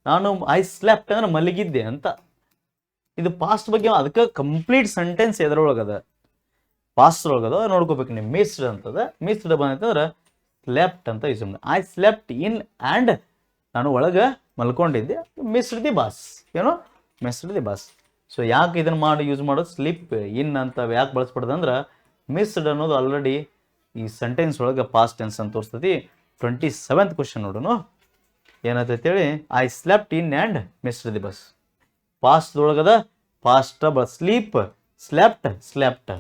ನಾನು ಐ ಸ್ಲೆಪ್ಟ್ ಅಂದ್ರೆ ಮಲಗಿದ್ದೆ ಅಂತ. ಇದು ಪಾಸ್ಟ್ ಬಗ್ಗೆ, ಅದಕ್ಕೆ ಕಂಪ್ಲೀಟ್ ಸೆಂಟೆನ್ಸ್ ಎದ್ರೊಳಗದ, ಪಾಸ್ಟ್ ಒಳಗದ ನೋಡ್ಕೋಬೇಕು ನೀವು. ಮಿಸ್ಡ್ ಅಂತದ, ಮಿಸ್ಡ್ ಬಂದೈತಂದ್ರೆ ಸ್ಲೆಪ್ಟ್ ಅಂತ ಯೂಸ್ ಮಾಡಿ. ಐ ಸ್ಲೆಪ್ಟ್ ಇನ್ ಆ್ಯಂಡ್ ನಾನು ಒಳಗೆ ಮಲ್ಕೊಂಡಿದ್ದೆ. ಮಿಸ್ಡ್ ದಿ ಬಸ್, ಏನೋ ಮಿಸ್ಡ್ ದಿ ಬಸ್. ಸೊ ಯಾಕೆ ಇದನ್ನು ಮಾಡಿ ಯೂಸ್ ಮಾಡೋದು, ಸ್ಲಿಪ್ ಇನ್ ಅಂತ ಯಾಕೆ ಬಳಸ್ಬಾರ್ದು ಅಂದ್ರೆ ಮಿಸ್ಡ್ ಅನ್ನೋದು ಆಲ್ರೆಡಿ ಈ ಸೆಂಟೆನ್ಸ್ ಒಳಗೆ ಪಾಸ್ಟ್ ಟೆನ್ಸ್ ಅಂತ ತೋರಿಸ್ತೈತಿ. 27th ಕ್ವಶನ್ ನೋಡೋಣ ಏನಂತೈತಿ ಹೇಳಿ. I slept in and missed the bus. Past ಒಳಗದ, past sleep, slept, slept,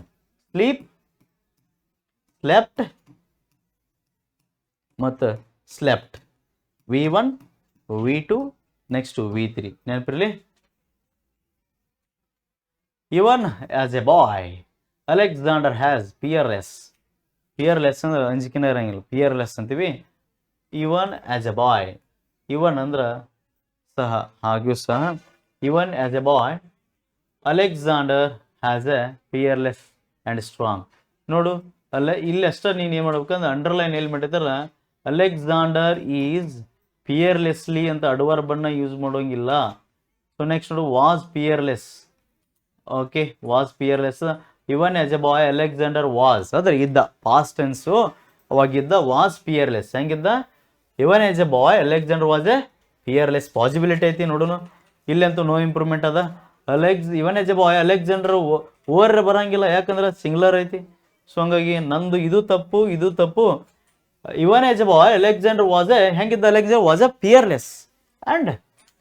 sleep, slept ಮತ್ತು slept. V1 V2 next V3 ನೆನಪಿರಲಿ. Even as a boy, Alexander has PRS. Fearless ಅಂದ್ರೆ ಅಂಜಿಕೆನೇ ಇರಂಗಿಲ್ಲ, ಫಿಯರ್ಲೆಸ್ ಅಂತೀವಿ. ಇವನ್ ಆಸ್ ಎ ಬಾಯ್, ಇವನ್ ಅಂದ್ರೆ ಸಹ, ಹಾಗೆಯೂ ಸಹ even as a boy Alexander has a fearless and strong. ನೋಡು ಅಲ್ಲ, ಇಲ್ಲಿ ಅಷ್ಟ ನೀನು ಏನು ಮಾಡ್ಬೇಕಂದ್ರೆ ಅಂಡರ್ಲೈನ್ ಎಲ್ಲಿ ಮಾಡಿದಾರ, ಅಲೆಕ್ಸಾಂಡರ್ ಈಸ್ ಫಿಯರ್ಲೆಸ್ಲಿ ಅಂತ ಅಡ್ವರ್ಬನ್ನ ಯೂಸ್ ಮಾಡೋಂಗಿಲ್ಲ. ಸೊ ನೆಕ್ಸ್ಟ್ ನೋಡು, was fearless. Okay, was fearless. Even as a boy Alexander was, ಅದ್ರ ಇದ್ದ ಪಾಸ್ಟ್ ಟೆನ್ಸು ಅವಾಗಿದ್ದ. ವಾಸ್ ಫಿಯರ್ಲೆಸ್ ಹೆಂಗಿದ್ದ, even as a boy Alexander was a fearless. Possibility ಐತಿ ನೋಡುನು, ಇಲ್ಲಂತೂ ನೋ ಇಂಪ್ರೂವ್ಮೆಂಟ್ ಅದ. Even as a boy Alexander were ಬರಂಗಿಲ್ಲ, ಯಾಕಂದ್ರೆ ಸಿಂಗ್ಲರ್ ಐತಿ. ಸೊ ಹಂಗಾಗಿ ನಂದು ಇದು ತಪ್ಪು, ಇದು ತಪ್ಪು. Even as a boy Alexander was a, ಹೆಂಗಿದ್ದ Alexander was a fearless and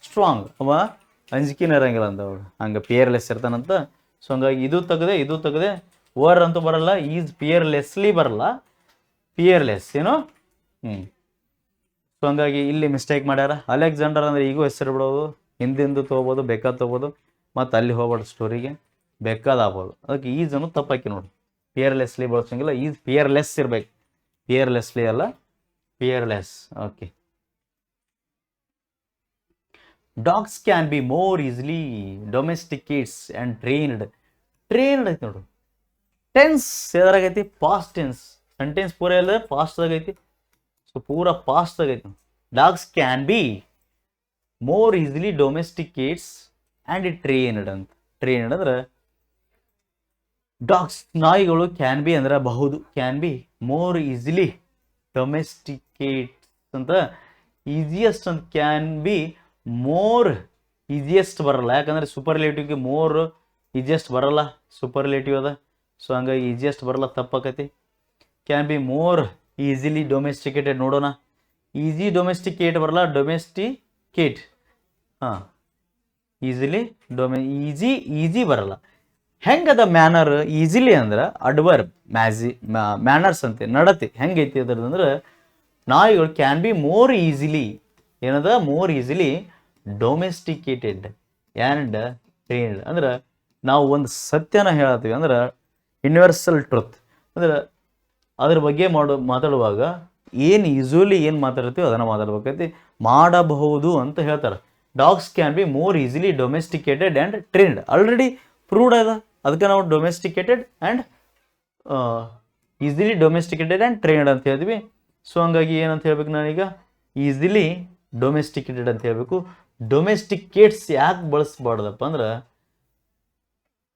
strong. ಅವ ಅಂಜಿಕೆನ ಇರಂಗಿಲ್ಲ ಅಂತ ಅವ್ರು, ಹಂಗೆ ಫಿಯರ್ಲೆಸ್ ಇರ್ತಾನಂತ. ಸೊ ಹಂಗಾಗಿ ಇದು ತೆಗೆದೆ, ಇದು ತೆಗೆದೆ, ಓವರ್ ಅಂತೂ ಬರಲ್ಲ, ಈಸ್ ಫಿಯರ್ಲೆಸ್ಲಿ ಬರಲ್ಲ, ಫಿಯರ್ಲೆಸ್ ಏನು. ಸೊ ಹಂಗಾಗಿ ಇಲ್ಲಿ ಮಿಸ್ಟೇಕ್ ಮಾಡ್ಯಾರ. ಅಲೆಕ್ಸಾಂಡರ್ ಅಂದ್ರೆ ಈಗೂ ಹೆಸರು ಬಿಡೋದು, ಹಿಂದಿಂದು ತೊಗೋಬೋದು, ಬೇಕಾದ ತೊಗೋಬೋದು, ಮತ್ತು ಅಲ್ಲಿ ಹೋಗ್ಬಾರ್ದು ಸ್ಟೋರಿಗೆ, ಬೇಕಾದಾಗ್ಬೋದು. ಅದಕ್ಕೆ ಈಸ್ ಅನ್ನೋ ತಪ್ಪಾಕಿ ನೋಡಿ, ಫಿಯರ್ಲೆಸ್ಲಿ ಬಳಸಂಗಿಲ್ಲ, ಈಸ್ ಫಿಯರ್ಲೆಸ್ ಇರ್ಬೇಕು, ಫಿಯರ್ಲೆಸ್ಲಿ ಅಲ್ಲ, fearless. Okay. Dogs can be more easily domesticates and trained. Trained ಐತಿ ನೋಡು, ಟೆನ್ಸ್ ಎದ್ರಾಗೈತಿ, ಪಾಸ್ಟ್ ಟೆನ್ಸ್. ಸೆಂಟೆನ್ಸ್ ಪೂರ ಇಲ್ಲ, ಪಾಸ್ಟ್ದಾಗ ಐತಿ. ಸೊ ಪೂರ ಪಾಸ್ಟ್ದಾಗ ಐತಿ. Dogs can be more easily domesticates and trained ಅಂತ. ಟ್ರೈನ್ಡ್ ಅಂದ್ರೆ ಡಾಗ್ಸ್, ನಾಯಿಗಳು, ಕ್ಯಾನ್ ಬಿ ಅಂದ್ರೆ ಬಹುದು, can be more easily domesticates ಅಂತ, ಈಸಿಯೆಸ್ಟ್ ಅಂತ. ಕ್ಯಾನ್ ಬಿ ಮೋರ್ ಈಸಿಯೆಸ್ಟ್ ಬರಲ್ಲ, ಯಾಕಂದ್ರೆ ಸೂಪರ್ಲೇಟಿವ್ಗೆ ಮೋರ್ ಈಸಿಯೆಸ್ಟ್ ಬರಲ್ಲ, ಸೂಪರ್ಲೇಟಿವ್ ಅದ. ಸೊ ಹಂಗಾಗಿ ಈಸಿಯೆಸ್ಟ್ ಬರಲ್ಲ, ತಪ್ಪಾಕತಿ. Can be more easily domesticated. ನೋಡೋಣ, ಈಸಿ ಡೊಮೆಸ್ಟಿಕೇಟ್ ಬರಲ್ಲ, ಡೊಮೆಸ್ಟಿಕೇಟ್. ಹಾಂ, ಈಸಿಲಿ ಈಸಿ ಬರಲ್ಲ. ಹೆಂಗದ ಮ್ಯಾನರ್, ಈಸಿಲಿ ಅಂದ್ರೆ ಅಡ್ವರ್ಬ್, ಮ್ಯಾನರ್ಸ್ ಅಂತೆ, ನಡತೆ ಹೆಂಗೈತಿ ಅದ್ರದಂದ್ರೆ, ನಾಯಿಗಳು ಕ್ಯಾನ್ ಬಿ ಮೋರ್ ಈಸಿಲಿ ಏನದ, more easily domesticated and trained. ಅಂದ್ರೆ ನಾವು ಒಂದು ಸತ್ಯನ ಹೇಳತ್ತೀವಿ ಅಂದ್ರೆ ಯೂನಿವರ್ಸಲ್ ಟ್ರುತ್, ಅಂದ್ರೆ ಅದ್ರ ಬಗ್ಗೆ ಮಾತಾಡುವಾಗ ಏನು ಯೂಸ್ವಲಿ ಏನು ಮಾತಾಡ್ತೀವಿ ಅದನ್ನು ಮಾತಾಡ್ಬೇಕೈತಿ, ಮಾಡಬಹುದು ಅಂತ ಹೇಳ್ತಾರೆ. Dogs can be more easily domesticated and trained, already proved ಅದ. ಅದಕ್ಕೆ ನಾವು domesticated and easily domesticated and trained ಅಂತ ಹೇಳ್ತೀವಿ. ಸೊ ಹಂಗಾಗಿ ಏನಂತ ಹೇಳ್ಬೇಕು ನಾನೀಗ, ಈಸಿಲಿ ಡೊಮೆಸ್ಟಿಕೇಟೆಡ್ ಅಂತ ಹೇಳ್ಬೇಕು. ಡೊಮೆಸ್ಟಿಕೇಟ್ಸ್ ಯಾಕೆ ಬಳಸ್ಬಾರ್ದಪ್ಪ ಅಂದ್ರೆ,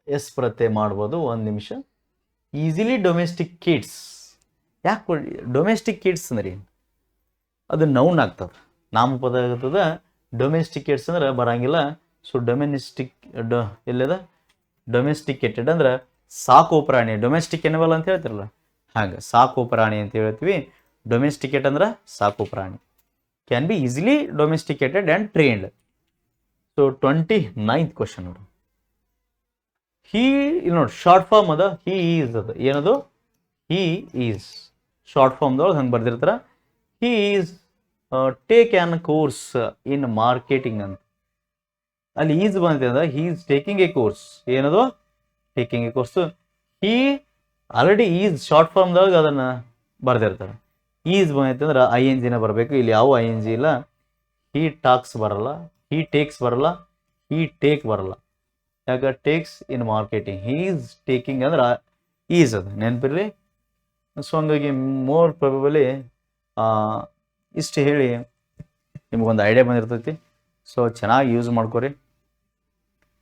ಎಸ್ ಪ್ರತ್ಯಯ ಮಾಡ್ಬೋದು. ಒಂದು ನಿಮಿಷ, ಈಸಿಲಿ ಡೊಮೆಸ್ಟಿಕೇಟ್ಸ್ ಯಾಕೆ, ಡೊಮೆಸ್ಟಿಕೇಟ್ಸ್ ಅಂದ್ರೆ ಏನು, ಅದು ನೌನ್ ಆಗ್ತದೆ, ನಾಮಪದ ಆಗ್ತದ. ಡೊಮೆಸ್ಟಿಕೇಟ್ಸ್ ಅಂದ್ರೆ ಬರಂಗಿಲ್ಲ. ಸೊ ಎಲ್ಲದ ಡೊಮೆಸ್ಟಿಕೇಟೆಡ್ ಅಂದ್ರೆ ಸಾಕು ಪ್ರಾಣಿ, ಡೊಮೆಸ್ಟಿಕ್ ಎನಿಮಲ್ ಅಂತ ಹೇಳ್ತಿರಲ್ಲ ಹಾಗೆ, ಸಾಕು ಪ್ರಾಣಿ ಅಂತ ಹೇಳ್ತೀವಿ. ಡೊಮೆಸ್ಟಿಕೇಟ್ ಅಂದ್ರೆ ಸಾಕು ಪ್ರಾಣಿ. Can be easily domesticated and trained. So 29th question ನೋಡು, ಹೀ ಇಲ್ಲಿ ನೋಡಿ, ಶಾರ್ಟ್ ಫಾರ್ಮ್ ಅದ, ಹೀ ಈಸ್ ಅದ. ಏನದು, ಹೀ ಈಸ್ ಶಾರ್ಟ್ ಫಾರ್ಮ್ದೊಳಗೆ ಹಂಗೆ ಬರ್ದಿರ್ತಾರ. He is take on course in marketing ಅಂತ. ಅಲ್ಲಿ ಈಸ್ ಬಂದಿದೆ ಅಂದ್ರೆ he is taking a course. ಏನದು, taking a course. He already is short ಫಾರ್ಮ್ದೊಳಗೆ ಅದನ್ನು ಬರ್ದಿರ್ತಾರೆ. ಈಸ್ ಬಂದೈತೆ ಅಂದ್ರೆ INGನ ಬರಬೇಕು. ಇಲ್ಲಿ ಯಾವ ING ಇಲ್ಲ. ಹೀ ಟಾಕ್ಸ್ ಬರಲ್ಲ, ಹೀ ಟೇಕ್ಸ್ ಬರಲ್ಲ, ಹೀ ಟೇಕ್ ಬರಲ್ಲ. ಯಾಕೆ, takes in marketing. Hi is taking ಅಂದ್ರೆ ಈಸ್ ಅದು ನೆನಪಿರಲಿ. ಸೊ ಹಂಗಾಗಿ ಮೋರ್ ಪ್ರಾಬಬಲಿ ಇಷ್ಟು ಹೇಳಿ ನಿಮಗೊಂದು ಐಡಿಯಾ ಬಂದಿರ್ತೈತಿ. ಸೊ ಚೆನ್ನಾಗಿ ಯೂಸ್ ಮಾಡ್ಕೊರಿ.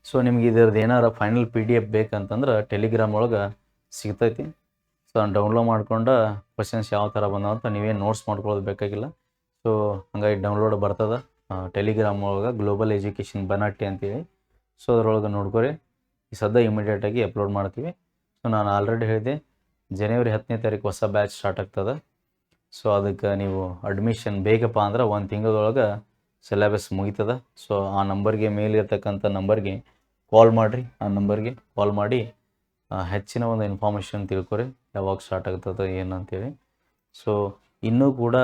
ಸೊ ನಿಮ್ಗೆ ಇದ್ರದ್ದು ಏನಾರ ಫೈನಲ್ PDF ಬೇಕಂತಂದ್ರೆ ಟೆಲಿಗ್ರಾಮ್ ಒಳಗೆ ಸಿಗ್ತೈತಿ. ಸೊ ನಾನು ಡೌನ್ಲೋಡ್ ಮಾಡ್ಕೊಂಡು ಕ್ವಶನ್ಸ್ ಯಾವ ಥರ ಬಂದಾವ ಅಂತ ನೀವೇನು ನೋಟ್ಸ್ ಮಾಡ್ಕೊಳ್ಳೋದು ಬೇಕಾಗಿಲ್ಲ. ಸೊ ಹಂಗಾಗಿ ಡೌನ್ಲೋಡ್ ಬರ್ತದೆ ಟೆಲಿಗ್ರಾಮ್ ಒಳಗೆ, ಗ್ಲೋಬಲ್ ಎಜುಕೇಷನ್ ಬನಾಟಿ ಅಂತೇಳಿ. ಸೊ ಅದ್ರೊಳಗೆ ನೋಡ್ಕೊರಿ. ಈ ಸದ್ಯ ಇಮಿಡಿಯೇಟಾಗಿ ಅಪ್ಲೋಡ್ ಮಾಡ್ತೀವಿ. ಸೊ ನಾನು ಆಲ್ರೆಡಿ ಹೇಳಿದೆ, ಜನವರಿ 10ನೇ ತಾರೀಕು ಹೊಸ ಬ್ಯಾಚ್ ಸ್ಟಾರ್ಟ್ ಆಗ್ತದೆ. ಸೊ ಅದಕ್ಕೆ ನೀವು ಅಡ್ಮಿಷನ್ ಬೇಕಪ್ಪ ಅಂದ್ರೆ 1 ತಿಂಗಳೊಳಗೆ ಸಿಲೆಬಸ್ ಮುಗಿತದೆ. ಸೊ ಆ ನಂಬರ್ಗೆ, ಮೇಲಿರ್ತಕ್ಕಂಥ ನಂಬರ್ಗೆ ಕಾಲ್ ಮಾಡಿರಿ. ಆ ನಂಬರ್ಗೆ ಕಾಲ್ ಮಾಡಿ ಹೆಚ್ಚಿನ ಒಂದು ಇನ್ಫಾರ್ಮೇಷನ್ ತಿಳ್ಕೊರಿ, ಯಾವಾಗ ಸ್ಟಾರ್ಟ್ ಆಗ್ತದೆ ಏನು ಅಂತೇಳಿ. ಸೊ ಇನ್ನೂ ಕೂಡ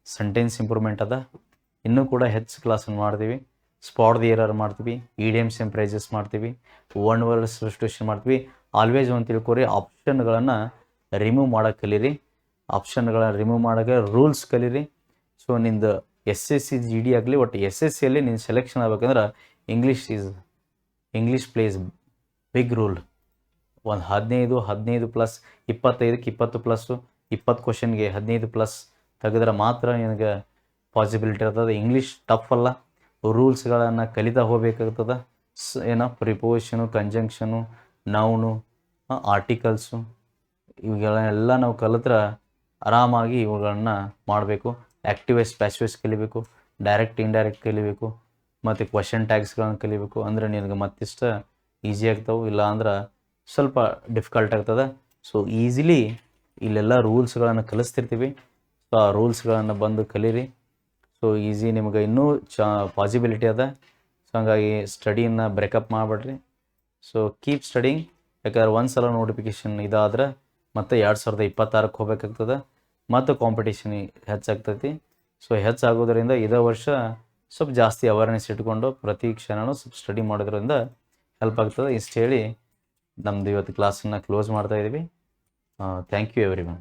ಸೆಂಟೆನ್ಸ್ ಇಂಪ್ರೂವ್ಮೆಂಟ್ ಅದ, ಇನ್ನೂ ಕೂಡ ಹೆಚ್ಚು ಕ್ಲಾಸನ್ನು ಮಾಡ್ತೀವಿ. ಸ್ಪಾಟ್ ದಿ ಎರರ್ ಮಾಡ್ತೀವಿ, ಇಡಿಯಮ್ಸ್ ಆ್ಯಂಡ್ ಫ್ರೇಸಸ್ ಮಾಡ್ತೀವಿ, ಒನ್ ವರ್ಡ್ ಸಬ್ಸ್ಟಿಟ್ಯೂಷನ್ ಮಾಡ್ತೀವಿ. ಆಲ್ವೇಸ್ ಒಂದು ತಿಳ್ಕೊರಿ, ಆಪ್ಷನ್ಗಳನ್ನು ರಿಮೂವ್ ಮಾಡೋಕ್ಕೆ ಕಲೀರಿ. ಆಪ್ಷನ್ಗಳನ್ನ ರಿಮೂವ್ ಮಾಡೋಕ್ಕೆ ರೂಲ್ಸ್ ಕಲೀರಿ. ಸೊ ನಿಂದು SSC GD ಆಗಲಿ, ಒಟ್ಟು SSCಯಲ್ಲಿ ನೀನು ಸೆಲೆಕ್ಷನ್ ಆಗ್ಬೇಕಂದ್ರೆ ಇಂಗ್ಲೀಷ್ ಪ್ಲೇಸ್ ಬಿಗ್ ರೂಲ್. ಒಂದು 15 ಪ್ಲಸ್ 25ಕ್ಕೆ 20 ಪ್ಲಸ್ಸು 20 ಕ್ವಶನ್ಗೆ 15 ಪ್ಲಸ್ ತೆಗೆದ್ರೆ ಮಾತ್ರ ನಿನಗೆ ಪಾಸಿಬಿಲಿಟಿ ಇರ್ತದೆ. ಇಂಗ್ಲೀಷ್ ಟಫ್ ಅಲ್ಲ, ರೂಲ್ಸ್ಗಳನ್ನು ಕಲಿತಾ ಹೋಗ್ಬೇಕಾಗ್ತದೆ. ಪ್ರಿಪೋಸಿಷನು, ಕಂಜಂಕ್ಷನು, ನೌನು, ಆರ್ಟಿಕಲ್ಸು ಇವುಗಳನ್ನೆಲ್ಲ ನಾವು ಕಲಿತ್ರೆ ಆರಾಮಾಗಿ ಇವುಗಳನ್ನ ಮಾಡಬೇಕು. ಆ್ಯಕ್ಟಿವೈಸ್ ಪ್ಯಾಸಿವೈಸ್ ಕಲಿಬೇಕು, ಡೈರೆಕ್ಟ್ ಇಂಡೈರೆಕ್ಟ್ ಕಲಿಬೇಕು, ಮತ್ತು ಕ್ವಶನ್ ಟ್ಯಾಗ್ಸ್ಗಳನ್ನು ಕಲಿಬೇಕು. ಅಂದರೆ ನಿನಗೆ ಮತ್ತಿಷ್ಟು ಈಸಿ ಆಗ್ತಾವೆ, ಇಲ್ಲ ಅಂದ್ರೆ ಸ್ವಲ್ಪ ಡಿಫಿಕಲ್ಟ್ ಆಗ್ತದೆ. ಸೊ ಈಸಿಲಿ ಇಲ್ಲೆಲ್ಲ ರೂಲ್ಸ್ಗಳನ್ನು ಕಲಿಸ್ತಿರ್ತೀವಿ. ಸೊ ಆ ರೂಲ್ಸ್ಗಳನ್ನು ಬಂದು ಕಲೀರಿ. ಸೊ ಈಸಿ ನಿಮ್ಗೆ ಇನ್ನೂ ಪಾಸಿಬಿಲಿಟಿ ಅದ. ಸೊ ಹಂಗಾಗಿ ಸ್ಟಡಿಯನ್ನು ಬ್ರೇಕಪ್ ಮಾಡಿಬಿಡ್ರಿ. So keep studying. ಯಾಕಂದ್ರೆ ಒಂದು ಸಲ ನೋಟಿಫಿಕೇಷನ್ ಇದಾದ್ರೆ ಮತ್ತು 2026ಕ್ಕೆ ಹೋಗ್ಬೇಕಾಗ್ತದೆ, ಮತ್ತು ಕಾಂಪಿಟೇಷನ್ ಹೆಚ್ಚಾಗ್ತೈತಿ. ಸೊ ಹೆಚ್ಚಾಗೋದ್ರಿಂದ ಇದೇ ವರ್ಷ ಸ್ವಲ್ಪ ಜಾಸ್ತಿ ಅವೇರ್ನೆಸ್ ಇಟ್ಕೊಂಡು ಪ್ರತಿ ಕ್ಷಣವೂ ಸ್ವಲ್ಪ ಸ್ಟಡಿ ಮಾಡೋದ್ರಿಂದ ಹೆಲ್ಪ್ ಆಗ್ತದೆ. ಇಷ್ಟು ಹೇಳಿ ನಮ್ಮದು ಇವತ್ತು ಕ್ಲಾಸನ್ನು ಕ್ಲೋಸ್ ಮಾಡ್ತಾಯಿದ್ದೀವಿ. Thank you every one.